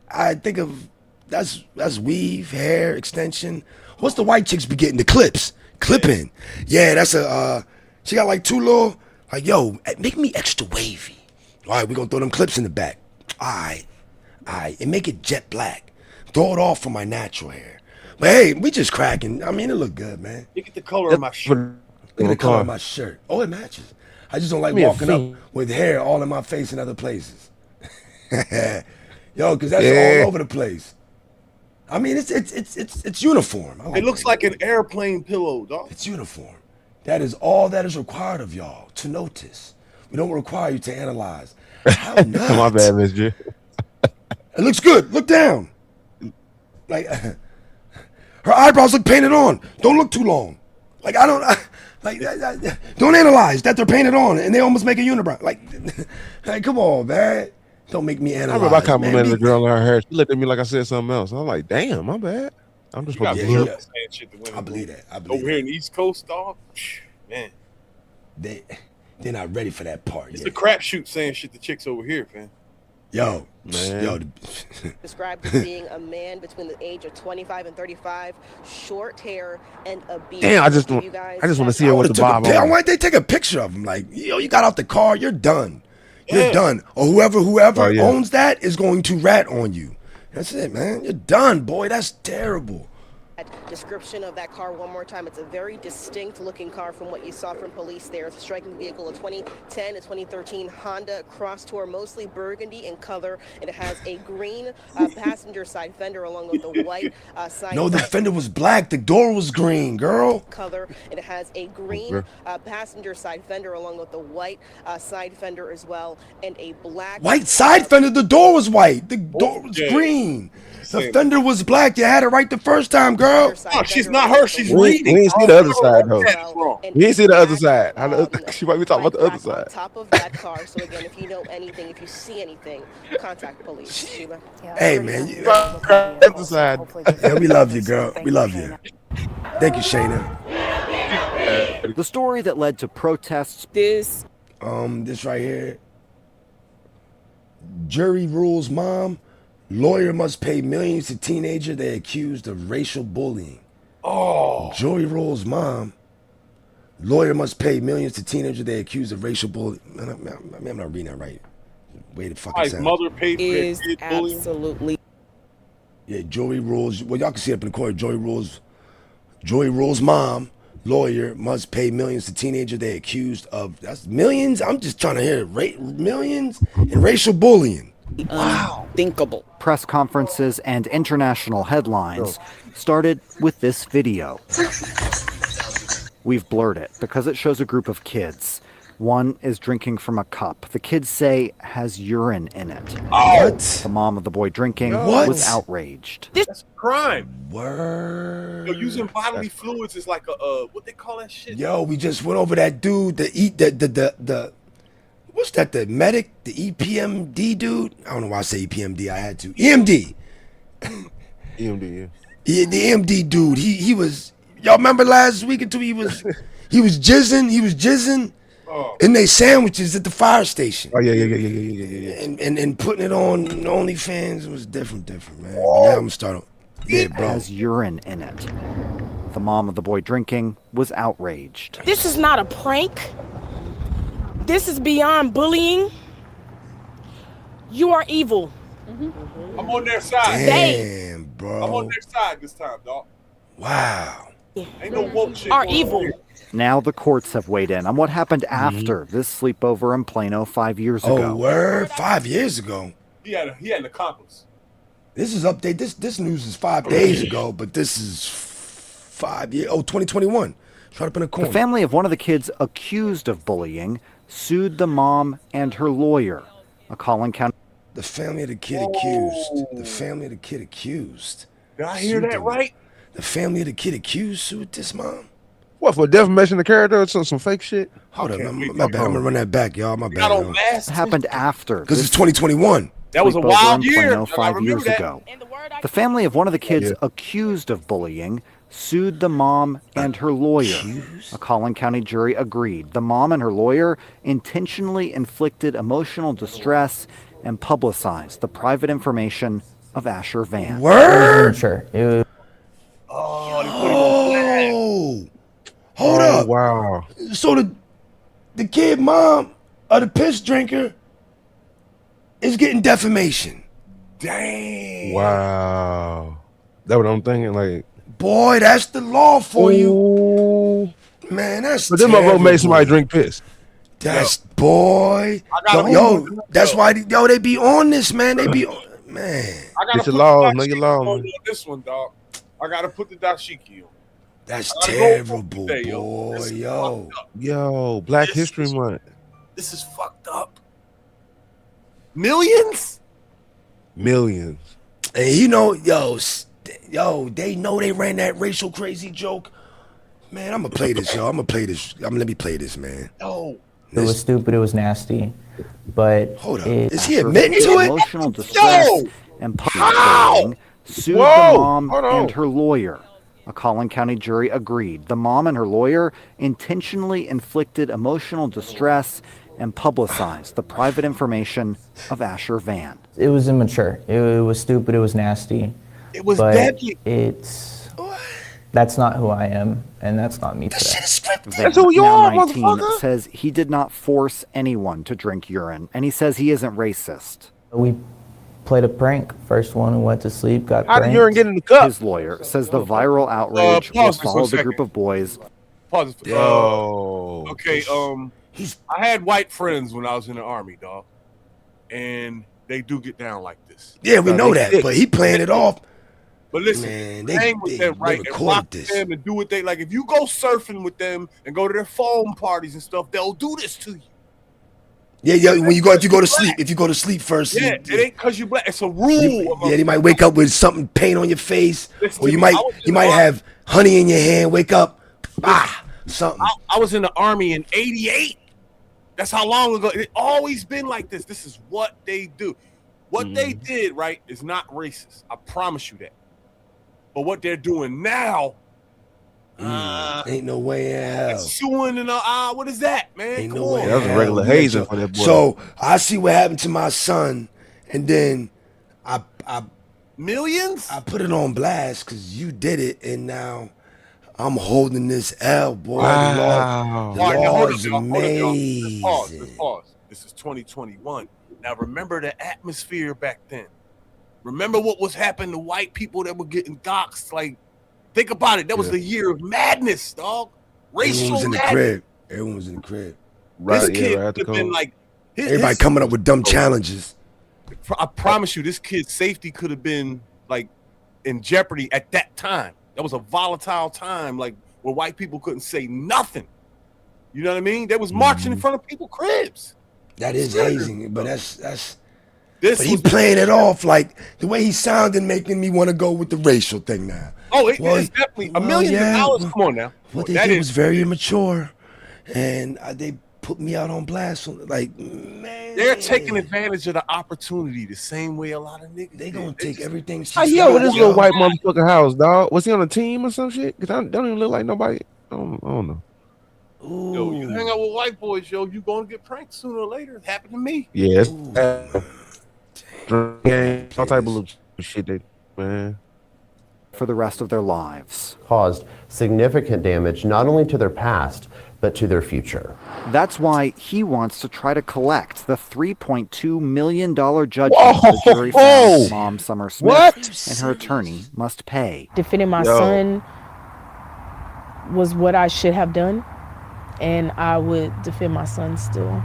I think of that's weave, hair, extension. What's the white chicks be getting? The clips. Clipping. Yeah, that's she got like two little, like, yo, make me extra wavy. All right, we're going to throw them clips in the back. All right. And make it jet black. Throw it off for my natural hair. But hey, we just cracking. I mean, it look good, man. Look at the color of my shirt. Look at the color of my shirt. Oh, it matches. I just don't like walking up with hair all in my face in other places. Yo, because that's all over the place. I mean, it's uniform. It looks like an airplane pillow, dog. It's uniform. That is all that is required of y'all to notice. We don't require you to analyze. How not? My bad, Miss J. It looks good. Look down. Like her eyebrows look painted on. Don't look too long. Like don't analyze that they're painted on and they almost make a unibrow. Like, come on, man. Don't make me analyze. I remember I complimented the girl on her hair. She looked at me like I said something else. I'm like, damn, my bad. I'm just supposed to saying shit to women. I believe that. Over here in the East Coast, dog, man. They're not ready for that part. It's a crapshoot saying shit to chicks over here, man. Yo, man. Yo. Described as being a man between the age of 25 and 35, short hair and a beard. Damn, I just want to see her with the bob on. Why they take a picture of him? Like, yo, you got out the car, you're done. You're done. Or whoever owns that is going to rat on you. That's it, man. You're done, boy. That's terrible. Description of that car one more time. It's a very distinct looking car from what you saw from police there. It's a striking vehicle, a 2010 to 2013 Honda Cross Tour, mostly burgundy in color. And it has a green passenger side fender along with the white side. No, the fender was black. The door was green, girl. Color. And it has a green passenger side fender along with the white side fender as well. And a black white side fender. The door was white. The door was green. The fender was black. You had it right the first time, girl. Oh, she's not her. She's reading. We ain't see the other side, though. We ain't see the other side. She might be talking about the other side. On top of that car. So again, if you know anything, if you see anything, contact police. Sheila. Hey, man. Other side. Yeah, we love you, girl. We love you. Thank you, Shayna. The story that led to protests. This right here. Jury rules mom. Lawyer must pay millions to teenager they accused of racial bullying. Oh. Jury rules mom. Lawyer must pay millions to teenager they accused of racial bullying. I'm not reading that right. Way to fucking sound. Mother paid is absolutely. Yeah, Joey Rules. Well, y'all can see it up in the corner. Joey Rules' mom, lawyer, must pay millions to teenager they accused of. That's millions. I'm just trying to hear millions and racial bullying. Wow. Unthinkable. Press conferences and international headlines started with this video. We've blurred it because it shows a group of kids. One is drinking from a cup. The kids say has urine in it. What? The mom of the boy drinking was outraged. That's a crime. Word. Yo, using bodily fluids is like a what they call that shit? Yo, we just went over that dude, the what's that, the medic, the EPMD dude? I don't know why I say EPMD, I had to. EMD. EMD, Yeah, the EMD dude, he was, y'all remember last week until he was jizzing in they sandwiches at the fire station. Oh, yeah. And putting it on OnlyFans was different, man. But now I'm gonna start. Yeah, bro. Has urine in it. The mom of the boy drinking was outraged. This is not a prank. This is beyond bullying. You are evil. I'm on their side. Damn, bro. I'm on their side this time, dog. Wow. Ain't no woke shit. Are going evil. on here. Now the courts have weighed in on what happened after this sleepover in Plano 5 years ago. Oh, word? 5 years ago. He had an accomplice. This is update. This news is 5 days ago, but this is 5 years. Oh, 2021. Shot up in a corner. The family of one of the kids accused of bullying sued the mom and her lawyer. A Collin County. The family of the kid accused. The family of the kid accused. Did I hear that right? The family of the kid accused sued this mom. What, for defamation of character or some fake shit? Hold on, my bad. I'm gonna run that back, y'all. My bad. What happened after? Because it's 2021. That was a sleepover wild in year. Plano I 5 remember years that. ago. The family of one of the kids accused of bullying sued the mom and her lawyer. A Collin County jury agreed. The mom and her lawyer intentionally inflicted emotional distress and publicized the private information of Asher Van. Word? Sure. Oh, hold up. Wow. So the kid mom of the piss drinker is getting defamation. Dang. Wow. That's what I'm thinking. Like, boy, that's the law for you. Man, that's but then my bro made somebody drink piss. That's boy. That's why they be on this, man. They be on, man. I gotta Get your put laws, the know your dashiki laws. on this one, dog. I gotta put the dashiki on. That's terrible, boy. Yo, Black History Month. This is fucked up. Millions? And you know, they know they ran that racial crazy joke. Man, I'm gonna play this, yo. Let me play this, man. No. It was stupid. It was nasty. But hold up. Is he admitting to it? Emotional distress and public bullying sued the mom and her lawyer. A Collin County jury agreed. The mom and her lawyer intentionally inflicted emotional distress and publicized the private information of Asher Van. it was immature. It was stupid. It was nasty. It was but deadly. That's not who I am, and that's not me today. Van, now 19, says he did not force anyone to drink urine, and he says he isn't racist. We played a prank. First one who went to sleep got How did pranked. urine get in the cup? His lawyer says the viral outrage will follow the group of boys. Pause. Oh. Okay. I had white friends when I was in the army, dog, and they do get down like this. Yeah, we know that, but he playing it off. But listen, Man, hang with them, right? And rock with them and do what they like. If you go surfing with them and go to their foam parties and stuff, they'll do this to you. Yeah. When you go to sleep, if you go to sleep first, Yeah, it ain't because you black. It's a rule. they might wake up with something paint on your face, or you might have honey in your hand. Wake up, something. I was in the army in '88. That's how long ago. It's always been like this. This is what they do. What they did, right, is not racist. I promise you that. But what they're doing now, ain't no way in hell. Suing and what is that, man? Ain't Come no way. on. That was a regular hazing for that boy. So I see what happened to my son, and then I millions. I put it on blast because you did it, and now I'm holding this L, boy. Wow. The law is Hold amazing. on, pause. This is 2021. Now remember the atmosphere back then. Remember what was happening to white people that were getting doxxed? Like, think about it. That was the year of madness, dog. Racial Everyone was in the madness. crib. Everyone was in the crib. This kid could have been like, everybody coming up with dumb challenges. I promise you, this kid's safety could have been like in jeopardy at that time. That was a volatile time, like where white people couldn't say nothing. You know what I mean? They was marching in front of people's cribs. That is hazing, but that's. This but he playing it off like the way he sounded, making me want to go with the racial thing now. Oh, it's definitely $1 million. Come on now. What they did was very immature, and they put me out on blast. Like, man, they're taking advantage of the opportunity the same way a lot of niggas. They gonna take everything. How he over this little white motherfucking house, dog? Was he on a team or some shit? Cause I don't even look like nobody. I don't know. Yo, you hang out with white boys, yo, you gonna get pranked sooner or later. It happened to me. Yes. All type of little shit, man. For the rest of their lives. Caused significant damage not only to their past, but to their future. That's why he wants to try to collect the $3.2 million judgment the jury found Mom Summer Smith and her attorney must pay. Defending my son was what I should have done, and I would defend my son still.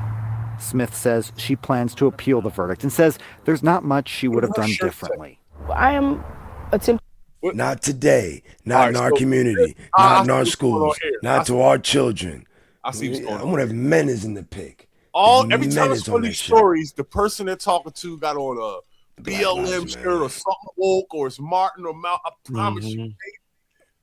Smith says she plans to appeal the verdict and says there's not much she would have done differently. I am attempting. Not today, not in our community, not in our schools, not to our children. I see what's going on. I want to have menace in the pick. Every time I tell these stories, the person they're talking to got on a BLM shirt or something woke, or it's Martin or Mal. I promise you,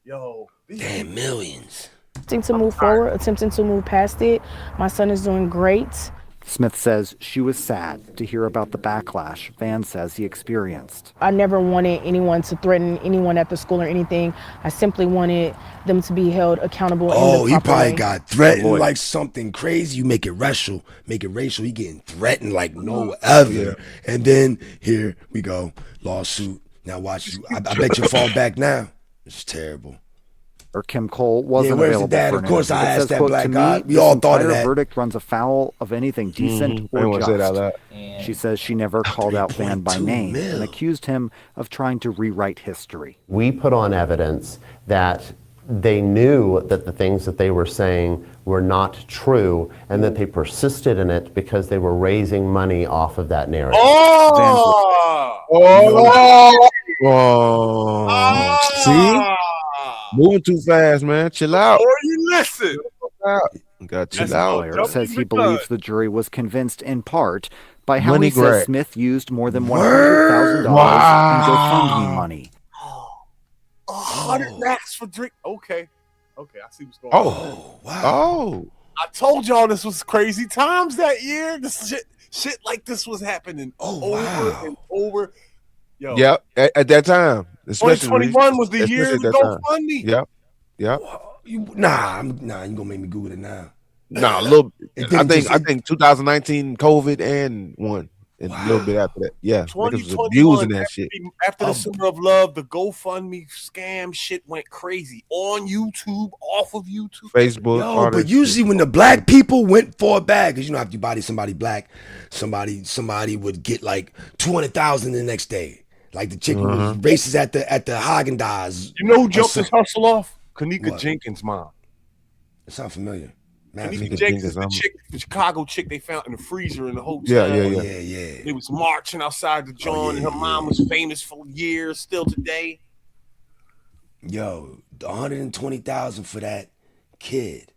damn, millions. Attempting to move forward, attempting to move past it. My son is doing great. Smith says she was sad to hear about the backlash Van says he experienced. I never wanted anyone to threaten anyone at the school or anything. I simply wanted them to be held accountable. Oh, in the he probably way. got threatened like something crazy. You make it racial. He getting threatened like no other. And then here we go, lawsuit. Now watch you. I bet you fall back now. It's terrible. Or Kim Cole wasn't where's the available dad? for Of an course, interview. I It asked says, that quote, black "To guy. me, We this all thought of entire that." verdict runs afoul of anything decent or Everyone just. said that. She says she never called out Van by name and accused him of trying to rewrite history. We put on evidence that they knew that the things that they were saying were not true and that they persisted in it because they were raising money off of that narrative. See? Moving too fast, man. Chill out. Or you listen. Got chill out. Lawyer says he believes the jury was convinced in part by how Money he says grab. Smith used more than $100,000 in GoFundMe money. 100 racks for drink. Okay, I see what's going on. Oh, wow. I told y'all this was crazy times that year. This shit like this was happening over and over. Yo, Yep, at that time. 2021 was the year to GoFundMe. Yep. Nah, you gonna make me Google it now. Nah, a little. I think 2019 COVID and one. And a little bit after that. Yeah. Niggas was abusing that shit. After the Summer of Love, the GoFundMe scam shit went crazy on YouTube, off of YouTube, Facebook. Yo, but usually when the black people went for a bag, because you know, after you body somebody black, somebody would get like 200,000 the next day. Like the chick who was racist at the Haagen-Dazs. You know who jumped this hustle off? Kanika Jenkins' mom. It sounds familiar. Kanika Jenkins is the Chicago chick they found in the freezer in the hotel. Yeah. They was marching outside the joint, and her mom was famous for years, still today. Yo, 120,000 for that kid.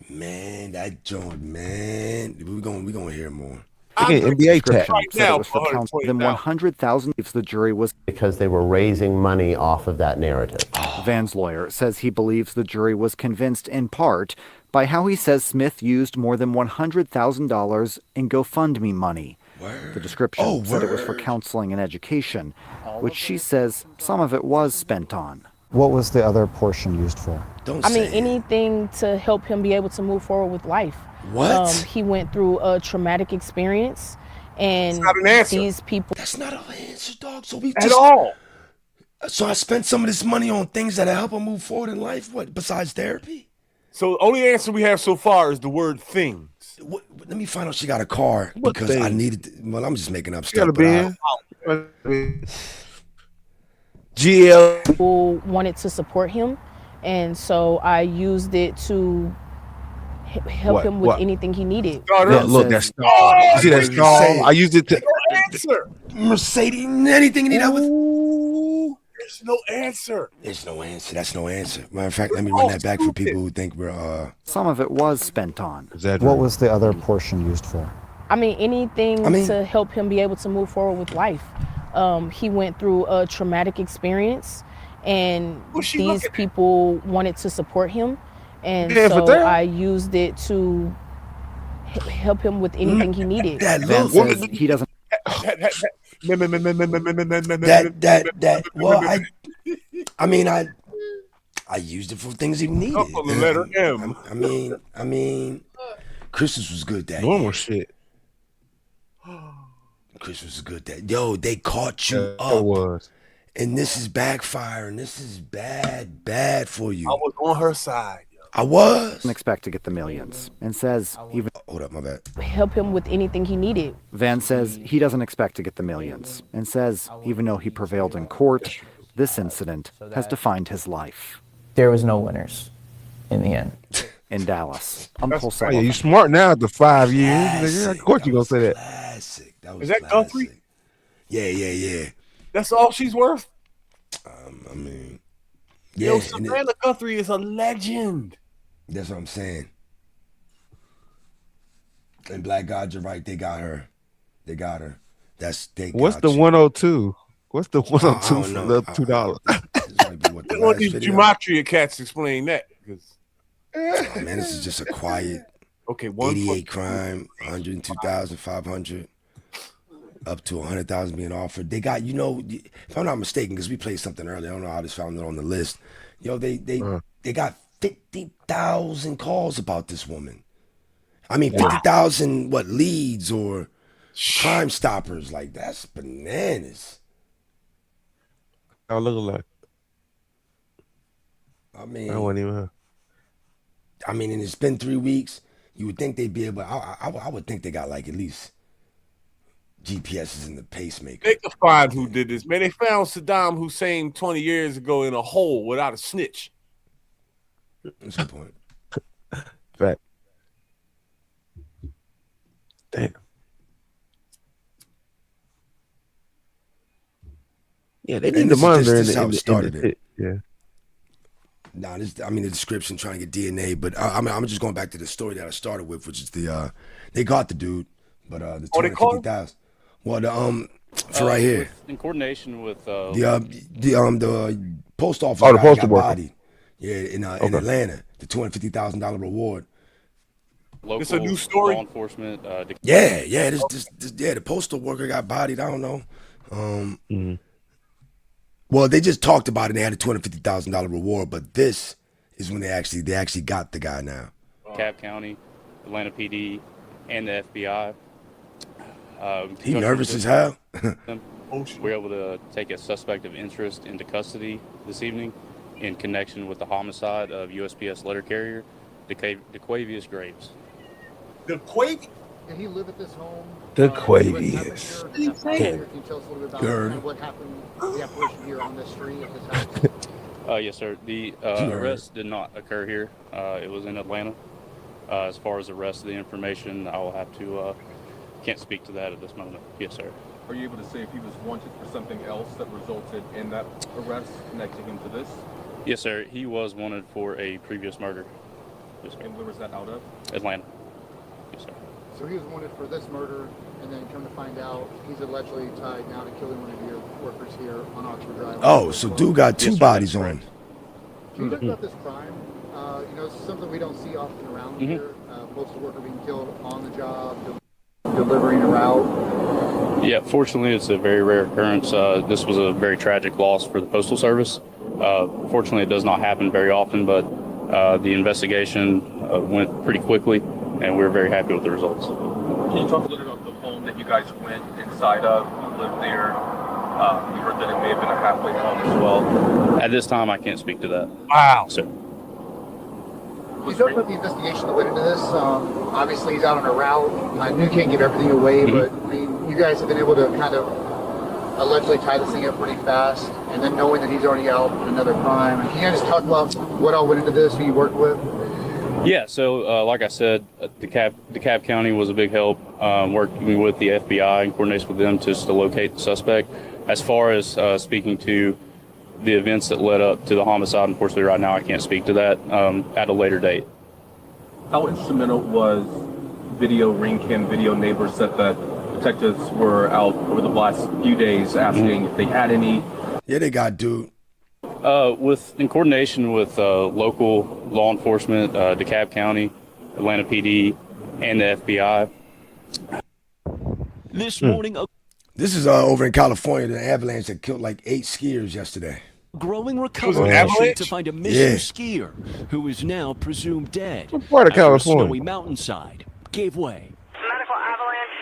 Man, that joint, man. We gonna hear more. NBA tax. Right now, it was for counseling than 100,000 if the jury was because they were raising money off of that narrative. Van's lawyer says he believes the jury was convinced in part by how he says Smith used more than $100,000 in GoFundMe money. The description said it was for counseling and education, which she says some of it was spent on. What was the other portion used for? Anything to help him be able to move forward with life. What? He went through a traumatic experience, and That's not an answer. these people. That's not an answer, dog. So we At all. So I spent some of this money on things that help him move forward in life. What besides therapy? So the only answer we have so far is the word things. Let me find out she got a car because I needed. Well, I'm just making up stuff. got a but Benz? GL. People wanted to support him, and so I used it to help him with anything he needed. Look, that stall. You see that stall? I used it to Answer. Mercedes, anything you need help with? There's no answer. There's no answer. That's no answer. Matter of fact, let me run that back for people who think we're Some of it was spent on. What was the other portion used for? I mean, anything to help him be able to move forward with life. He went through a traumatic experience, and these people wanted to support him, and so I used it to help him with anything he needed. That look, he doesn't. Well, I used it for things he needed. Couple the letter M. I mean, Christmas was good that normal year. shit. Christmas was good that. Yo, they caught you up. It was. And this is backfiring. This is bad for you. I was on her side. I was. Doesn't expect to get the millions, and says even. Hold up, my bad. Help him with anything he needed. Van says he doesn't expect to get the millions, and says even though he prevailed in court, this incident has defined his life. There was no winners in the end. In Dallas. Oh, yeah, you smart now after 5 years. Of course you're going to say that. Classic. Is that Guthrie? Yeah. That's all she's worth? I mean, Yo, Savannah Guthrie is a legend. That's what I'm saying. And Black God, you're right. They got her. What's the 102? What's the 102 for the $2? They want these gematria cats explain that. Oh, man, this is just a quiet 88 crime, 102,500, up to 100,000 being offered. They got, if I'm not mistaken, because we played something earlier, I don't know how this found it on the list. They got 50,000 calls about this woman. I mean, 50,000 leads or Crime Stoppers? Like, that's bananas. I look like. I mean, I wasn't even her. I mean, and it's been 3 weeks. You would think they'd be able. I would think they got like at least GPSs in the pacemaker. They could find who did this, man. They found Saddam Hussein 20 years ago in a hole without a snitch. That's a good point. Fact. Damn. Yeah, they need the monitor in the yeah. Nah, the description trying to get DNA, but I'm just going back to the story that I started with, which is they got the dude, but the 250,000. Well, for right here, in coordination with the post office. Oh, the guy postal got worker. bodied. Yeah, in Atlanta, the $250,000 reward. Local it's a new story. Law enforcement. The postal worker got bodied. I don't know. Well, they just talked about it. And they had a $250,000 reward, but this is when they actually got the guy now. Cobb County, Atlanta PD, and the FBI. He nervous as hell. We were able to take a suspect of interest into custody this evening in connection with the homicide of USPS letter carrier DeQuavius Graves. DeQuavius? Did he live at this home? DeQuavius. Can you tell us a little bit about kind of what happened, the operation here on this street at this house? Yes, sir. The arrest did not occur here. It was in Atlanta. As far as the rest of the information, I will have to, can't speak to that at this moment. Yes, sir. Are you able to say if he was wanted for something else that resulted in that arrest connecting him to this? Yes, sir. He was wanted for a previous murder. Yes, sir. And where was that out of? Atlanta. Yes, sir. So he was wanted for this murder, and then come to find out he's allegedly tied now to killing one of your workers here on Oxford Drive. Oh, so dude got two bodies on. Can you talk about this crime? It's something we don't see often around here. Postal worker being killed on the job, delivering a route. Yeah, fortunately, it's a very rare occurrence. This was a very tragic loss for the Postal Service. Fortunately, it does not happen very often, but the investigation went pretty quickly, and we're very happy with the results. Can you talk a little about the home that you guys went inside of, who lived there? We heard that it may have been a halfway home as well. At this time, I can't speak to that. Wow. Sir. Can you talk about the investigation that went into this? Obviously, he's out on a route. I knew you can't give everything away, but I mean, you guys have been able to kind of allegedly tie this thing up pretty fast, and then knowing that he's already out in another crime. And can you just talk about what all went into this, who you worked with? Yeah, so like I said, DeKalb County was a big help, working with the FBI and coordinating with them just to locate the suspect. As far as speaking to the events that led up to the homicide, unfortunately right now I can't speak to that at a later date. How instrumental was video ring cam, video neighbors said that detectives were out over the last few days asking if they had any? Yeah, they got dude. In coordination with local law enforcement, DeKalb County, Atlanta PD, and the FBI. This morning, This is over in California. The avalanche that killed like 8 skiers yesterday. growing recovery mission to find a missing skier who is now presumed dead. What part of after California? A snowy mountainside gave way. Medical avalanche,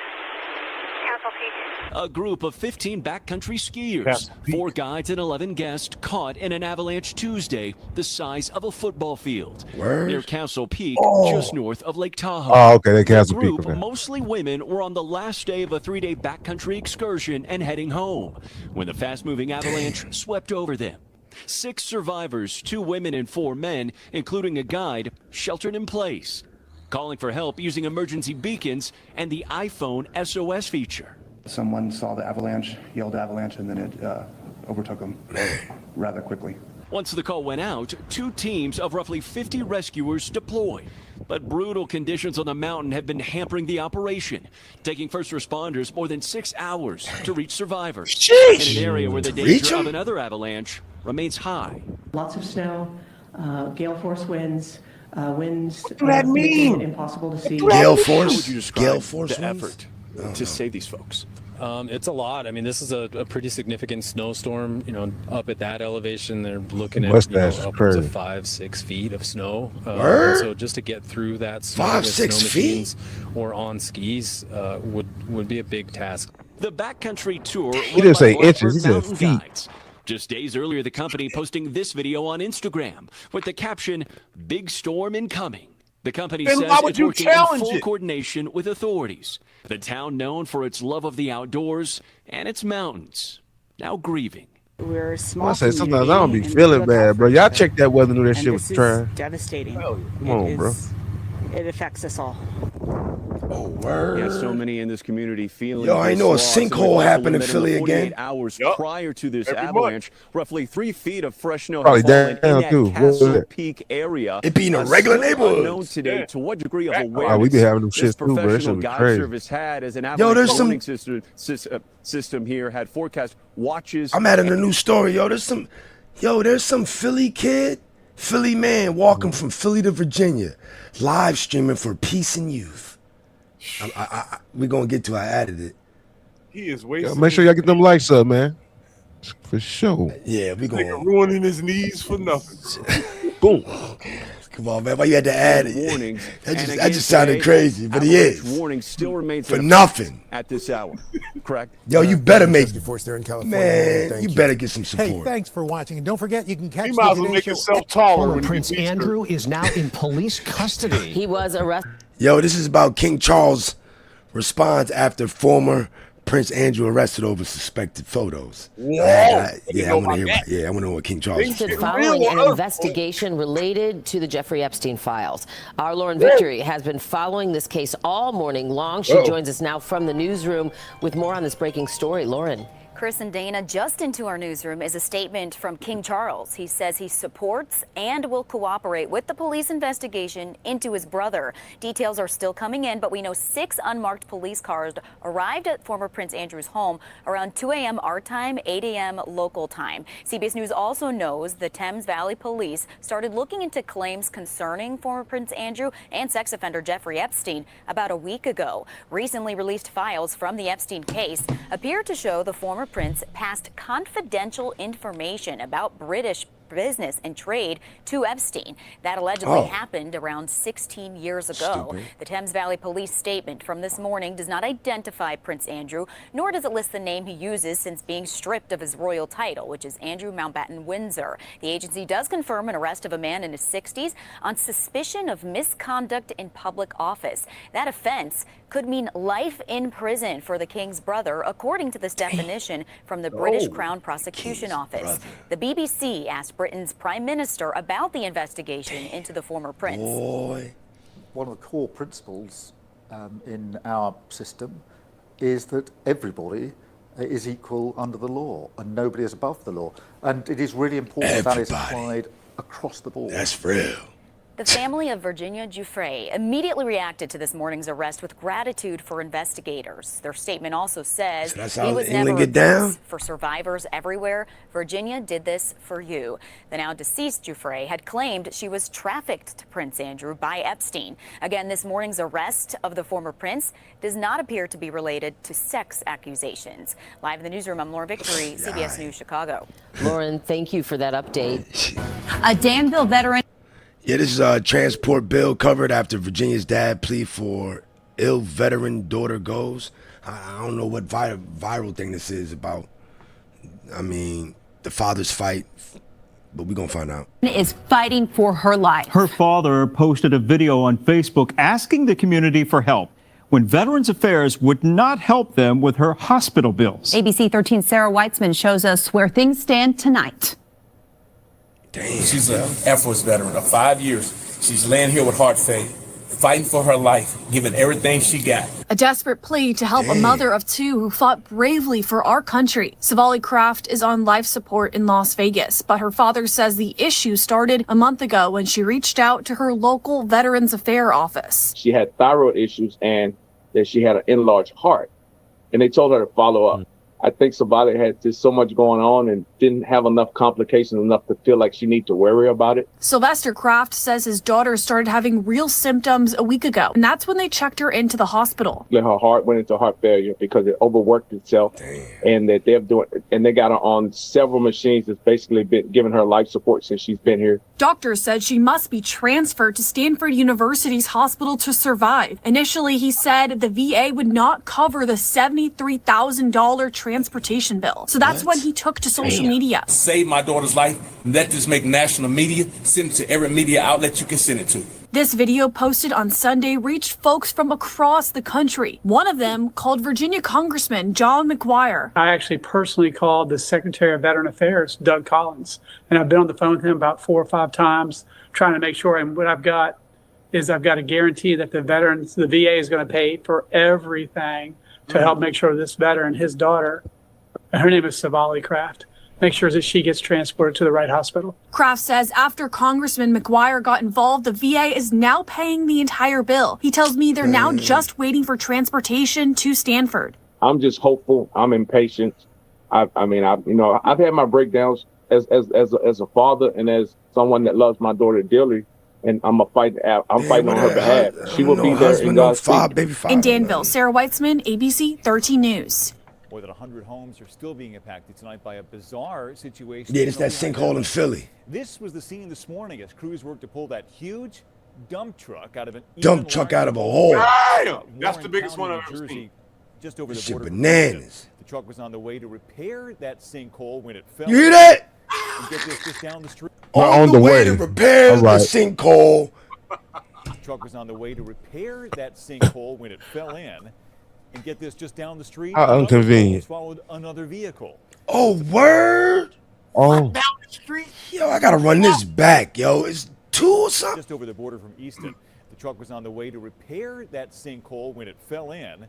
Castle Peak. A group of 15 backcountry skiers, 4 guides and 11 guests caught in an avalanche Tuesday the size of a football field near Castle Peak, just north of Lake Tahoe. Oh, okay, they Castle the Peak, group, okay. mostly women, were on the last day of a 3-day backcountry excursion and heading home when the fast-moving avalanche swept over them. 6 survivors, 2 women and 4 men, including a guide, sheltered in place, calling for help using emergency beacons and the iPhone SOS feature. Someone saw the avalanche, yelled avalanche, and then it overtook them rather quickly. Once the call went out, 2 teams of roughly 50 rescuers deployed. But brutal conditions on the mountain have been hampering the operation, taking first responders more than 6 hours to reach survivors in an area where the danger of another avalanche remains high. Lots of snow, gale force winds, winds What do that mean? making it impossible to see. Gale force? How would you describe Gale force the winds? effort to save these folks? It's a lot. I mean, this is a pretty significant snowstorm. You know, up at that elevation, they're looking at upwards of 5-6 feet of snow. So just to get through that snow 5-6 with snow feet? machines or on skis would be a big task. The backcountry tour. He didn't say inches, he said feet. Guides. Just days earlier, the company posting this video on Instagram with the caption, "Big storm incoming." The company Then says why would it's you working in challenge full it? coordination with authorities. The town known for its love of the outdoors and its mountains, now grieving. We're a small I say sometimes community I don't be and we feeling look bad, out bro. for Y'all each check that weather, knew that other. shit And was this trash. is devastating. Come on, bro. It affects us all. Oh, word. Yeah, so many in this community feeling. Yo, I this know a loss, and sinkhole we've happened in also Philly limited 48 again. hours Yup. prior to this Every avalanche, roughly 3 feet of fresh snow Probably has fallen down, in that too. What was Castle it? Peak area. It be in a regular Still neighborhood. unknown today to what degree of awareness Oh, we be having them this shits too, bro. That shit professional was guide crazy. service had as an Yo, avalanche there's some- warning system here had forecast watches. I'm adding a new story, yo. There's some Philly kid, Philly man walking from Philly to Virginia, live streaming for peace and youth. We're gonna get to. I added it. He is Yo, wasting. make sure y'all get them likes up, man. For sure. Yeah, we Nigga gonna ruining his knees for nothing. Boom. Come on, man. Why you had to add it? Warnings. That And just again sounded today, crazy, but he avalanche is. warning still remains For in effect nothing. at this hour. Correct. Yo, you better make. Force there in California. Man, Thank you better get some Hey, support. thanks for watching. And don't forget, you can catch He the might as well Today make Show. himself taller Former when he Prince gets Andrew is now in police custody. He was arrested. Yo, this is about King Charles' response after former Prince Andrew arrested over suspected photos. I want to hear. I want to know what King Charles. Following an investigation related to the Jeffrey Epstein files. Our Lauren Victory has been following this case all morning long. She joins us now from the newsroom with more on this breaking story. Lauren. Chris and Dana, just into our newsroom is a statement from King Charles. He says he supports and will cooperate with the police investigation into his brother. Details are still coming in, but we know 6 unmarked police cars arrived at former Prince Andrew's home around 2 a.m. our time, 8 a.m. local time. CBS News also knows the Thames Valley Police started looking into claims concerning former Prince Andrew and sex offender Jeffrey Epstein about a week ago. Recently released files from the Epstein case appear to show the former Prince passed confidential information about British business and trade to Epstein. That allegedly happened around 16 years ago. Stupid. The Thames Valley Police statement from this morning does not identify Prince Andrew, nor does it list the name he uses since being stripped of his royal title, which is Andrew Mountbatten Windsor. The agency does confirm an arrest of a man in his 60s on suspicion of misconduct in public office. That offense could mean life in prison for the king's brother, according to this definition from the British Crown Prosecution Office. The BBC asked Britain's Prime Minister about the investigation into the former prince. One of the core principles in our system is that everybody is equal under the law and nobody is above the law. And it is really important that is applied across the board. That's real. The family of Virginia Giuffre immediately reacted to this morning's arrest with gratitude for investigators. Their statement also says, that's he how was England never get down? for survivors everywhere. Virginia did this for you. The now deceased Giuffre had claimed she was trafficked to Prince Andrew by Epstein. Again, this morning's arrest of the former prince does not appear to be related to sex accusations. Live in the newsroom, I'm Lauren Victory, CBS News, Chicago. Lauren, thank you for that update. A Danville veteran. Yeah, this is a transport bill covered after Virginia's dad plea for ill veteran daughter goes. I don't know what viral thing this is about. I mean, the father's fight, but we're going to find out. Is fighting for her life. Her father posted a video on Facebook asking the community for help when Veterans Affairs would not help them with her hospital bills. ABC 13's Sarah Weitzman shows us where things stand tonight. Damn, she's an Air Force veteran of 5 years. She's laying here with heart failure, fighting for her life, giving everything she got. A desperate plea to help a mother of two who fought bravely for our country. Savali Kraft is on life support in Las Vegas, but her father says the issue started a month ago when she reached out to her local Veterans Affairs office. She had thyroid issues and that she had an enlarged heart, and they told her to follow up. I think Savali had just so much going on and didn't have enough complications enough to feel like she needed to worry about it. Sylvester Kraft says his daughter started having real symptoms a week ago, and that's when they checked her into the hospital. Her heart went into heart failure because it overworked itself. And that they got her on several machines that's basically been giving her life support since she's been here. Doctors said she must be transferred to Stanford University's hospital to survive. Initially, he said the VA would not cover the $73,000 transportation bill. So that's when he took to social media. Save my daughter's life. Let this make national media. Send it to every media outlet you can send it to. This video posted on Sunday reached folks from across the country. One of them called Virginia Congressman John McGuire. I actually personally called the Secretary of Veteran Affairs, Doug Collins, and I've been on the phone with him about 4 or 5 times trying to make sure. And what I've got is I've got a guarantee that the VA is going to pay for everything to help make sure this veteran, his daughter, her name is Savali Kraft, make sure that she gets transported to the right hospital. Kraft says after Congressman McGuire got involved, the VA is now paying the entire bill. He tells me they're now just waiting for transportation to Stanford. I'm just hopeful. I'm impatient. I've had my breakdowns as a father and as someone that loves my daughter dearly. And I'm fighting on her behalf. She will be there in God's five. In Danville, Sarah Weitzman, ABC 13 News. More than 100 homes are still being impacted tonight by a bizarre situation. Yeah, it's that sinkhole in Philly. This was the scene this morning as crews worked to pull that huge dump truck out of an hole. Damn! That's the biggest one I've ever seen. Just over the Shit border. bananas. The truck was on the way to repair that sinkhole when it fell. You hear that? And get this, just down the street. On the way to repair the sinkhole. The truck was on the way to repair that sinkhole when it fell in. And get this, just down the street. How inconvenient. Swallowed another vehicle. Oh, word? Oh. Down the street? Yo, I gotta run this back, yo. It's 2 or something. Just over the border from Easton. The truck was on the way to repair that sinkhole when it fell in.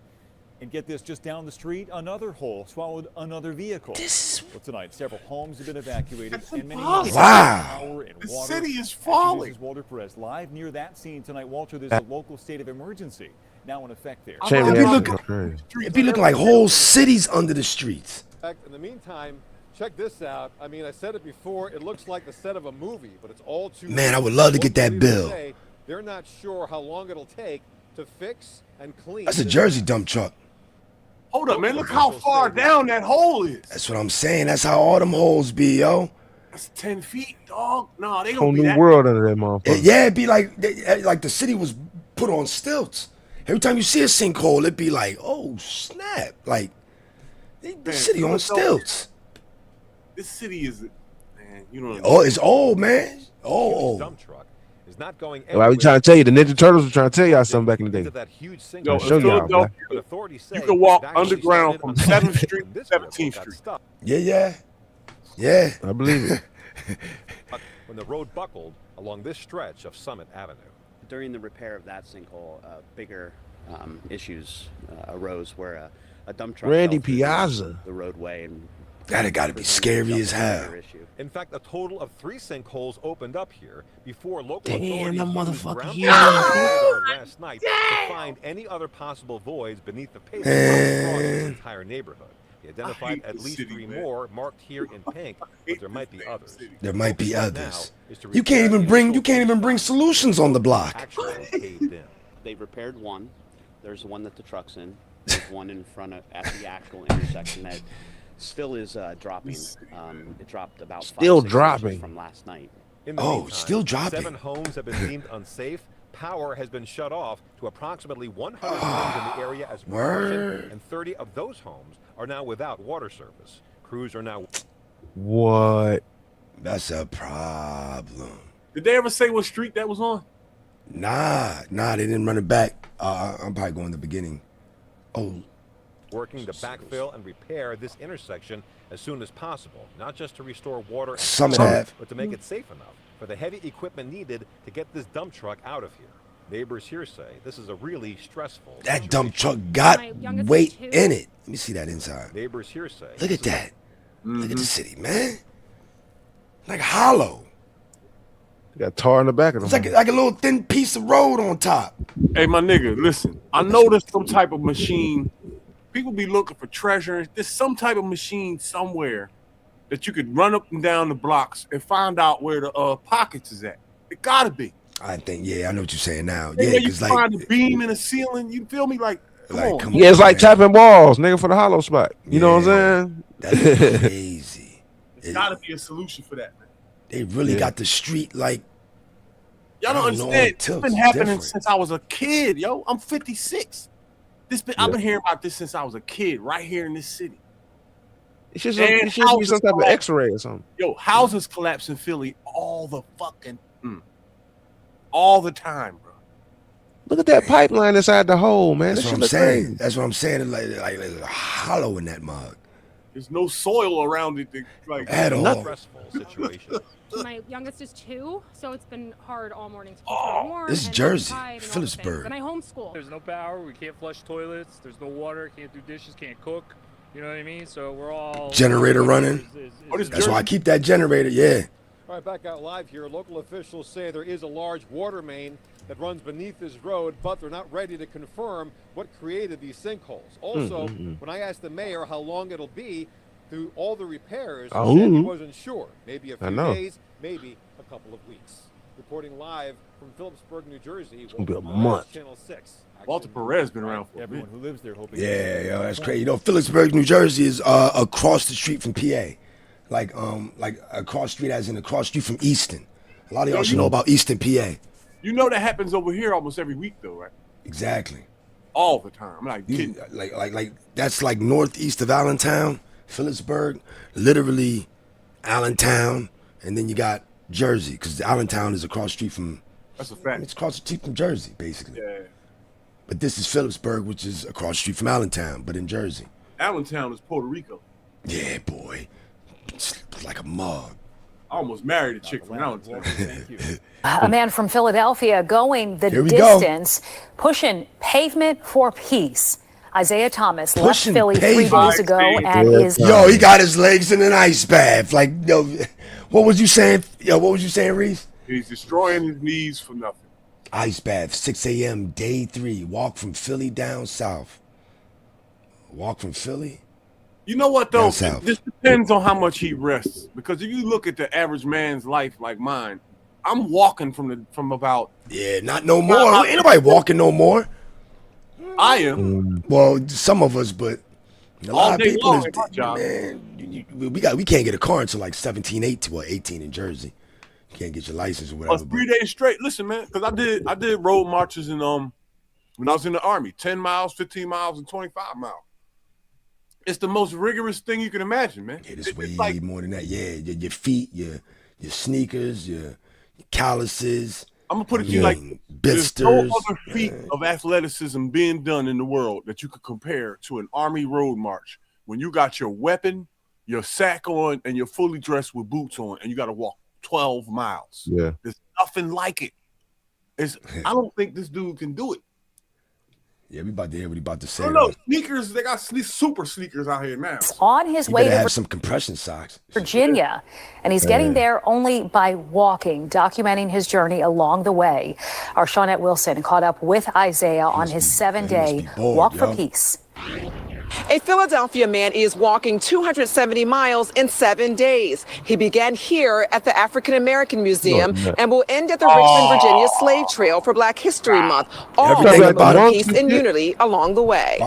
And get this, just down the street, another hole swallowed another vehicle. Well, tonight, several homes have been evacuated, and many power and the water. city is falling. Walter Perez live near that scene tonight. Walter, there's a local state of emergency now in effect there. It'd be looking like whole cities under the streets. In the meantime, check this out. I mean, I said it before. It looks like the set of a movie, but it's all too. Man, I would love to get that bill. They're not sure how long it'll take to fix and clean. That's a Jersey dump truck. Hold up, man. Look how far down that hole is. That's what I'm saying. That's how all them holes be, yo. That's 10 feet, dog. No, they Whole gonna be new that. world under that motherfucker. Yeah, it'd be like the city was put on stilts. Every time you see a sinkhole, it'd be like, oh snap! Like the city on stilts. This city is, man. You know. Oh, it's old, man. Oh. Dump truck is not going Well, I was trying to tell you, the Ninja Turtles were trying to tell y'all something back in the day. that huge sinkhole. Yo, I'll show y'all, man. But authorities say You can walk it actually underground from started 7th Street to 17th got Street. stuck Yeah. I believe it. when the road buckled along this stretch of Summit Avenue. During the repair of that sinkhole, bigger issues arose where a dump truck Randy fell through Piazza. the roadway and That'd gotta be scary as hell. In fact, a total of 3 sinkholes opened up here before local Damn, that authorities motherfucker used huge. ground last night to find any other possible voids beneath the pavement across this entire neighborhood. He identified at least 3 more marked here in pink, but there might be others. There might be others. You can't even bring solutions on the block. They repaired one. There's the one that the truck's in. There's one in front of at the actual intersection that still is dropping. It dropped about Still 5-6 inches dropping from last night. In the meantime, still dropping. 7 homes have been deemed unsafe. Power has been shut off to approximately 100 homes in the area as precaution, and 30 of those homes are now without water service. Crews are now. What? That's a problem. Did they ever say what street that was on? Nah, they didn't run it back. I'm probably going to the beginning. Oh. Working to backfill and repair this intersection as soon as possible, not just to restore water and Summit power, Ave. but to make it safe enough for the heavy equipment needed to get this dump truck out of here. Neighbors here say this is a really stressful That dump truck got weight in it. Let me see that inside. Neighbors here say Look at that. Look at the city, man. Like hollow. Got tar in the back of It's them. like a little thin piece of road on top. Hey, my nigga, listen. I know there's some type of machine. People be looking for treasure. There's some type of machine somewhere that you could run up and down the blocks and find out where the pockets is at. It gotta be. I think, I know what you're saying now. Yeah, Yeah, you because find a beam in the ceiling. You feel me? Like, come on. Yeah, it's like tapping balls, nigga, for the hollow spot. You know what I'm saying? That's crazy. There's gotta be a solution for that, man. They really got the street like. Y'all don't understand. It's been happening since I was a kid, yo. I'm 56. I've been hearing about this since I was a kid, right here in this city. It should be some type of X-ray or something. Yo, houses collapse in Philly all the time, bro. Look at that pipeline inside the hole, man. That's what I'm saying. That's what I'm saying. Like hollow in that mug. There's no soil around it, like at all. Stressful situation. My youngest is 2, so it's been hard all morning to keep her warm. This is and Jersey, outside and all the things. Phillipsburg. And I homeschool. There's no power. We can't flush toilets. There's no water. Can't do dishes. Can't cook. You know what I mean? So we're all Generator running. That's why I keep that generator. Yeah. All right, back out live here. Local officials say there is a large water main that runs beneath this road, but they're not ready to confirm what created these sinkholes. Also, when I asked the mayor how long it'll be through all the repairs, he said he wasn't sure. Maybe a few days, maybe a couple of weeks. Reporting live from Phillipsburg, New Jersey. It's gonna be a month. Channel 6. Walter Perez been around for everyone who lives there hoping. Yeah, that's crazy. You know, Phillipsburg, New Jersey is across the street from PA. Like across street as in across street from Easton. A lot of y'all should know about Easton, PA. You know that happens over here almost every week, though, right? Exactly. All the time. I'm like, kidding. Like that's like northeast of Allentown, Phillipsburg, literally Allentown, and then you got Jersey, because Allentown is across the street from. That's a fact. It's across the street from Jersey, basically. Yeah. But this is Phillipsburg, which is across the street from Allentown, but in Jersey. Allentown is Puerto Rico. Yeah, boy. It's like a mug. I almost married a chick from Allentown. A man from Philadelphia going the Here we distance, pushing pavement for peace. Isaiah Thomas left Philly 3 days ago and is... Yo, he got his legs in an ice bath. Like, yo, what was you saying? Yo, what was you saying, Reese? He's destroying his knees for nothing. Ice bath, 6 a.m., day 3. Walk from Philly down south. Walk from Philly? You know what, though? Down south. This depends on how much he rests. Because if you look at the average man's life like mine, I'm walking from about... Yeah, not no more. Ain't nobody walking no more. I am. Well, some of us, but A lot All of day people long is, at my job. man, we can't get a car until like 18 in Jersey. You can't get your license or whatever. 3 days straight. Listen, man, because I did road marches in when I was in the Army, 10 miles, 15 miles, and 25 miles. It's the most rigorous thing you can imagine, man. It is way more than that. Yeah, your feet, your sneakers, your calluses. I'm gonna put it to you like there's no blisters. other feat of athleticism being done in the world that you could compare to an Army road march when you got your weapon, your sack on, and you're fully dressed with boots on, and you got to walk 12 miles. Yeah. There's nothing like it. I don't think this dude can do it. Yeah, we about to hear what he about to say. No, sneakers. They got super sneakers out here now. On his You way better to have some compression socks. Virginia, and he's getting there only by walking, documenting his journey along the way. Our Shawnette Wilson caught up with Isaiah on his 7-day walk for peace. A Philadelphia man is walking 270 miles in 7 days. He began here at the African American Museum and will end at the Richmond, Virginia Slave Trail for Black History Month, all promoting peace and unity along the way.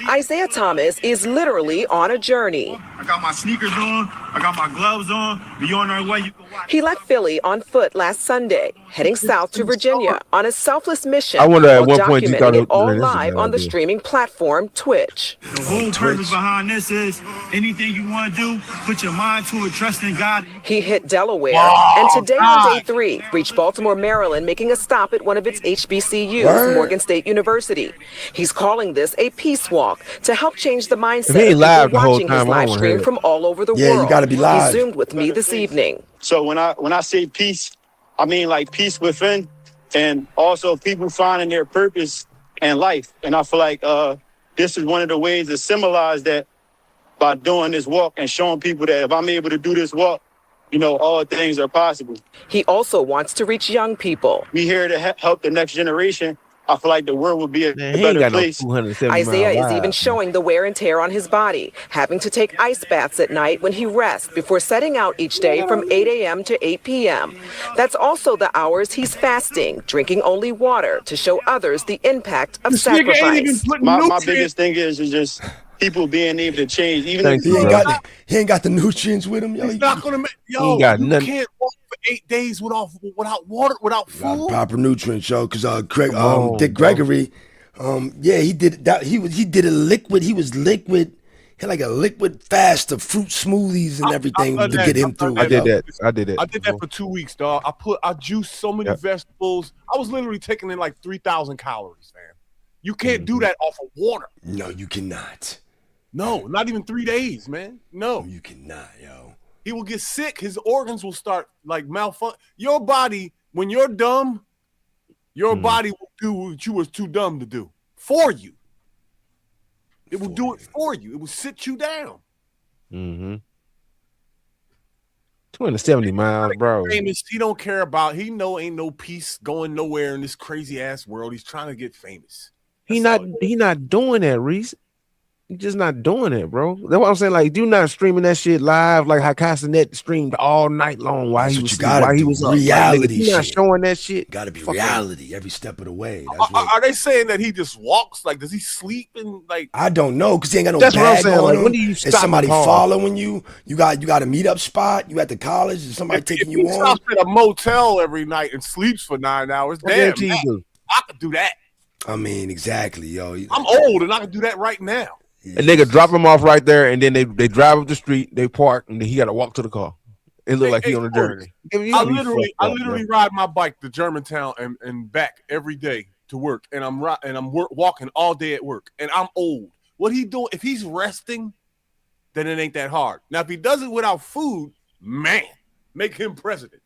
Isaiah Thomas is literally on a journey. I got my sneakers on, I got my gloves on. We on our way. You can watch. He left Philly on foot last Sunday, heading south to Virginia on a selfless mission. I wonder at while what point you documenting thought it all man, this is a live bad on the idea. streaming platform Twitch. The whole purpose behind this is anything you want to do, put your mind to it, trust in God. He hit Delaware and today on day 3 reached Baltimore, Maryland, making a stop at one of its HBCUs, Morgan State University. He's calling this a peace walk to help change the mindset If he ain't of live people the whole watching his time, I live don't wanna stream hear it. from all over the Yeah, world. you gotta be live. He zoomed with me this evening. So when I say peace, I mean like peace within, and also people finding their purpose in life. And I feel like this is one of the ways to symbolize that by doing this walk and showing people that if I'm able to do this walk, you know, all things are possible. He also wants to reach young people. We here to help the next generation. I feel like the world would be a he ain't better got no place. 270 Isaiah mile is even ride. showing the wear and tear on his body, having to take ice baths at night when he rests before setting out each day from 8 a.m. to 8 p.m. That's also the hours he's fasting, drinking only water to show others the impact of sacrifice. My biggest thing is just people being able to change. Even if He ain't got the nutrients with him. Yo, He's not gonna make. He Yo, ain't got you nothing. can't walk for 8 days without water, without food. proper nutrients, yo. Because Come on, Dick bro. Gregory, yeah, he did that. He did a liquid. He was liquid. He had like a liquid fast of fruit smoothies and everything to get him through. I did yo. that. I did it. I did that for 2 weeks, dog. I juiced so many vegetables. I was literally taking in like 3,000 calories, man. You can't do that off of water. No, you cannot. No, not even 3 days, man. No, you cannot, yo. He will get sick. His organs will start like malfunction. Your body, when you're dumb, your body will do what you was too dumb to do for you. It will do it for you. It will sit you down. 270 miles, bro. Famous. He don't care about. He know ain't no peace going nowhere in this crazy ass world. He's trying to get famous. He not doing that, Reese. He just not doing it, bro. That's what I'm saying. Like, you not streaming that shit live like how Castanet streamed all night long while That's he what was you sleep, gotta while he do. was up. Reality Like, nigga, you not shit. showing that shit. Got to be Fuck reality every step of the way. That's what, Are they saying that he just walks? Like, does he sleep and like? I don't know because he ain't got no That's what I'm bag saying, on like, him. when do you Is stop somebody the car? following you? You got a meetup spot? You at the college? Is somebody taking If you he on? stops at a motel every night and sleeps for 9 hours, I damn, guarantee man, you do. I could do that. I mean, exactly, yo. I'm old and I can do that right now. A nigga drop him off right there, and then they drive up the street, they park, and then he got to walk to the car. It look like he on a journey. I literally ride my bike to Germantown and back every day to work, and I'm walking all day at work, and I'm old. What he doing? If he's resting, then it ain't that hard. Now, if he does it without food, man, make him president.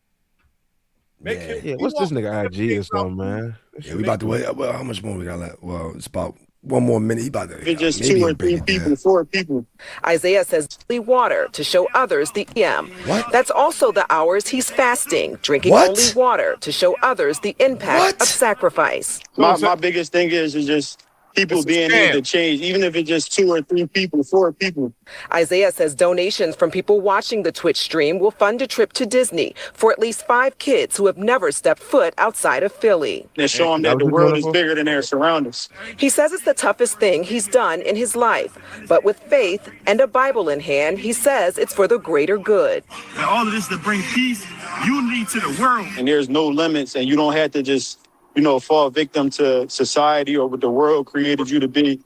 Make him. Yeah, what's this nigga IG or something, man? Yeah, we about to wait. Well, how much more we got left? Well, it's about one more minute. He about to. It's just maybe 2 or he'll break 3 it people, down. 4 people. Isaiah says only water to show others the EM. What? That's also the hours he's fasting, drinking What? only water to show others the impact of sacrifice. My biggest thing is just people being able to change, even if it's just 2 or 3 people, 4 people. Isaiah says donations from people watching the Twitch stream will fund a trip to Disney for at least 5 kids who have never stepped foot outside of Philly. And show them that the world is bigger than their surroundings. He says it's the toughest thing he's done in his life, but with faith and a Bible in hand, he says it's for the greater good. And all of this to bring peace, unity to the world. And there's no limits, and you don't have to just, fall victim to society or what the world created you to be,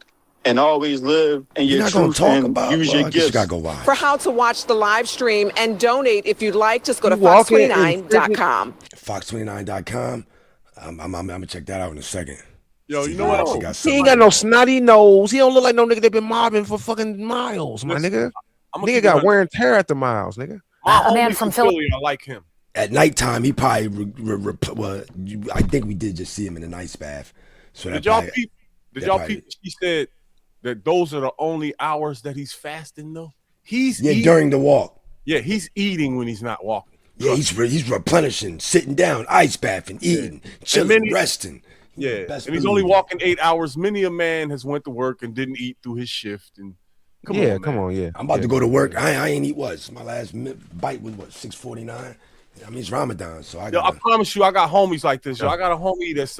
and always live in your truth and use your gifts. For how to watch the live stream and donate, if you'd like, just go to fox29.com. Fox29.com. I'm gonna check that out in a second. Yo, you know what? He ain't got no snotty nose. He don't look like no nigga that been mobbing for fucking miles, my nigga. Nigga got wear and tear at the miles, nigga. A man from Philly, I like him. At nighttime, he probably I think we did just see him in an ice bath. So Did y'all peep? She said that those are the only hours that he's fasting, though. He's eating during the walk. Yeah, he's eating when he's not walking. Yeah, he's replenishing, sitting down, ice bathing, eating, chilling, resting. Yeah, and he's only walking 8 hours. Many a man has went to work and didn't eat through his shift. And come on. I'm about to go to work. I ain't eat what? My last bite was 6:49. I mean, it's Ramadan, so I promise you, I got homies like this. Yo, I got a homie that's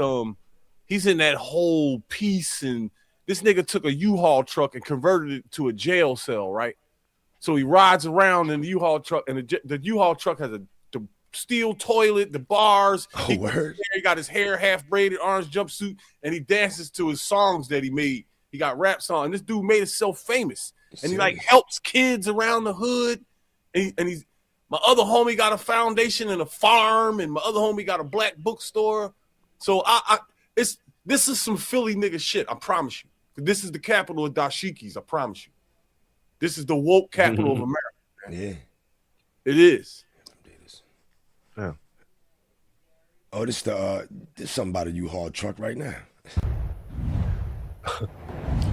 he's in that whole piece, and this nigga took a U-Haul truck and converted it to a jail cell, right? So he rides around in the U-Haul truck, and the U-Haul truck has the steel toilet, the bars. He got his hair half braided, orange jumpsuit, and he dances to his songs that he made. He got rap songs. And this dude made himself famous, and he like helps kids around the hood, and he's. My other homie got a foundation and a farm, and my other homie got a black bookstore. So this is some Philly nigga shit. I promise you. This is the capital of dashikis. I promise you. This is the woke capital of America. Yeah, it is. Yeah. Oh, this something about a U-Haul truck right now.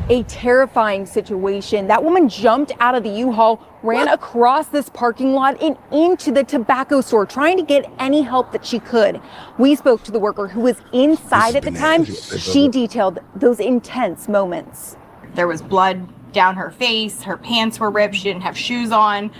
A terrifying situation. That woman jumped out of the U-Haul, ran across this parking lot and into the tobacco store, trying to get any help that she could. We spoke to the worker who was inside at the time. She detailed those intense moments. There was blood down her face, her pants were ripped, she didn't have shoes on,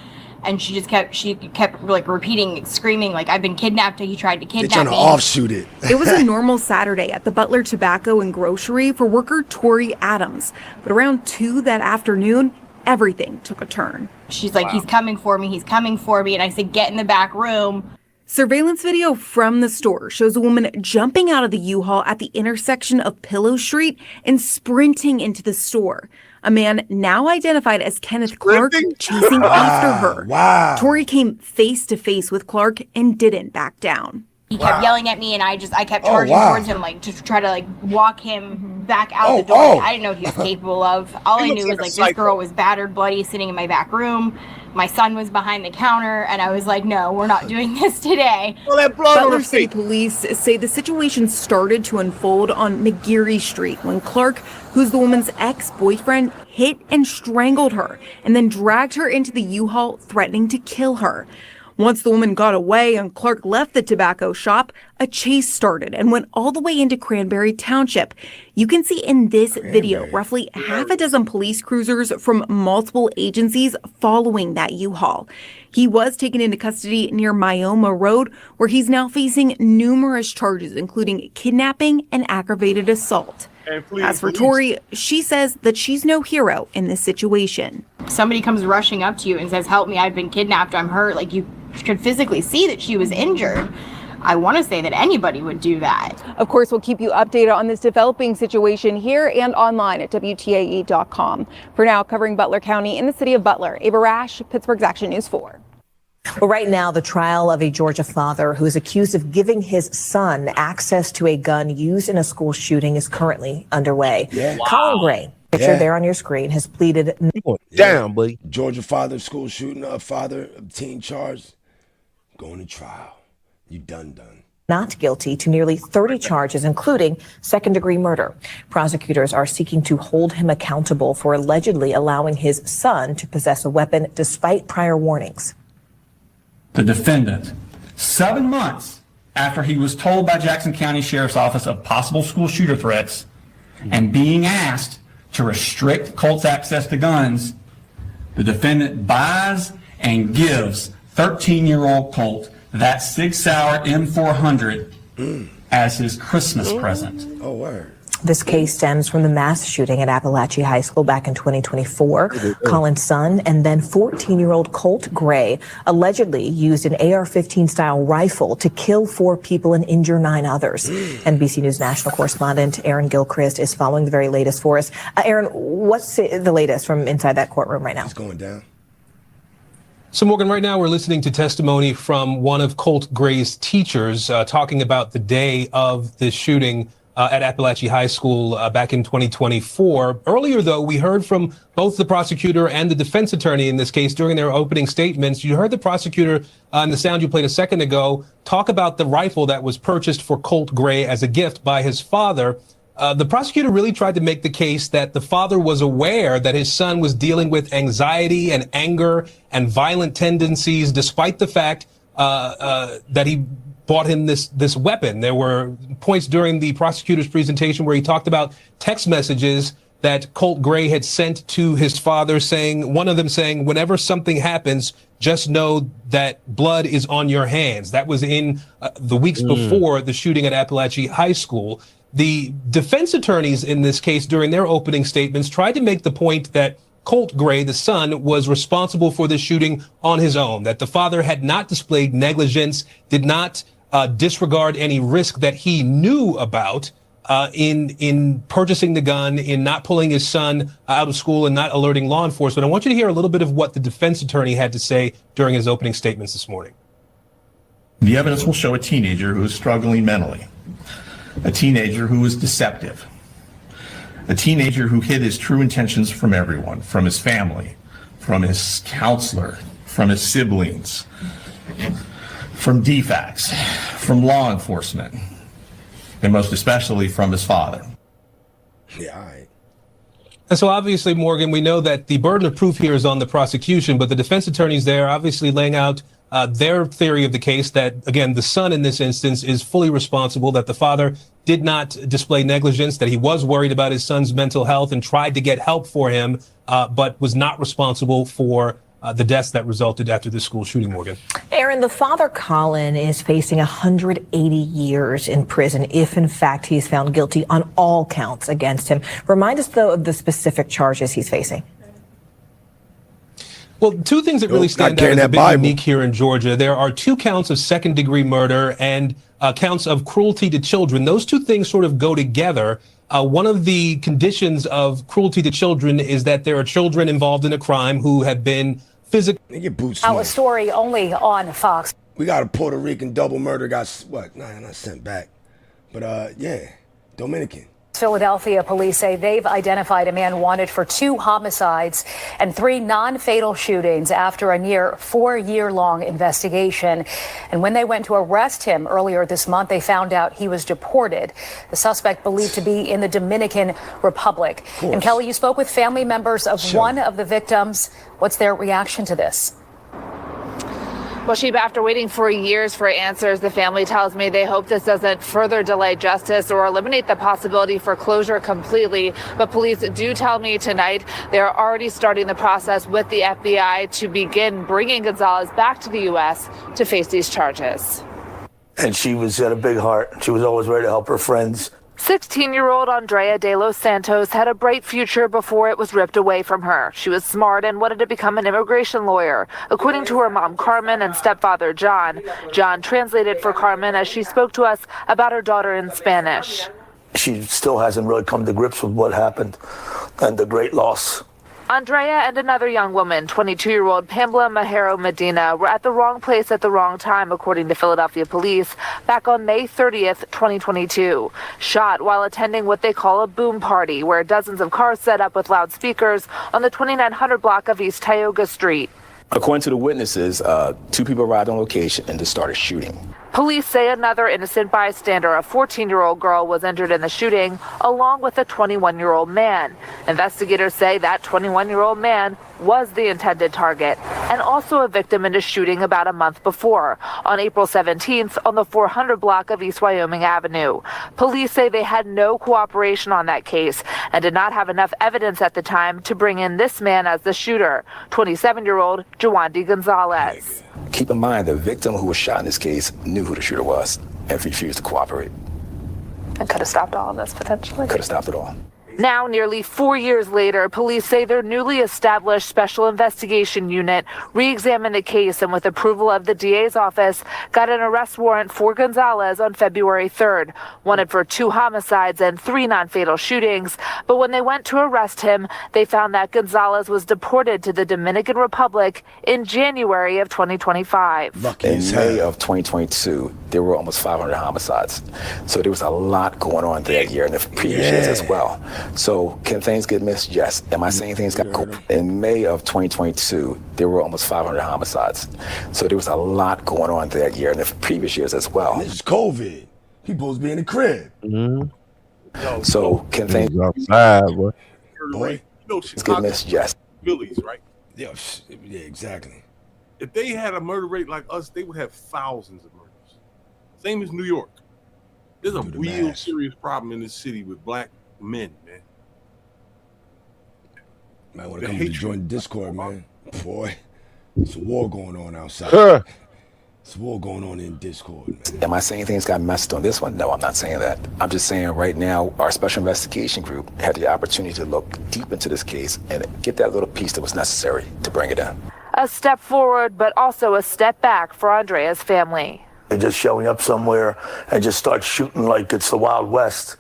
and she kept like repeating, screaming like, "I've been kidnapped, he tried to kidnap me." They're trying to offshoot it. It was a normal Saturday at the Butler Tobacco and Grocery for worker Tori Adams. But around 2 that afternoon, everything took a turn. She's like, "He's coming for me, he's coming for me." And I said, "Get in the back room." Surveillance video from the store shows a woman jumping out of the U-Haul at the intersection of Pillow Street and sprinting into the store. A man now identified as Kenneth Clark chasing after her. Wow. Tori came face to face with Clark and didn't back down. He kept yelling at me, and I kept charging towards him, like to try to like walk him back out the door. Like, I didn't know what he was capable of. All I knew was like this girl was battered, bloody, sitting in my back room. My son was behind the counter, and I was like, "No, we're not doing this today." Well, that blood on Butler her City face. Police say the situation started to unfold on McGeary Street when Clark, who's the woman's ex-boyfriend, hit and strangled her and then dragged her into the U-Haul, threatening to kill her. Once the woman got away and Clark left the tobacco shop, a chase started and went all the way into Cranberry Township. You can see in this video roughly half a dozen police cruisers from multiple agencies following that U-Haul. He was taken into custody near Myoma Road, where he's now facing numerous charges, including kidnapping and aggravated assault. As for Tori, she says that she's no hero in this situation. Somebody comes rushing up to you and says, "Help me, I've been kidnapped, I'm hurt." Like, you could physically see that she was injured. I want to say that anybody would do that. Of course, we'll keep you updated on this developing situation here and online at WTAE.com. For now, covering Butler County in the city of Butler, Ava Rash, Pittsburgh's Action News 4. Well, right now, the trial of a Georgia father who is accused of giving his son access to a gun used in a school shooting is currently underway. Colin Gray, picture there on your screen, has pleaded. Down, buddy. Georgia father, school shooting, father of teen charged, going to trial. You done. Not guilty to nearly 30 charges, including second-degree murder. Prosecutors are seeking to hold him accountable for allegedly allowing his son to possess a weapon despite prior warnings. The defendant, 7 months after he was told by Jackson County Sheriff's Office of possible school shooter threats, and being asked to restrict Colt's access to guns, the defendant buys and gives 13-year-old Colt that Sig Sauer M400 as his Christmas present. Oh, word. This case stems from the mass shooting at Appalachia High School back in 2024. Colin's son and then 14-year-old Colt Gray allegedly used an AR-15 style rifle to kill 4 people and injure 9 others. NBC News national correspondent Aaron Gilchrist is following the very latest for us. Aaron, what's the latest from inside that courtroom right now? It's going down. So, Morgan, right now we're listening to testimony from one of Colt Gray's teachers talking about the day of this shooting at Appalachia High School back in 2024. Earlier, though, we heard from both the prosecutor and the defense attorney in this case during their opening statements. You heard the prosecutor in the sound you played a second ago talk about the rifle that was purchased for Colt Gray as a gift by his father. The prosecutor really tried to make the case that the father was aware that his son was dealing with anxiety and anger and violent tendencies, despite the fact that he bought him this weapon. There were points during the prosecutor's presentation where he talked about text messages that Colt Gray had sent to his father, saying, one of them saying, whenever something happens, just know that blood is on your hands. That was in the weeks before the shooting at Appalachia High School. The defense attorneys in this case, during their opening statements, tried to make the point that Colt Gray, the son, was responsible for the shooting on his own, that the father had not displayed negligence, did not disregard any risk that he knew about in purchasing the gun, in not pulling his son out of school and not alerting law enforcement. I want you to hear a little bit of what the defense attorney had to say during his opening statements this morning. The evidence will show a teenager who is struggling mentally, a teenager who is deceptive, a teenager who hid his true intentions from everyone, from his family, from his counselor, from his siblings, from DFACS, from law enforcement, and most especially from his father. Yeah, all right. And so obviously, Morgan, we know that the burden of proof here is on the prosecution, but the defense attorneys there obviously laying out their theory of the case that, again, the son in this instance is fully responsible, that the father did not display negligence, that he was worried about his son's mental health and tried to get help for him, but was not responsible for the deaths that resulted after this school shooting, Morgan. Aaron, the father, Colin, is facing 180 years in prison if, in fact, he's found guilty on all counts against him. Remind us, though, of the specific charges he's facing. Well, two things that really stand out as a bit unique here in Georgia. There are 2 counts of second-degree murder and counts of cruelty to children. Those 2 things sort of go together. One of the conditions of cruelty to children is that there are children involved in a crime who have been physically... A story only on Fox. We got a Puerto Rican double murder, got, what, not sent back. But, yeah, Dominican. Philadelphia police say they've identified a man wanted for 2 homicides and 3 non-fatal shootings after a near 4-year-long investigation. And when they went to arrest him earlier this month, they found out he was deported. The suspect believed to be in the Dominican Republic. And Kelly, you spoke with family members of one of the victims. What's their reaction to this? Well, Sheba, after waiting for years for answers, the family tells me they hope this doesn't further delay justice or eliminate the possibility for closure completely. But police do tell me tonight they're already starting the process with the FBI to begin bringing Gonzalez back to the U.S. to face these charges. And she had a big heart. She was always ready to help her friends. 16-year-old Andrea de los Santos had a bright future before it was ripped away from her. She was smart and wanted to become an immigration lawyer. According to her mom, Carmen, and stepfather, John. John translated for Carmen as she spoke to us about her daughter in Spanish. She still hasn't really come to grips with what happened and the great loss. Andrea and another young woman, 22-year-old Pamela Majero Medina, were at the wrong place at the wrong time, according to Philadelphia police, back on May 30th, 2022. Shot while attending what they call a boom party, where dozens of cars set up with loudspeakers on the 2900 block of East Tioga Street. According to the witnesses, 2 people arrived on location and just started shooting. Police say another innocent bystander, a 14-year-old girl, was injured in the shooting, along with a 21-year-old man. Investigators say that 21-year-old man was the intended target and also a victim in a shooting about a month before, on April 17th on the 400 block of East Wyoming Avenue. Police say they had no cooperation on that case and did not have enough evidence at the time to bring in this man as the shooter, 27-year-old Juandi Gonzalez. Keep in mind, the victim who was shot in this case knew who the shooter was and refused to cooperate. And could have stopped all of this, potentially. Could have stopped it all. Now, nearly 4 years later, police say their newly established Special Investigation Unit re-examined the case and, with approval of the DA's office, got an arrest warrant for Gonzalez on February 3rd, wanted for 2 homicides and 3 non-fatal shootings. But when they went to arrest him, they found that Gonzalez was deported to the Dominican Republic in January of 2025. In May of 2022, there were almost 500 homicides. So there was a lot going on that year and the previous years as well. So can things get missed? Yes. Am I saying things got cool? In May of 2022, there were almost 500 homicides. So there was a lot going on that year and the previous years as well. This is COVID. People was being in the crib. So can things Boy, get missed? Yes. Phillies, right? Yeah, exactly. If they had a murder rate like us, they would have thousands of murders. Same as New York. There's a real serious problem in this city with black men, man. Man, when it comes to join Discord, man, boy, it's a war going on outside. It's a war going on in Discord, man. Am I saying things got messed on this one? No, I'm not saying that. I'm just saying right now, our special investigation group had the opportunity to look deep into this case and get that little piece that was necessary to bring it in. A step forward, but also a step back for Andrea's family. They're just showing up somewhere and just start shooting like it's the Wild West.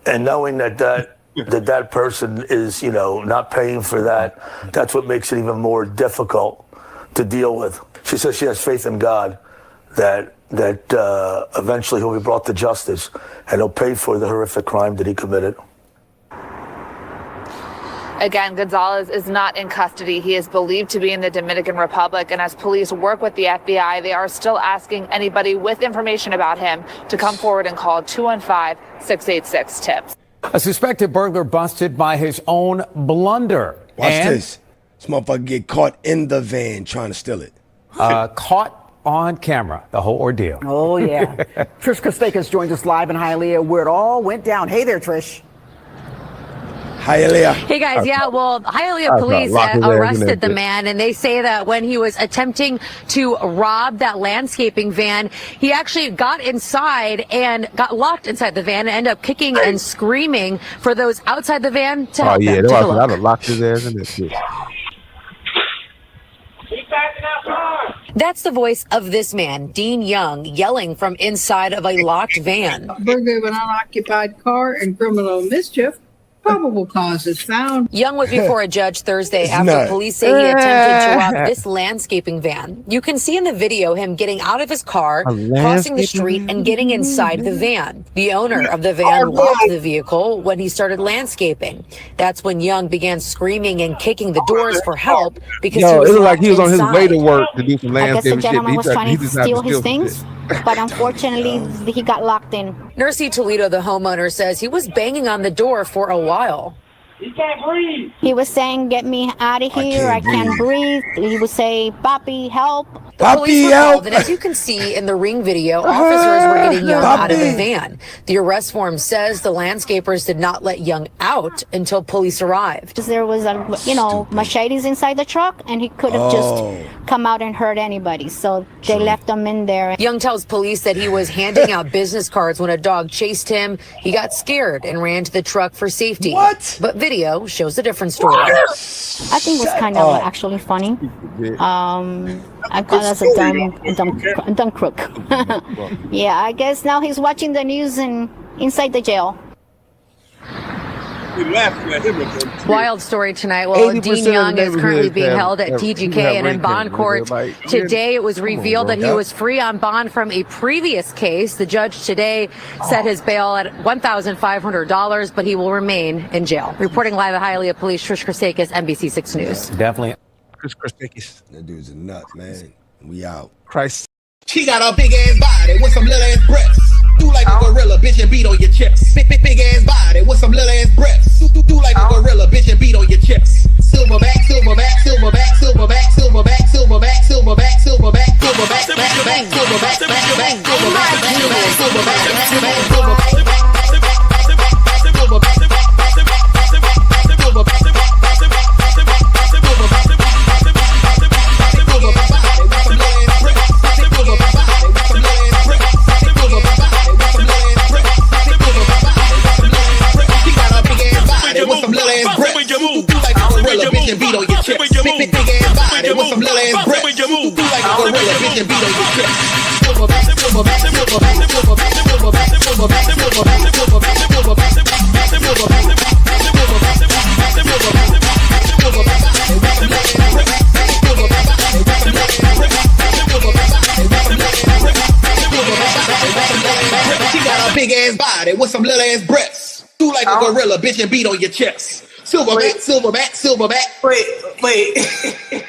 And knowing that person is, not paying for that, that's what makes it even more difficult to deal with. She says she has faith in God that eventually he'll be brought to justice and he'll pay for the horrific crime that he committed. Again, Gonzalez is not in custody. He is believed to be in the Dominican Republic, and as police work with the FBI, they are still asking anybody with information about him to come forward and call 215-686-TIPS. A suspected burglar busted by his own blunder. Watch this. This motherfucker get caught in the van trying to steal it. Caught on camera, the whole ordeal. Oh, yeah. Trish Kostakis joins us live in Hialeah, where it all went down. Hey there, Trish. Hialeah. Hey guys, yeah, well, Hialeah police arrested the man, and they say that when he was attempting to rob that landscaping van, he actually got inside and got locked inside the van and ended up kicking and screaming for those outside the van to help them. Take a look. I'd have locked his ass in this shit. That's the voice of this man, Dean Young, yelling from inside of a locked van. Burglary of an unoccupied car and criminal mischief. Probable cause is found. Young was before a judge Thursday after police say he attempted to rob this landscaping van. You can see in the video him getting out of his car, crossing the street, and getting inside the van. The owner of the van locked the vehicle when he started landscaping. That's when Young began screaming and kicking the doors for help because he was it looked like he was inside. on his way to work to do some landscaping I guess the gentleman was trying to steal his shit. things, but unfortunately he got locked in. Nursey Toledo, the homeowner, says he was banging on the door for a while. He can't breathe. He was saying, "Get me out of here! I can't breathe." He would say, "Papi, help!" The police were called, and as you can see in the ring video, officers were getting Young out of the van. The arrest form says the landscapers did not let Young out until police arrived. There was machetes inside the truck, and he could have just come out and hurt anybody. So they left him in there. Young tells police that he was handing out business cards when a dog chased him. He got scared and ran to the truck for safety. What? But video shows a different story. I think it was kind of actually funny. I call us a dumb crook. Yeah, I guess now he's watching the news and inside the jail. Wild story tonight. Well, Dean Young is currently being held at TGK and in bond court. Today it was revealed that he was free on bond from a previous case. The judge today set his bail at $1,500, but he will remain in jail. Reporting live at Hialeah Police, Trish Kostakis, NBC6 News. Definitely. Chris Kostakis. That dude's a nut, man. We out. Christ. She got a big ass body with some little ass breasts. Do like a gorilla, bitch, and beat on your chest. Big ass body with some little ass breasts. Do like a gorilla, bitch, and beat on your chest. Silverback, silverback, silverback. little ass breasts. Do like a gorilla, bitch, and beat on your chest. Big ass body with some little ass breasts. Do like a gorilla, bitch, and beat on your chest. Silver back, silver back, silver back, silver back, silver back, silver back, silver back, silver back, silver back, silver back, silver back, silver back, silver back, silver back, silver back. She got a big ass body with some little ass breasts. Do like a gorilla, bitch, and beat on your chest. Silverback, silverback, silverback. Wait.